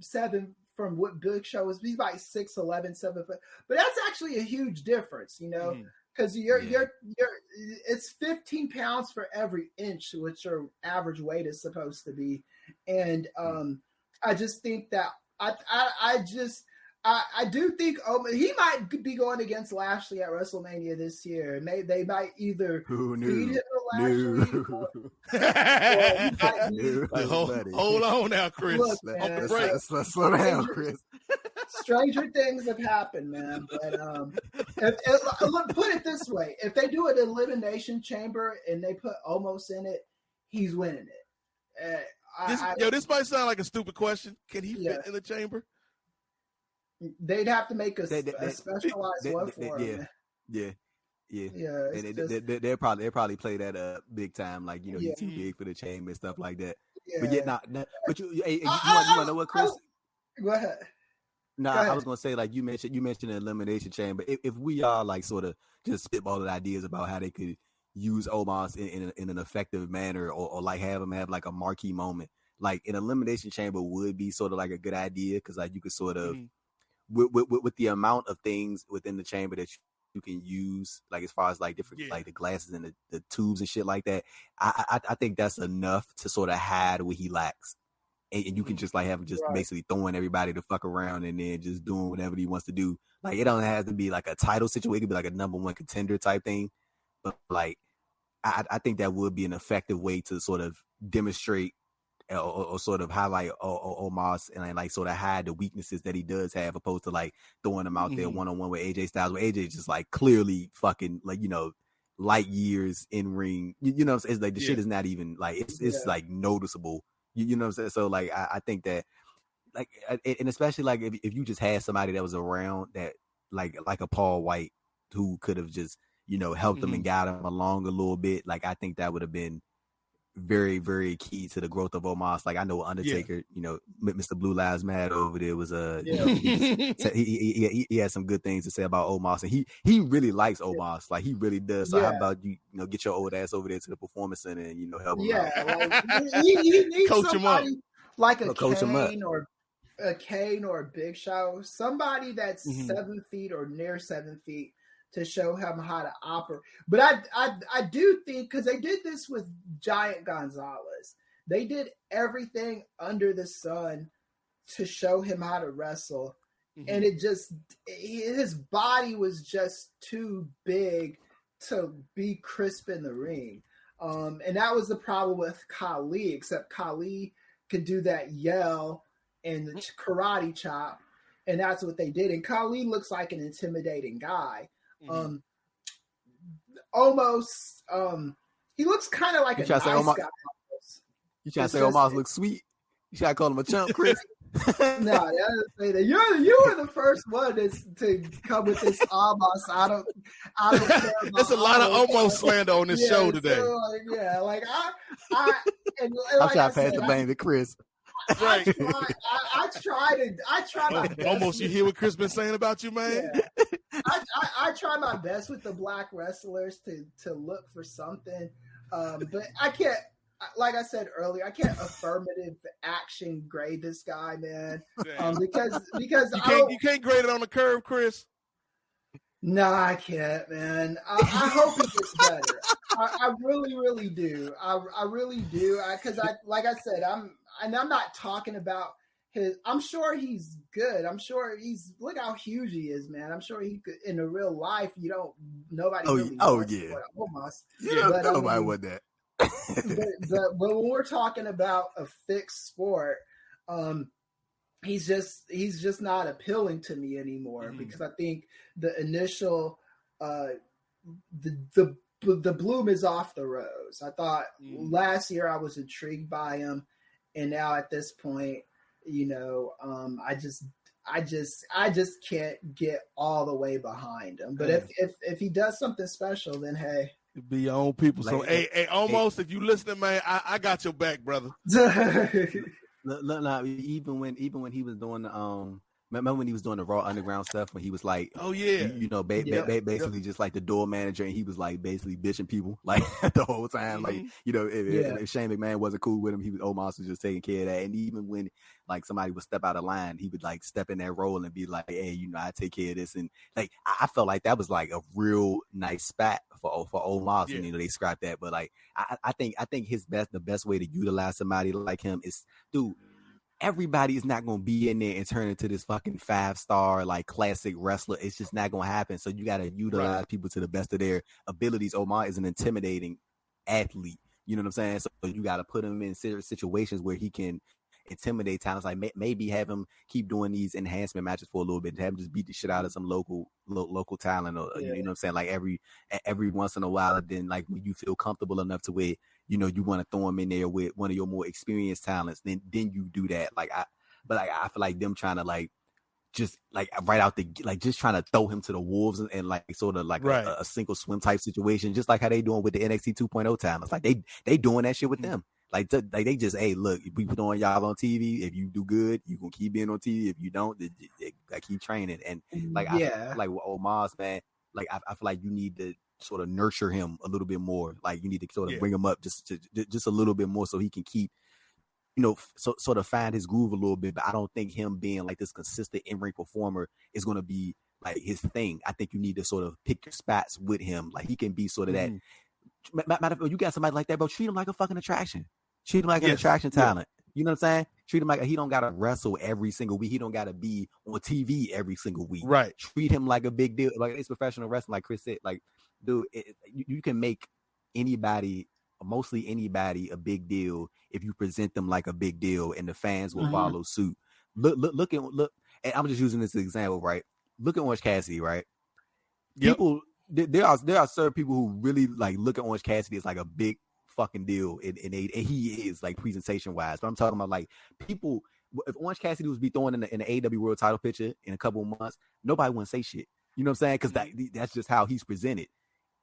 what Big Show is. He's about 6'11", 7 foot, but that's actually a huge difference, you know. Because it's 15 pounds for every inch, which your average weight is supposed to be, and I just think that I do think he might be going against Lashley at WrestleMania this year. They might either feed him to Lashley. Hold on now, Kris. Look, man, let's slow down, Kris. Stranger things have happened, man. But look, put it this way: if they do an elimination chamber and they put Omos in it, he's winning it. This might sound like a stupid question. Can he fit in the chamber? They'd have to make a specialized one for him. Yeah. And they'll probably play that big time, like he's too big for the chamber and stuff like that. Yeah. But but you want to know what, Kris? Go ahead. No, I was gonna say, like you mentioned an elimination chamber. If we all like sort of just spitballing ideas about how they could use Omos in an effective manner, or like have him have like a marquee moment, like an elimination chamber would be sort of like a good idea, because like you could sort of with the amount of things within the chamber that you can use, like as far as like different like the glasses and the tubes and shit like that, I think that's enough to sort of hide what he lacks. and you can just like have him just basically throwing everybody to fuck around and then just doing whatever he wants to do. Like, it don't have to be like a title situation. It could be like a number one contender type thing. But like, I think that would be an effective way to sort of demonstrate or sort of highlight Omos and like sort of hide the weaknesses that he does have, opposed to like throwing him out there one-on-one with AJ Styles, where AJ just like clearly fucking like, you know, light years in ring. You know, it's like the shit is not even like it's like noticeable. You know what I'm saying? So like I think that like, and especially like if you just had somebody that was around that like a Paul White who could have just, you know, helped him and got him along a little bit, like I think that would have been very, very key to the growth of Omos. Like I know Undertaker, you know, Mr. Blue Lives Matter over there was you know, he had some good things to say about Omos, and he really likes Omos, like he really does. So how about you know, get your old ass over there to the Performance Center and, you know, help him out. Like, he needs coach him up, like a Kane or a Big Show, somebody that's 7 feet or near 7 feet, to show him how to operate. But I do think, because they did this with Giant Gonzalez, they did everything under the sun to show him how to wrestle, and his body was just too big to be crisp in the ring. And that was the problem with Khali, except Khali could do that yell and the karate chop, and that's what they did. And Khali looks like an intimidating guy. Almost he looks kind of like a nice guy. You trying to say Omos looks sweet? You trying to call him a chump, Chris? No, I didn't say that. You were the first one to come with this Omos. I don't care about. There's a lot of almost slander on this show today. So, like, I'm trying to pass the blame to Chris. Right. I try my best. Almost, you hear what Chris been saying about you, man? Yeah. I try my best with the black wrestlers to look for something, but I can't. Like I said earlier, I can't affirmative action grade this guy, man. Because you can't grade it on the curve, Chris. No, I can't, man. I hope he gets better. I really, really do. I really do. Because like I said, I'm not talking about his. I'm sure he's good. I'm sure look how huge he is, man. I'm sure he could in the real life. Nobody. Really knows Nobody would that. but when we're talking about a fixed sport, he's just not appealing to me anymore, because I think the initial the bloom is off the rose. I thought last year I was intrigued by him, and now at this point, you know, I just can't get all the way behind him. But if he does something special, then hey. Be your own people. So, hey, almost, if you listening, man, I got your back, brother. No, even when he was doing remember when he was doing the Raw Underground stuff, when he was like, oh yeah, you know, basically just like the door manager, and he was like basically bitching people like the whole time, like, you know, if Shane McMahon wasn't cool with him, Omos was just taking care of that. And even when like somebody would step out of line, he would like step in that role and be like, hey, you know, I take care of this. And like I felt like that was like a real nice spot for Omos, and you know, they scrapped that. But like I think the best way to utilize somebody like him is, dude, everybody is not going to be in there and turn into this fucking 5-star like classic wrestler. It's just not going to happen. So you got to utilize people to the best of their abilities. Omar is an intimidating athlete. You know what I'm saying? So you got to put him in situations where he can intimidate talents. Like maybe have him keep doing these enhancement matches for a little bit, have him just beat the shit out of some local talent, or you know what I'm saying? Like every once in a while, then like when you feel comfortable enough to where, you know, you want to throw him in there with one of your more experienced talents, then you do that. I feel like them trying to like just like right out the like just trying to throw him to the wolves and like sort of like a single swim type situation, just like how they doing with the NXT 2.0 talents. Like they doing that shit with them. Like they just, hey, look, if we put on y'all on TV, if you do good, you gonna keep being on TV. If you don't, I keep training. And like I feel like with Omos, man, like I feel like you need to sort of nurture him a little bit more. Like you need to sort of bring him up just a little bit more, so he can keep, you know, sort of find his groove a little bit. But I don't think him being like this consistent in-ring performer is going to be like his thing. I think you need to sort of pick your spots with him. Like he can be sort of that. Matter of fact, you got somebody like that, bro, treat him like a fucking attraction. Treat him like an attraction talent. You know what I'm saying? Treat him like he don't gotta wrestle every single week. He don't gotta be on TV every single week. Right. Treat him like a big deal. Like it's professional wrestling, like Kris said. Like, dude, you can make anybody, mostly anybody, a big deal if you present them like a big deal, and the fans will follow suit. Look. And I'm just using this as an example, right? Look at Orange Cassidy, right? Yep. People, there are certain people who really like look at Orange Cassidy as like a big fucking deal, and he is like presentation wise. But I'm talking about like people. If Orange Cassidy was be thrown in the AEW World Title picture in a couple of months, nobody wouldn't say shit. You know what I'm saying? Because that's just how he's presented.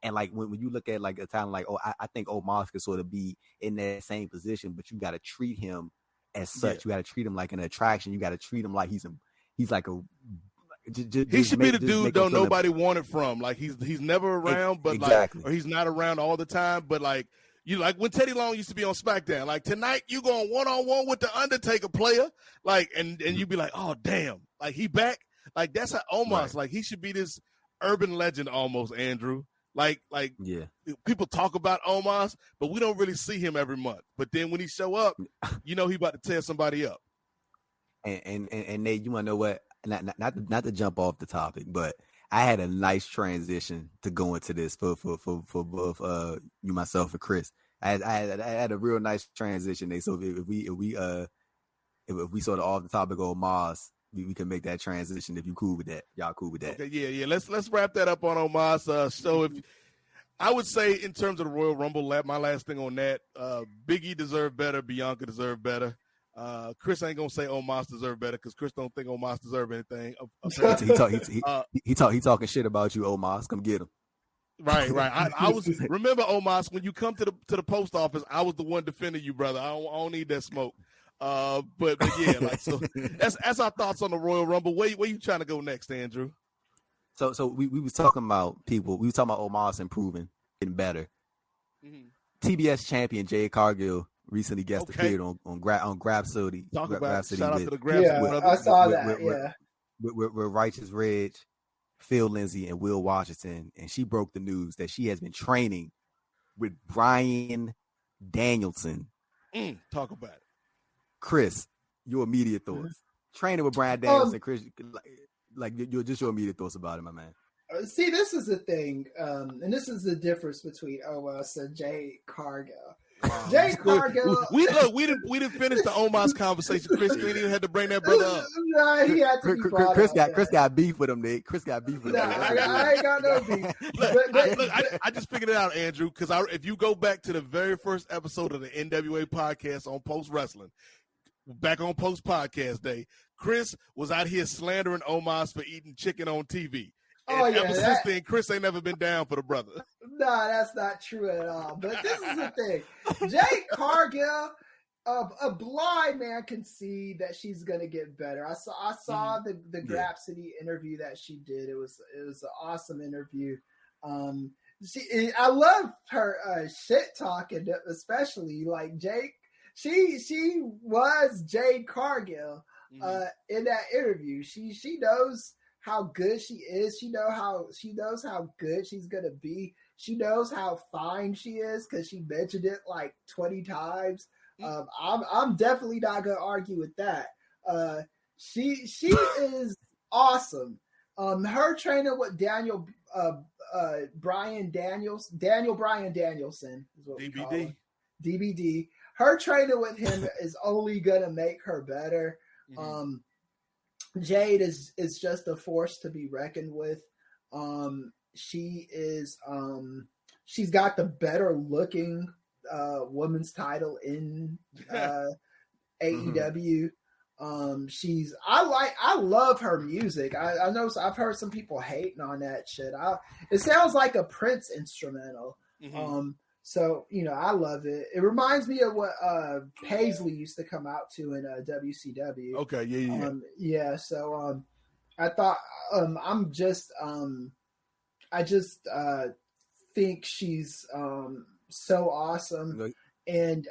And like when you look at like a talent like, I think Omos could sort of be in that same position, but you got to treat him as such. You got to treat him like an attraction. You got to treat him like he's like a. He should be the dude though nobody wanted from. Like he's never around, but exactly. Like, or he's not around all the time. But like you like when Teddy Long used to be on SmackDown. Like tonight you going 1-on-1 with the Undertaker player. Like and you be like, oh damn, like he back. Like that's how Omos. Right. Like he should be this urban legend almost, Andrew. Like yeah, people talk about Omos, but we don't really see him every month. But then when he show up, you know he about to tear somebody up. And Nate, you want to know what? Not to jump off the topic, but I had a nice transition to go into this for both you, myself, and Kris. I had a real nice transition, Nate. So if we sort of off the topic of Omos, we can make that transition if you cool with that. Y'all cool with that? Okay, yeah. Let's wrap that up on Omos. So if I would say in terms of the Royal Rumble, my last thing on that, Big E deserved better, Bianca deserved better. Kris ain't gonna say Omos deserve better because Kris don't think Omos deserve anything. He talking shit about you, Omos. Come get him. Right. I was remember Omos when you come to the post office. I was the one defending you, brother. I don't need that smoke. But yeah, like so. That's our thoughts on the Royal Rumble. Where you trying to go next, Andrew? So we was talking about people. We was talking about Omos improving, getting better. Mm-hmm. TBS champion Jade Cargill recently guest appeared on Grapsody. Talk about Grapsody shout out to the Grapsody. I saw that. With Righteous Reg, Phil Lindsay, and Will Washington, and she broke the news that she has been training with Bryan Danielson. Talk about it, Kris. Your immediate thoughts? Training with Bryan Danielson, Kris. Like your immediate thoughts about it, my man. See, this is the thing, and this is the difference between Omos and Jade Cargill. Jade Cargill. We didn't finish the Omos conversation. Kris, you ain't even had to bring that brother up. Nah, he had to be brought up. Chris got beef with him, Nate. Chris got beef with him. I ain't got no beef. Look, I just figured it out, Andrew, because if you go back to the very first episode of the NWA podcast on Post Wrestling, back on Post Podcast Day, Kris was out here slandering Omos for eating chicken on TV. And ever since then, Kris ain't never been down for the brother. Nah, that's not true at all. But this is the thing. Jade Cargill, a blind man can see that she's gonna get better. I saw the Grapsody interview that she did. It was an awesome interview. I love her shit talking, especially like Jake. She was Jade Cargill in that interview. She knows how good she is. She knows how good she's gonna be. She knows how fine she is because she mentioned it like 20 times. I'm definitely not gonna argue with that. She is awesome. Her training with Daniel Bryan Danielson is what we call him. DBD. Her training with him is only gonna make her better. Jade is just a force to be reckoned with. She is she's got the better looking women's title in AEW. I love her music. I know I've heard some people hating on that shit. It sounds like a Prince instrumental. So, I love it. It reminds me of what Paisley used to come out to in WCW. Okay, yeah. So I thought I just think she's so awesome. And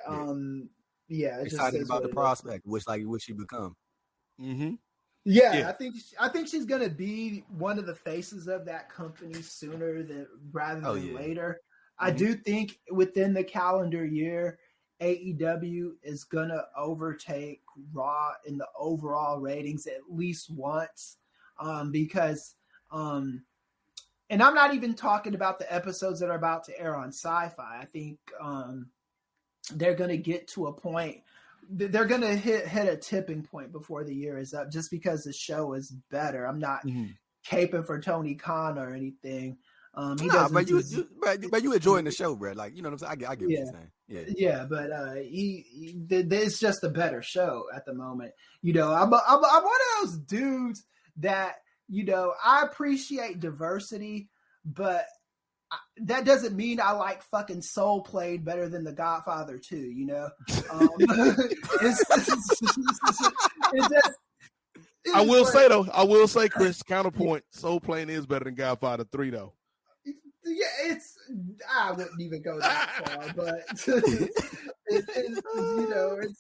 excited about the prospect, which she become. Yeah, I think she's gonna be one of the faces of that company sooner rather than later. I do think within the calendar year, AEW is gonna overtake Raw in the overall ratings at least once, because and I'm not even talking about the episodes that are about to air on Sci-Fi. I think they're gonna get to a point. They're gonna hit a tipping point before the year is up, just because the show is better. I'm not caping for Tony Khan or anything. But you enjoying the show, bro. Like, you know what I'm saying? I get what you're saying. Yeah, but it's just a better show at the moment. You know, I'm one of those dudes that, you know, I appreciate diversity, but that doesn't mean I like fucking Soul Plane better than The Godfather 2, you know? I will say, Chris, counterpoint, Soul Plane is better than Godfather 3, though. Yeah, I wouldn't even go that far, but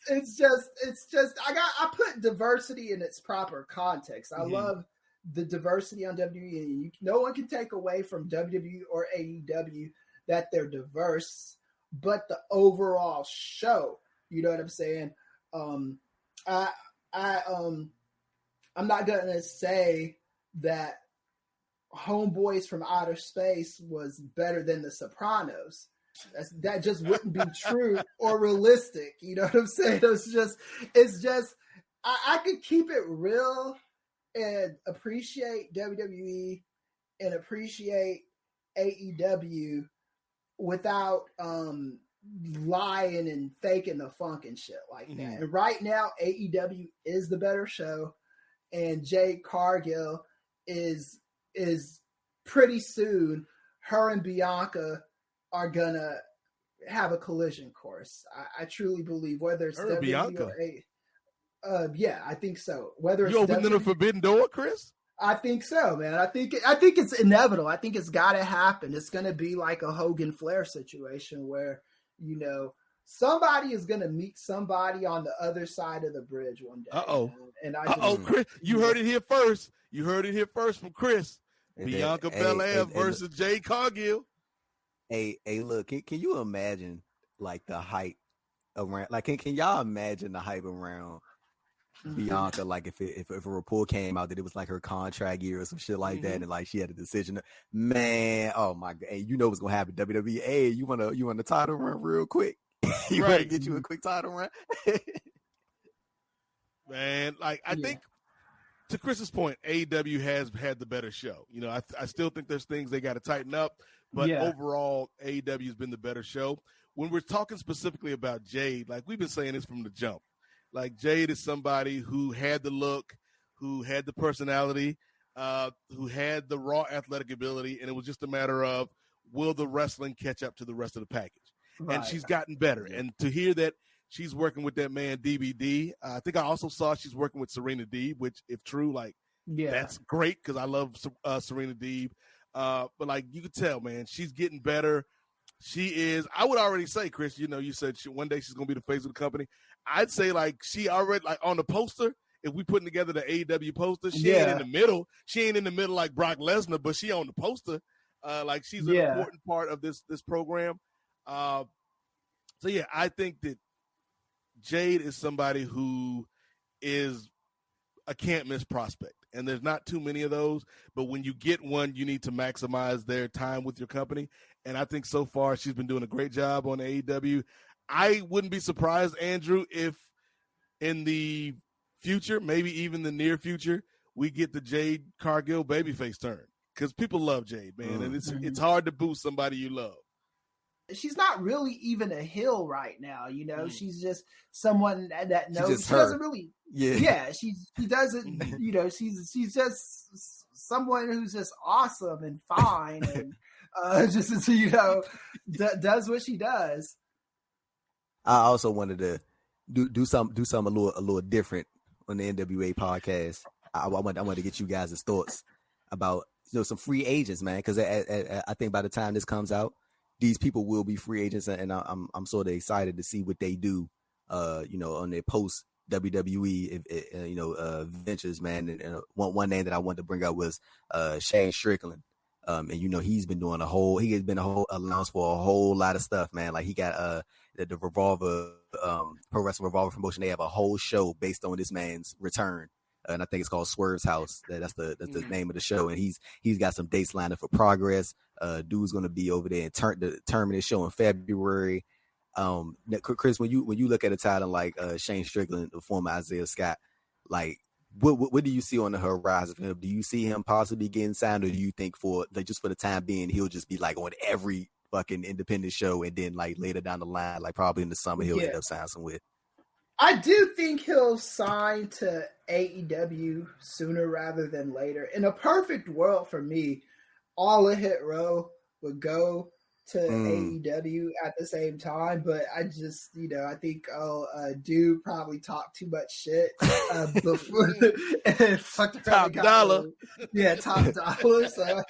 it's just I put diversity in its proper context. I love the diversity on WWE. No one can take away from WWE or AEW that they're diverse, but the overall show, you know what I'm saying? I'm not gonna say that Homeboys from Outer Space was better than The Sopranos. That just wouldn't be true or realistic. You know what I'm saying? It's just I could keep it real and appreciate WWE and appreciate AEW without lying and faking the funk and shit like that. And right now, AEW is the better show, and Jade Cargill is pretty soon, her and Bianca are gonna have a collision course. I truly believe, whether it's WWE Bianca. or yeah, I think so. Whether it's you opening a forbidden door, Chris? I think so, man. I think it's inevitable. I think it's got to happen. It's gonna be like a Hogan Flair situation where, you know, somebody is gonna meet somebody on the other side of the bridge one day. And Chris, you heard it here first. You heard it here first from Chris. Bianca Belair versus Jade Cargill. Hey, look, can you imagine like the hype around? Like, can y'all imagine the hype around Bianca? Like, if a report came out that it was like her contract year or some shit like that, and like she had a decision, man, oh my god, hey, you know what's gonna happen? WWE, hey, you want the title run real quick? You want to get you a quick title run? Man, like I think, to Chris's point, AEW has had the better show. You know, I still think there's things they got to tighten up, but overall, AEW has been the better show. When we're talking specifically about Jade, like we've been saying this from the jump, like Jade is somebody who had the look, who had the personality, who had the raw athletic ability, and it was just a matter of, will the wrestling catch up to the rest of the package? Right. And she's gotten better. And to hear that she's working with that man DBD. I think I also saw she's working with Serena Deeb, which, if true, like, that's great because I love Serena Deeb. But like, you could tell, man, she's getting better. She is. I would already say, Chris, you know, you said one day she's gonna be the face of the company. I'd say like she already, like, on the poster. If we putting together the AEW poster, she ain't in the middle. She ain't in the middle like Brock Lesnar, but she on the poster. Like she's an important part of this program. So yeah, I think that Jade is somebody who is a can't miss prospect, and there's not too many of those, but when you get one, you need to maximize their time with your company. And I think so far she's been doing a great job on AEW. I wouldn't be surprised, Andrew, if in the future, maybe even the near future, we get the Jade Cargill babyface turn, because people love Jade, man, and it's hard to boost somebody you love. She's not really even a heel right now, you know. She's just someone that knows. She doesn't really. She doesn't. You know, she's just someone who's just awesome and fine, and just, you know, does what she does. I also wanted to do something a little different on the NWA podcast. I wanted to get you guys' thoughts about, you know, some free agents, man, because I think by the time this comes out, these people will be free agents, and I'm sort of excited to see what they do, you know, on their post WWE, you know, ventures, man. And one name that I wanted to bring up was Shane Strickland. And he's been doing he has been announced for a whole lot of stuff, man. Like he got the Revolver Pro Wrestling Revolver promotion. They have a whole show based on this man's return. And I think it's called Swerve's House. That's the name of the show. And he's got some dates lined up for Progress. Dude's going to be over there and determine his show in February. Kris, when you look at a title like Shane Strickland, the former Isaiah Scott, like what do you see on the horizon for him? Do you see him possibly getting signed, or do you think just for the time being he'll just be like on every fucking independent show, and then like later down the line, like probably in the summer, he'll end up signing somewhere? I do think he'll sign to AEW sooner rather than later. In a perfect world for me, all of Hit Row would go to AEW at the same time, but I just, I think dude probably talked too much shit before and fucked around. Top dollar. Yeah, top dollar. So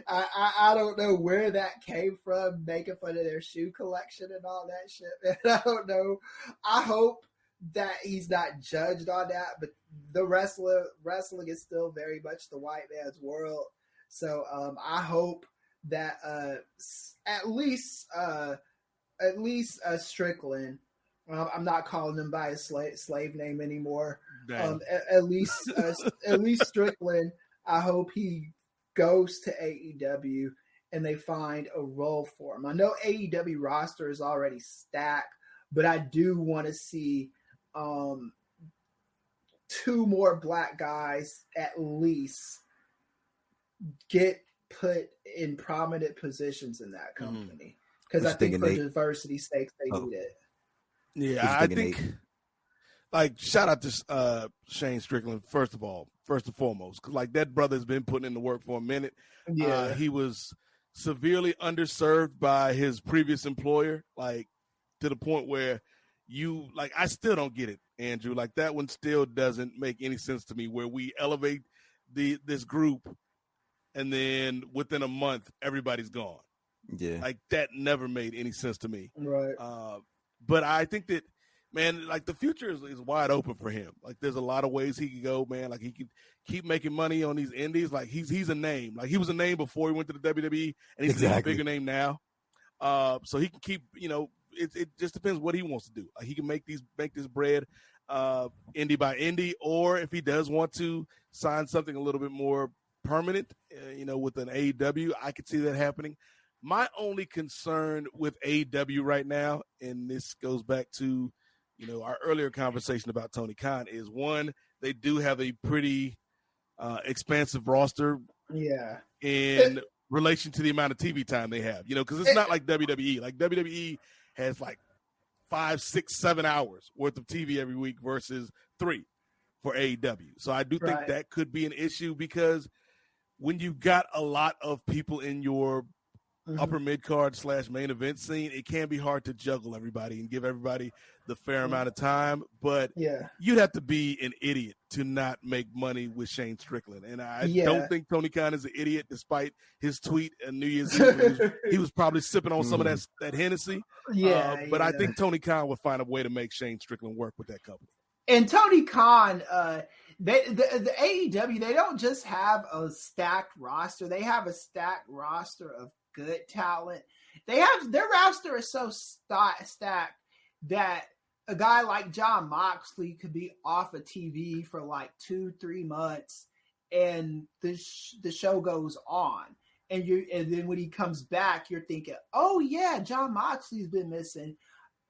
I don't know where that came from, making fun of their shoe collection and all that shit. Man, I don't know. I hope that he's not judged on that, but the wrestling is still very much the white man's world. So I hope that at least Strickland, I'm not calling him by his slave name anymore. At least Strickland, I hope he goes to AEW and they find a role for him. I know AEW roster is already stacked, but I do want to see 2 more black guys at least get put in prominent positions in that company, because I think for diversity's sake they need it. Yeah, I think like shout out to Shane Strickland first and foremost, because like that brother's been putting in the work for a minute. Yeah, he was severely underserved by his previous employer, like to the point where I still don't get it, Andrew. Like that one still doesn't make any sense to me, where we elevate this group and then within a month everybody's gone. Yeah, like that never made any sense to me. Right. But I think that, man, like the future is wide open for him. Like there's a lot of ways he could go, man. Like he could keep making money on these indies. Like he's a name. Like he was a name before he went to the WWE, and he's a bigger name now. So he can keep, it just depends what he wants to do. Like he can make this bread indie by indie, or if he does want to sign something a little bit more permanent, with an AEW, I could see that happening. My only concern with AEW right now, and this goes back to, our earlier conversation about Tony Khan, is one, they do have a pretty expansive roster. Yeah. In relation to the amount of TV time they have, because it's not like WWE. Like WWE has like 5, 6, 7 hours worth of TV every week versus 3 for AEW. So I do think that could be an issue, because when you got a lot of people in your upper mid-card / main event scene, it can be hard to juggle everybody and give everybody the fair amount of time. But you'd have to be an idiot to not make money with Shane Strickland. And I don't think Tony Khan is an idiot, despite his tweet on New Year's Eve. He was probably sipping on some of that Hennessy. But I think Tony Khan would find a way to make Shane Strickland work with that company. And Tony Khan, the AEW, they don't just have a stacked roster. They have a stacked roster of good talent. Their roster is so stacked that a guy like Jon Moxley could be off of TV for like 2-3 months, and the show goes on. And then when he comes back, you're thinking, oh yeah, Jon Moxley's been missing.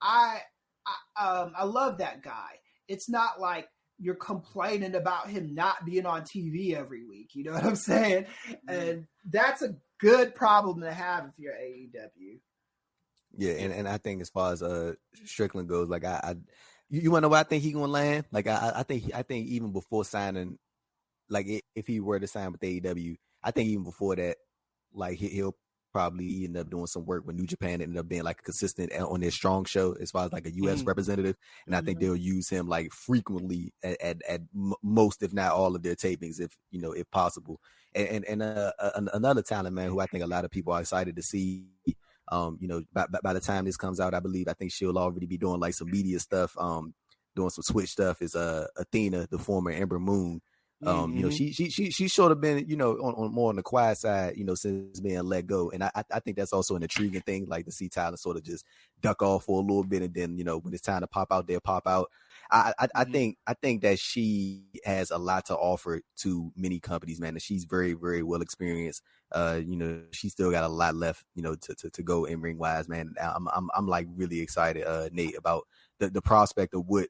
I love that guy. It's not like you're complaining about him not being on TV every week. You know what I'm saying? And that's a good problem to have if you're AEW. Yeah, and I think as far as Strickland goes, like you want to know where I think he's gonna land? Like I think even before signing, like if he were to sign with AEW, I think even before that, like he'll probably end up doing some work with New Japan and end up being like a consistent on their strong show as far as like a U.S. representative. And I think they'll use him like frequently at most, if not all of their tapings, if possible. And another talent, man, who I think a lot of people are excited to see, by the time this comes out, I think she'll already be doing like some media stuff, doing some Switch stuff, is Athena, the former Ember Moon. You know, she sort of been, you know, on more on the quiet side, you know, since being let go. And I think that's also an intriguing thing, like to see Tyler sort of just duck off for a little bit, and then, you know, when it's time to pop out, they'll pop out. I think that she has a lot to offer to many companies, man. And she's very, very well experienced. You know, she's still got a lot left, you know, to go in ring wise, man. I'm like really excited, Nate, about the prospect of what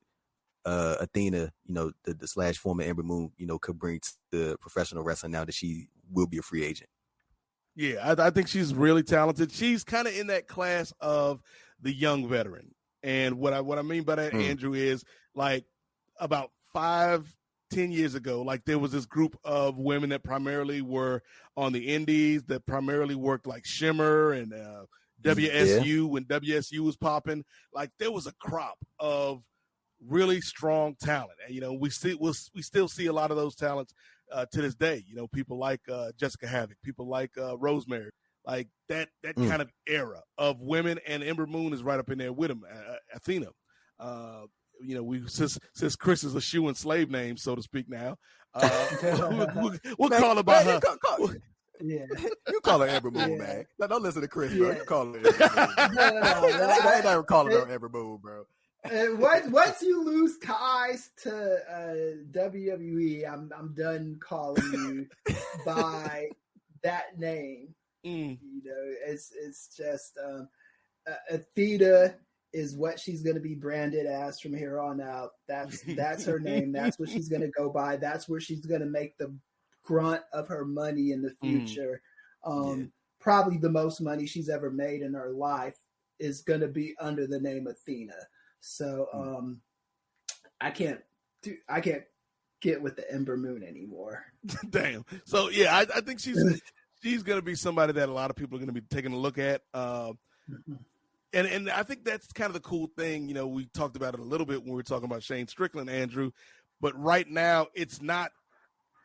Athena, you know, the slash former Ember Moon, you know, could bring to the professional wrestling now that she will be a free agent. Yeah, I think she's really talented. She's kind of in that class of the young veteran. And what I mean by that, Andrew, is like about 5-10 years ago, like there was this group of women that primarily were on the indies, that primarily worked like Shimmer and WSU when WSU was popping. Like there was a crop of really strong talent, and you know we still see a lot of those talents to this day. You know, people like Jessica Havoc, people like Rosemary, like that kind of era of women, and Ember Moon is right up in there with them. Athena, you know, we since Kris is a shoe and slave name, so to speak. Now we'll call her by her. Yeah, you call her Ember Moon, man. No, don't listen to Kris, bro. You call her Ember Moon. I ain't never calling her Ember Moon, bro. Once you lose ties to WWE, I'm done calling you by that name. You know, it's just Athena is what she's going to be branded as from here on out. That's her name. That's what she's going to go by. That's where she's going to make the grunt of her money in the future. Probably the most money she's ever made in her life is going to be under the name Athena. So I can't get with the Ember Moon anymore. Damn. So yeah, I think she's gonna be somebody that a lot of people are gonna be taking a look at. And I think that's kind of the cool thing. You know, we talked about it a little bit when we were talking about Shane Strickland, Andrew, but right now it's not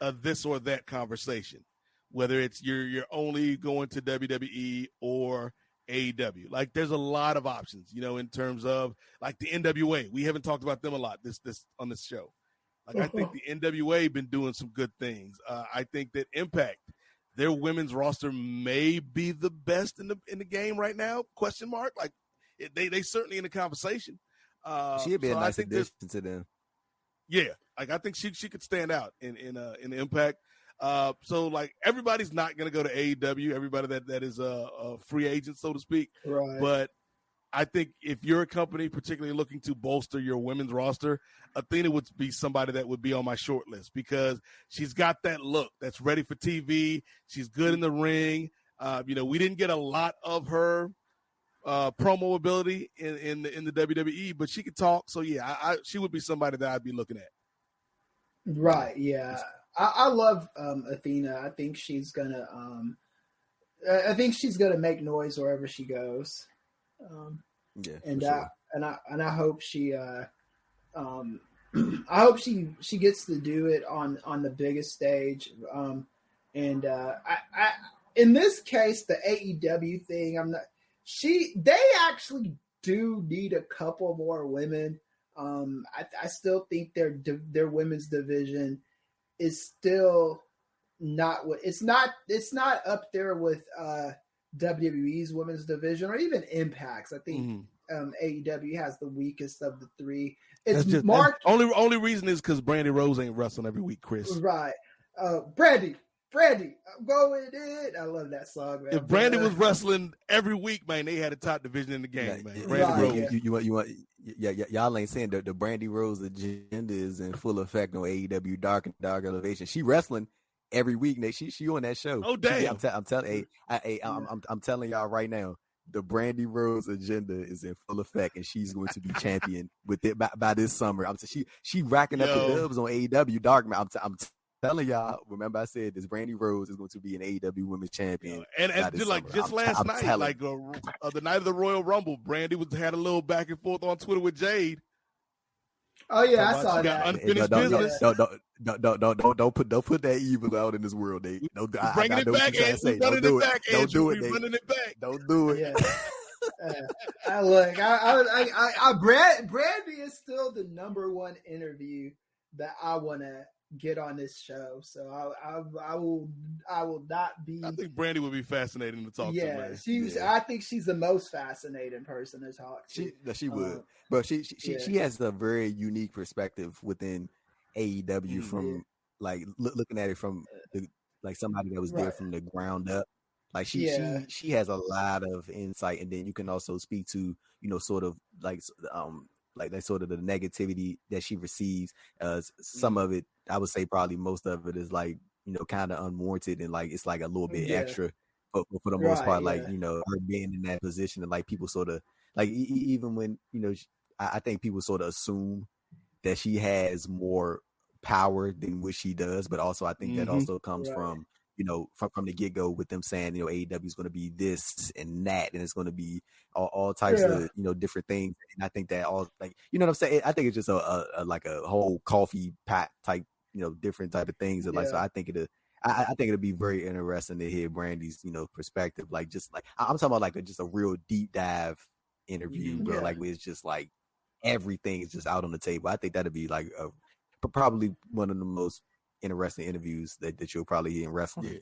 a this or that conversation. Whether it's you're only going to WWE or AEW. Like there's a lot of options, you know, in terms of like the N.W.A. We haven't talked about them a lot this on this show. Like I think the N.W.A. been doing some good things. I think that Impact, their women's roster may be the best in the game right now. Question mark. Like they certainly in the conversation. She'd be a nice addition to them. Yeah, like I think she could stand out in Impact. So like everybody's not going to go to AEW, everybody that is a free agent, so to speak. Right. But I think if you're a company particularly looking to bolster your women's roster, Athena would be somebody that would be on my short list because she's got that look that's ready for TV. She's good in the ring. You know, we didn't get a lot of her promo ability in the WWE, but she could talk. So yeah, she would be somebody that I'd be looking at. Right. Yeah. I love Athena. I think she's gonna make noise wherever she goes. And I hope she I hope she gets to do it on the biggest stage. In this case, the AEW thing, they actually do need a couple more women. I still think their women's division is still not what it's not up there with WWE's women's division or even Impact's. I think AEW has the weakest of the three. Only reason is because Brandy Rhodes ain't wrestling every week, Kris. Right. Brandy, I'm going in. I love that song, man. If Brandy was wrestling every week, man, they had a top division in the game, man. Brandy Rhodes. You want y'all ain't saying that the Brandy Rhodes agenda is in full effect on AEW Dark Elevation. She wrestling every week. She on that show. Oh damn! I'm telling y'all right now, the Brandy Rhodes agenda is in full effect, and she's going to be champion with it by this summer. She racking up the dubs on AEW Dark. I'm telling y'all. Remember, I said this Brandy Rhodes is going to be an AEW Women's Champion. And just last night, like the night of the Royal Rumble, Brandy had a little back and forth on Twitter with Jade. Oh yeah, I saw that. Unfinished business. Don't put that evil out in this world, Nate. Bringing it back, Andrew. Don't do it. Don't do it, Nate. Running it back. Don't do it. Yeah. Look, Brandy is still the number one interview that I want to get on this show. So I will not be. I think Brandy would be fascinating to talk to. Man. I think she's the most fascinating person to talk to. She would, but she has a very unique perspective within AEW from like looking at it from like somebody that was there from the ground up. Like she has a lot of insight, and then you can also speak to sort of like that sort of the negativity that she receives. Some of it, I would say, probably most of it is like kind of unwarranted, and like it's like a little bit extra. But for the most part, like her being in that position, and like people sort of like even when I think people sort of assume that she has more power than what she does, but also I think that also comes from from the get-go with them saying, AEW is going to be this and that, and it's going to be all types of, different things. And I think that all, like, what I'm saying? I think it's just a like a whole coffee pot type, different type of things. And like, so I think it'll be very interesting to hear Brandy's, perspective. Like, just like, I'm talking about like just a real deep dive interview, bro. Like, where it's just like everything is just out on the table. I think that'd be like probably one of the most interesting interviews that you'll probably hear in wrestling.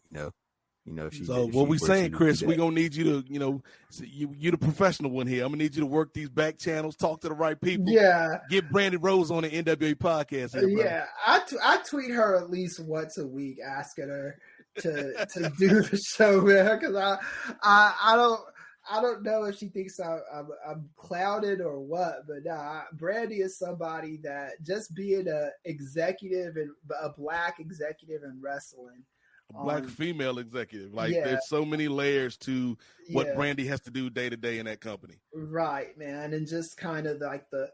What we saying, Kris, we gonna need you to, you the professional one here. I'm gonna need you to work these back channels, talk to the right people. Yeah, get Brandy Rhodes on the NWA podcast. Here, I tweet her at least once a week, asking her to do the show, man, because I don't know if she thinks I'm clouded or what, but Brandy is somebody that just being a executive and a black executive in wrestling, a black female executive, like there's so many layers to what Brandy has to do day to day in that company. Right, man, and just kind of like the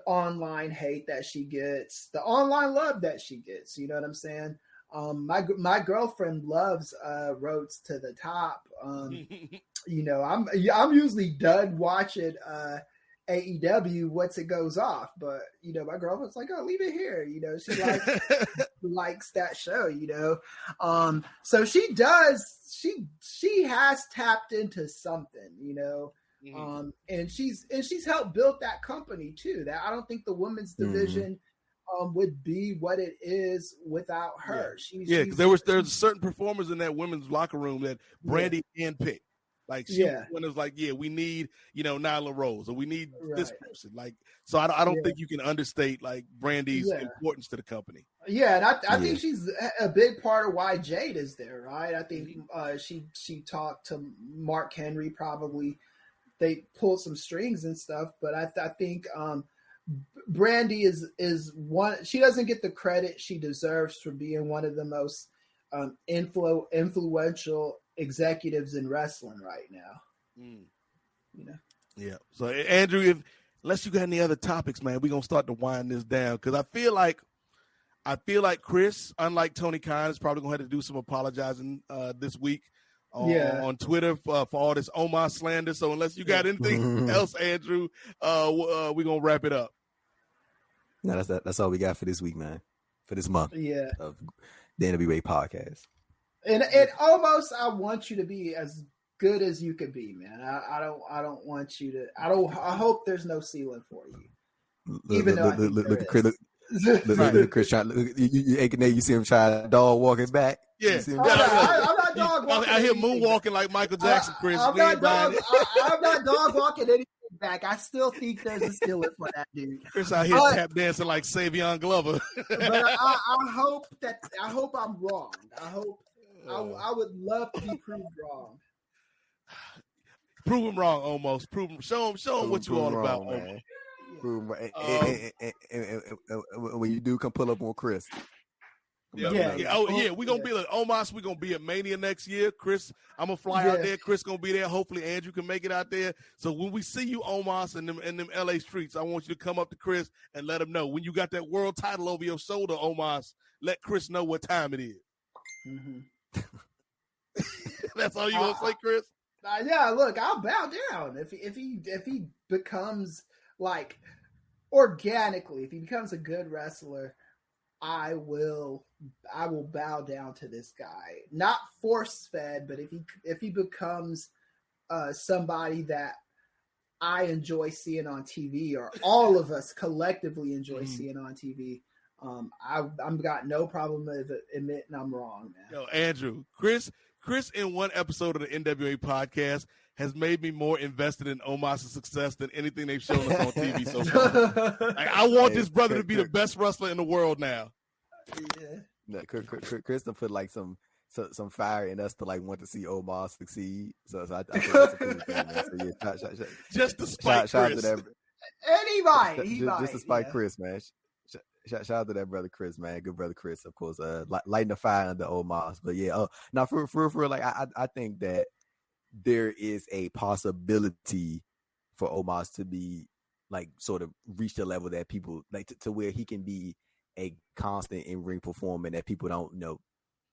online hate that she gets, the online love that she gets. You know what I'm saying? My girlfriend loves Rhodes to the Top. I'm usually done watching AEW once it goes off, but my girlfriend's like, oh, leave it here. She likes that show. So she has tapped into something. And she's helped build that company too. That I don't think the women's division would be what it is without her. Because there's certain performers in that women's locker room that Brandy handpicked. Like she was like, we need Nyla Rose, or we need this person. Like, so I don't think you can understate like Brandy's importance to the company. Yeah, and I think she's a big part of why Jade is there, right? I think she talked to Mark Henry, probably they pulled some strings and stuff, but I think Brandy is one. She doesn't get the credit she deserves for being one of the most influential executives in wrestling right now. Yeah. So Andrew, unless you got any other topics, man, we're gonna start to wind this down, because I feel like Kris, unlike Tony Khan, is probably gonna have to do some apologizing this week on Twitter for all this Omar slander. So unless you got anything else, Andrew, we're gonna wrap it up. No, that's all we got for this week, man. For this month of the NWA podcast. And almost, I want you to be as good as you could be, man. I don't want you to. I hope there's no ceiling for you. Look at Kris. Look at Kris trying. You see him trying dog walking back. Yeah, I'm not dog walking. I hear moonwalking like Michael Jackson, Kris. I'm not dog walking anything back. I still think there's a ceiling for that dude. Kris out here tap dancing like Savion Glover. But I hope I'm wrong. I would love to be proved wrong. Prove him wrong, almost. Show him what you all about, man. And when you do, come pull up on Kris. We're gonna be like Omos. We're gonna be at Mania next year. Kris, I'm gonna fly out there. Kris gonna be there. Hopefully Andrew can make it out there. So when we see you, Omos, in them LA streets, I want you to come up to Kris and let him know when you got that world title over your shoulder, Omos. Let Kris know what time it is. Mm-hmm. That's all you gonna say, Kris? Look, I'll bow down if he becomes like organically. If he becomes a good wrestler, I will bow down to this guy. Not force fed, but if he becomes somebody that I enjoy seeing on TV, or all of us collectively enjoy seeing on TV, I'm got no problem with admitting I'm wrong, man. Yo, Andrew, Kris in one episode of the NWA podcast has made me more invested in Omos' success than anything they've shown us on TV so far. Like, I want this brother to be the best wrestler in the world now. Yeah. Kris put like some fire in us to like want to see Omos succeed. So I think that's a cool thing, man. So yeah, shout, just to spite Kris. Anybody, just to spite Kris, man. Shout out to that brother Kris, man. Good brother Kris, of course. Lighting the fire under Omos. But yeah, now for like I think that there is a possibility for Omos to be like sort of reach the level that people like to where he can be a constant in-ring performer that people don't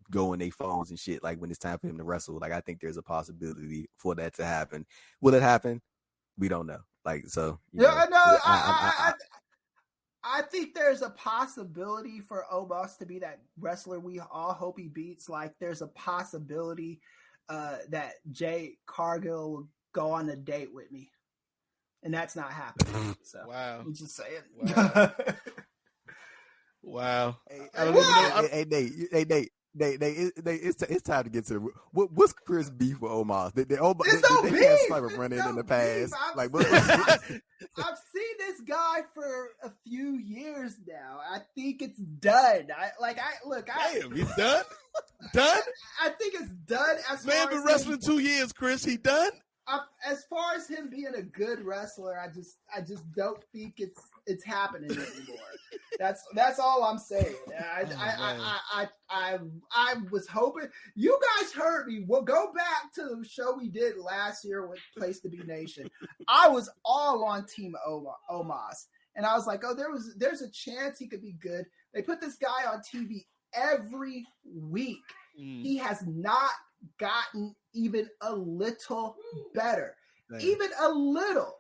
go in their phones and shit like when it's time for him to wrestle. Like I think there's a possibility for that to happen. Will it happen? We don't know. Like so. I think there's a possibility for Omos to be that wrestler we all hope he beats. Like there's a possibility that Jay Cargill will go on a date with me, and that's not happening. So wow, I'm just saying. Wow. Hey, Nate, it's time to get to the what's Kris beef with Omos? They can't swipe a run in the past. Like I've seen this guy for a few years now. I think it's done. Damn, he's done. Done. I think it's done. Man been wrestling 2 years, Kris. He done. As far as him being a good wrestler, I just don't think it's happening anymore. That's all I'm saying. I was hoping you guys heard me. We'll go back to the show we did last year with Place to Be Nation. I was all on Team Omos, and I was like, oh, there's a chance he could be good. They put this guy on TV every week. He has not gotten even a little better. Damn. Even a little.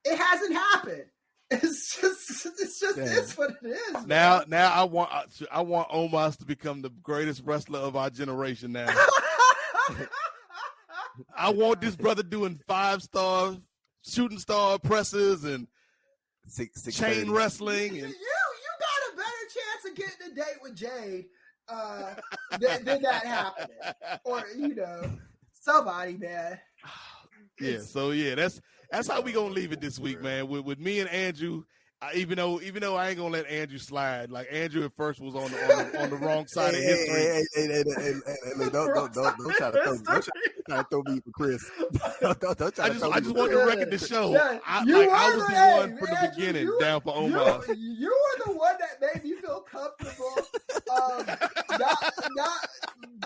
It hasn't happened. It's what it is. Now I want Omos to become the greatest wrestler of our generation now. I want this brother doing 5-star shooting star presses and chain wrestling. And you got a better chance of getting a date with Jade than that happening. Or, somebody, man. Yeah, so yeah, that's how we gonna leave it this week, man. With me and Andrew, even though I ain't gonna let Andrew slide. Like Andrew at first was on the wrong side of history. Don't try to throw me for Kris. I just want the record to show. I was the one from the beginning down for Omos. You were the one that made me feel comfortable not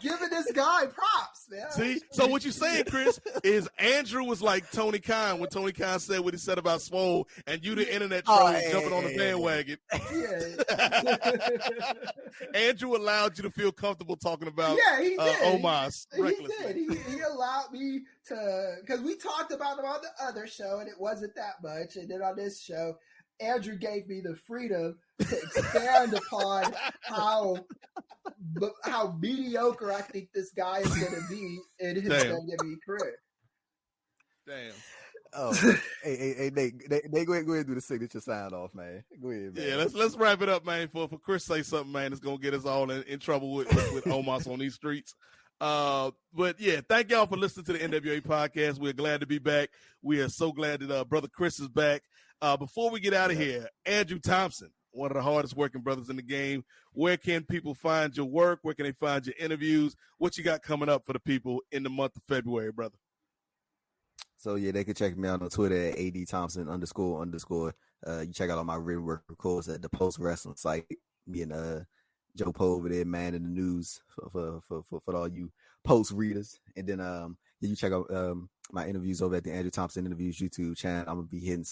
giving this guy props, man. See? So what you're saying, Kris, is Andrew was like Tony Khan when Tony Khan said what he said about Swole, and you the internet troll jumping on the bandwagon. Andrew allowed you to feel comfortable talking about Omos. He allowed me to, because we talked about him on the other show, and it wasn't that much. And then on this show, Andrew gave me the freedom to expand upon how mediocre I think this guy is going to be in his WWE career. Damn. Oh, hey, Nate, go ahead and do the signature sign off, man. Go ahead, man. Yeah, let's wrap it up, man. For Kris say something, man, that's gonna get us all in trouble with Omos on these streets. But yeah, thank y'all for listening to the NWA podcast. We're glad to be back. We are so glad that brother Kris is back. Before we get out of here, Andrew Thompson, one of the hardest working brothers in the game. Where can people find your work? Where can they find your interviews? What you got coming up for the people in the month of February, brother? So yeah, they can check me out on Twitter at @ADThompson__. You check out all my written work, of course, at the Post Wrestling site. Me and Joe Poe over there, man, in the news for all you post readers. And then you check out my interviews over at the Andrew Thompson Interviews YouTube channel. I'm gonna be hitting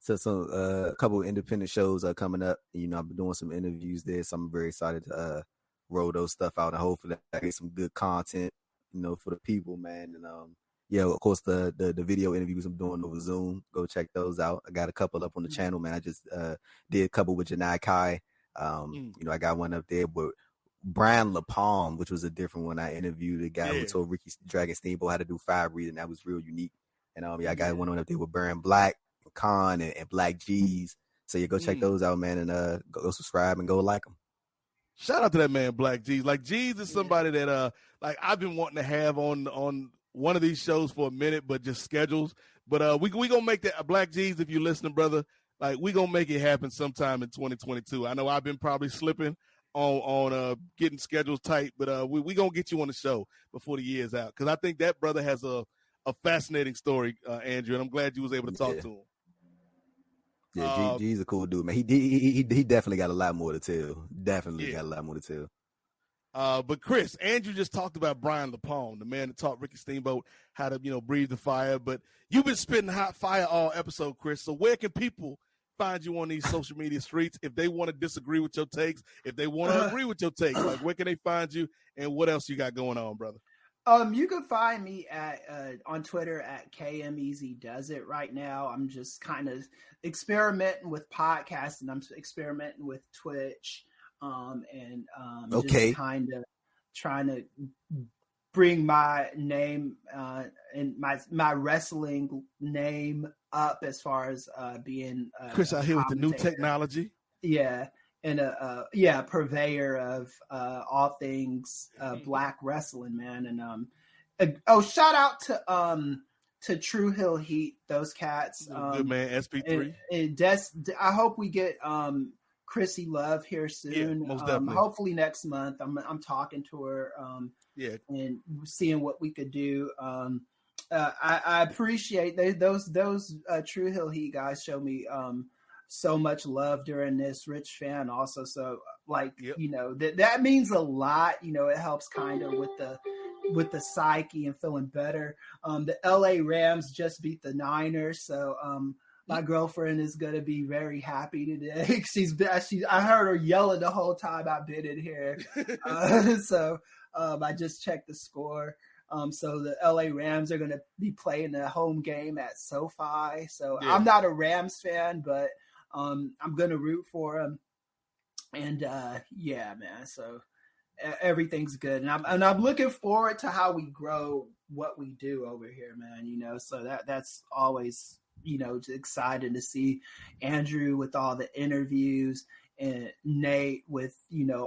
a couple of independent shows coming up. I've been doing some interviews there, so I'm very excited to roll those stuff out and hopefully I get some good content, for the people, man. And of course the video interviews I'm doing over Zoom. Go check those out. I got a couple up on the channel, man. I just did a couple with Janai Kai. I got one up there with Brian LaPalme, which was a different one. I interviewed a guy who told Ricky Dragon Steamboat how to do 5 reading. That was real unique. And I got one on up there with Baron Black, Khan, and Black G's. So you go check those out, man, and go subscribe and go like them. Shout out to that man, Black G's. Like G's is somebody that like I've been wanting to have on one of these shows for a minute, but just schedules. But we gonna make that Black G's. If you're listening, brother, like we gonna make it happen sometime in 2022. I know I've been probably slipping on getting schedules tight, but we gonna get you on the show before the year's out, because I think that brother has a fascinating story, Andrew, and I'm glad you was able to talk to him. Yeah, G's a cool dude, man. He definitely got a lot more to tell. Got a lot more to tell. But Kris, Andrew just talked about Brian LaPalme, the man that taught Ricky Steamboat how to, breathe the fire. But you've been spitting hot fire all episode, Kris. So where can people find you on these social media streets if they want to disagree with your takes, if they want to agree with your takes? Like, where can they find you, and what else you got going on, brother? You can find me at on Twitter at KMEZDoesIt. Right now, I'm just kind of experimenting with podcasting. I'm experimenting with Twitch, and just kind of trying to bring my name and my wrestling name up as far as being Kris out here with the new technology. Yeah. And a purveyor of all things black wrestling, man. And shout out to True Hill Heat, those cats. Good man, SP3. And I hope we get Chrissy Love here soon. Yeah, most definitely. Hopefully next month. I'm talking to her. And seeing what we could do. I appreciate those True Hill Heat guys show me so much love during this. Rich Fann also, so that means a lot. It helps kind of with the psyche and feeling better. The LA Rams just beat the Niners, so my girlfriend is gonna be very happy today. I heard her yelling the whole time I've been in here. So I just checked the score. So the LA Rams are gonna be playing the home game at SoFi. So I'm not a Rams fan, but I'm going to root for him. And, man, so everything's good. And I'm looking forward to how we grow what we do over here, man, so that's always, exciting to see Andrew with all the interviews and Nate with,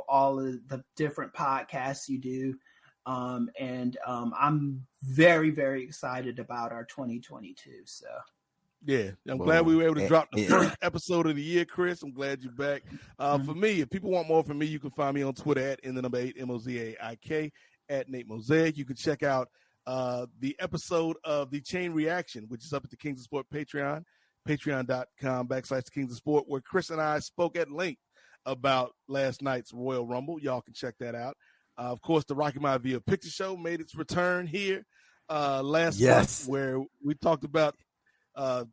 all of the different podcasts you do. And I'm very, very excited about our 2022. So. Yeah, I'm glad we were able to drop the first episode of the year, Kris. I'm glad you're back. For me, if people want more from me, you can find me on Twitter at N.W.A, MOZAIK, at Nate Mosaic. You can check out the episode of the Chain Reaction, which is up at the Kings of Sport Patreon, patreon.com/the Kings of Sport, where Kris and I spoke at length about last night's Royal Rumble. Y'all can check that out. Of course, the Rocky Maivia Picture Show made its return here last month, where we talked about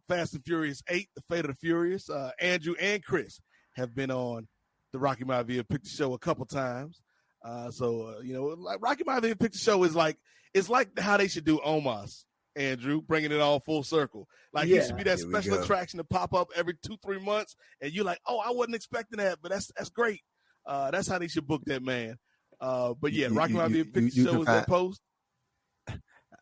Fast and Furious 8, The Fate of the Furious. Andrew and Kris have been on the Rocky Maivia Picture Show a couple times. Like Rocky Maivia Picture Show is it's like how they should do Omos, Andrew, bringing it all full circle. Like it should be that special attraction to pop up every 2-3 months, and you're like, oh, I wasn't expecting that, but that's great. That's how they should book that man. Rocky Maivia Picture Show is that post.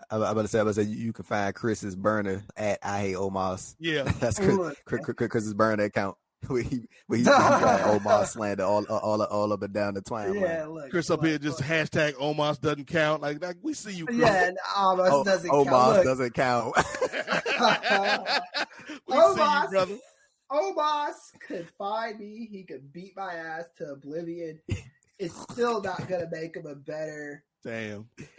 I'm about to say you can find Chris's burner at I Hate Omos. Yeah, that's Chris's burner account. We Omos slander all up and down the twine. Yeah, look, Kris up here just hashtag Omos doesn't count. Like we see you, Kris. Yeah, and Omos doesn't count. Omos doesn't count. We see you, brother. Omos could find me. He could beat my ass to oblivion. It's still not gonna make him a better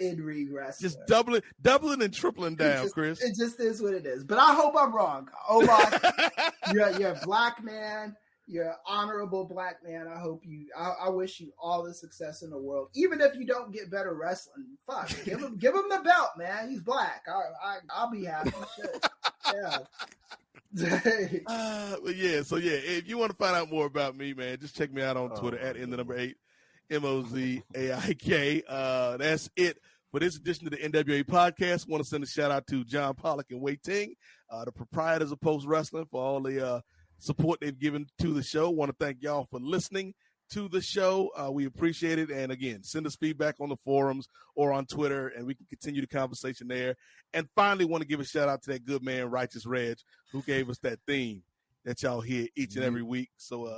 in-ring wrestler. Just doubling and tripling down, Kris. It just is what it is. But I hope I'm wrong. Omos, you're a black man. You're an honorable black man. I wish you all the success in the world. Even if you don't get better wrestling, fuck, give him the belt, man. He's black. I'll be happy. Shit. Yeah. If you want to find out more about me, man, just check me out on Twitter at N.W.A, MOZAIK. That's it for this edition of the NWA Podcast. Want to send a shout out to John Pollock and Wei Ting, the proprietors of Post Wrestling, for all the support they've given to the show. Want to thank y'all for listening to the show. We appreciate it. And again, send us feedback on the forums or on Twitter, and we can continue the conversation there. And finally, want to give a shout out to that good man, Righteous Reg, who gave us that theme. that y'all hear each and every week. So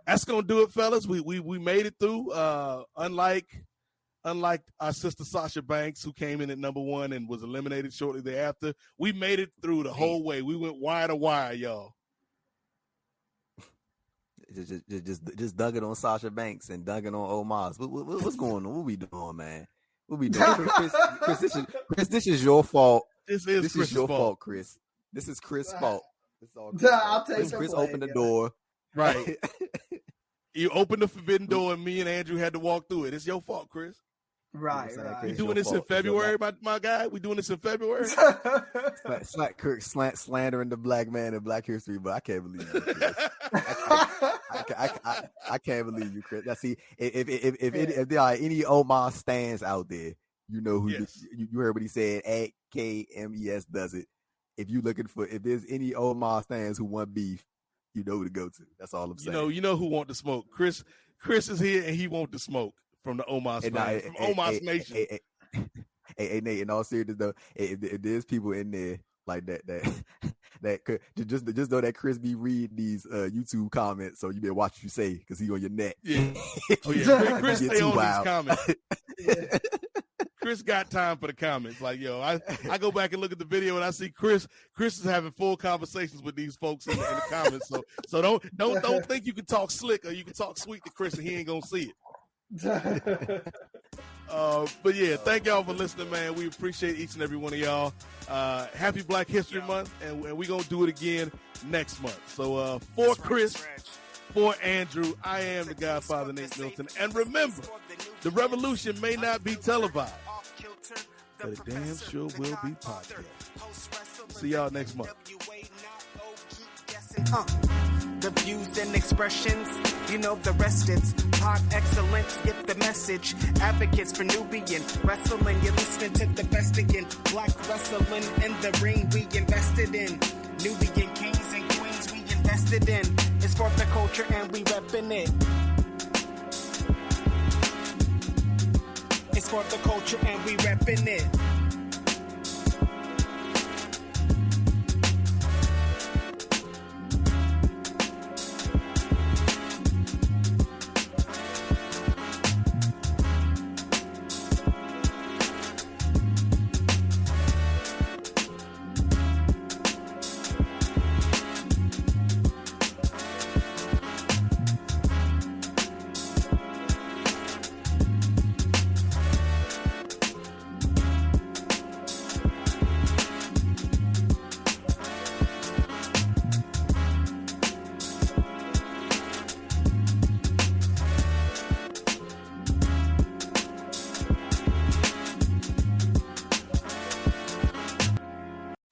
that's gonna do it, fellas. We made it through. Unlike our sister Sasha Banks, who came in at number 1 and was eliminated shortly thereafter, we made it through the whole way. We went wire to wire, y'all. Just dug it on Sasha Banks and dug it on Omos. What's going on? What we doing, man? What we doing? Chris, this is your fault. This is your fault, Chris. This is Chris' fault. I'll take Chris opened the door. Right. You opened the forbidden door and me and Andrew had to walk through it. It's your fault, Chris. Right. We doing this in February, my guy? We doing this in February? Slandering the black man in Black History, but I can't believe you, Chris. I can't believe you, Chris. Now, see, if there are any Omar stands out there, you know who you heard what he said. At KMES does it. If there's any Omar stands who want beef, you know who to go to. That's all I'm saying. You know who want to smoke. Chris is here and he want to smoke from the Omos fans, from Omos Nation. Hey, Nate, in all seriousness though, if there's people in there like that could just know that Chris be reading these YouTube comments, so you better watch what you say because he on your neck. Yeah. Chris stay on these comments. Chris got time for the comments. Like, yo, I go back and look at the video and I see Chris is having full conversations with these folks in the comments. So don't think you can talk slick or you can talk sweet to Chris and he ain't gonna see it. But yeah, thank y'all for listening, man. We appreciate each and every one of y'all. Happy Black History Month, and we're gonna do it again next month. So for Chris, for Andrew, I am the Godfather Nate Milton, and remember, the revolution may not be televised, but it damn sure will be podcast. See y'all next month. The views and expressions, you know the rest, it's pod excellence, get the message. Advocates for Nubian wrestling, you're listening to the best again. Black wrestling in the ring, we invested in. Nubian kings and queens, we invested in. It's for the culture and we reppin' it. It's for the culture and we reppin' it.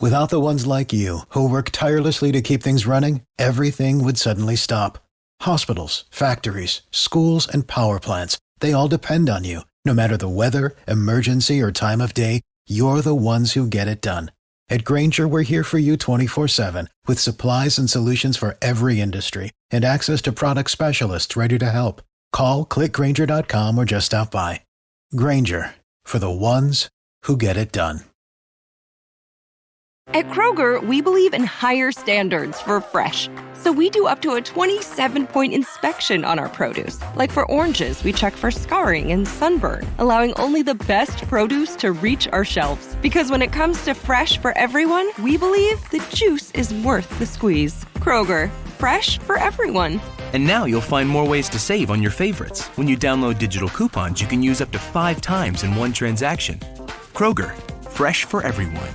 Without the ones like you, who work tirelessly to keep things running, everything would suddenly stop. Hospitals, factories, schools, and power plants, they all depend on you. No matter the weather, emergency, or time of day, you're the ones who get it done. At Grainger, we're here for you 24/7, with supplies and solutions for every industry, and access to product specialists ready to help. Call, click Grainger.com, or just stop by. Grainger, for the ones who get it done. At Kroger, we believe in higher standards for fresh. So we do up to a 27-point inspection on our produce. Like for oranges, we check for scarring and sunburn, allowing only the best produce to reach our shelves. Because when it comes to fresh for everyone, we believe the juice is worth the squeeze. Kroger, fresh for everyone. And now you'll find more ways to save on your favorites. When you download digital coupons, you can use up to 5 times in one transaction. Kroger, fresh for everyone.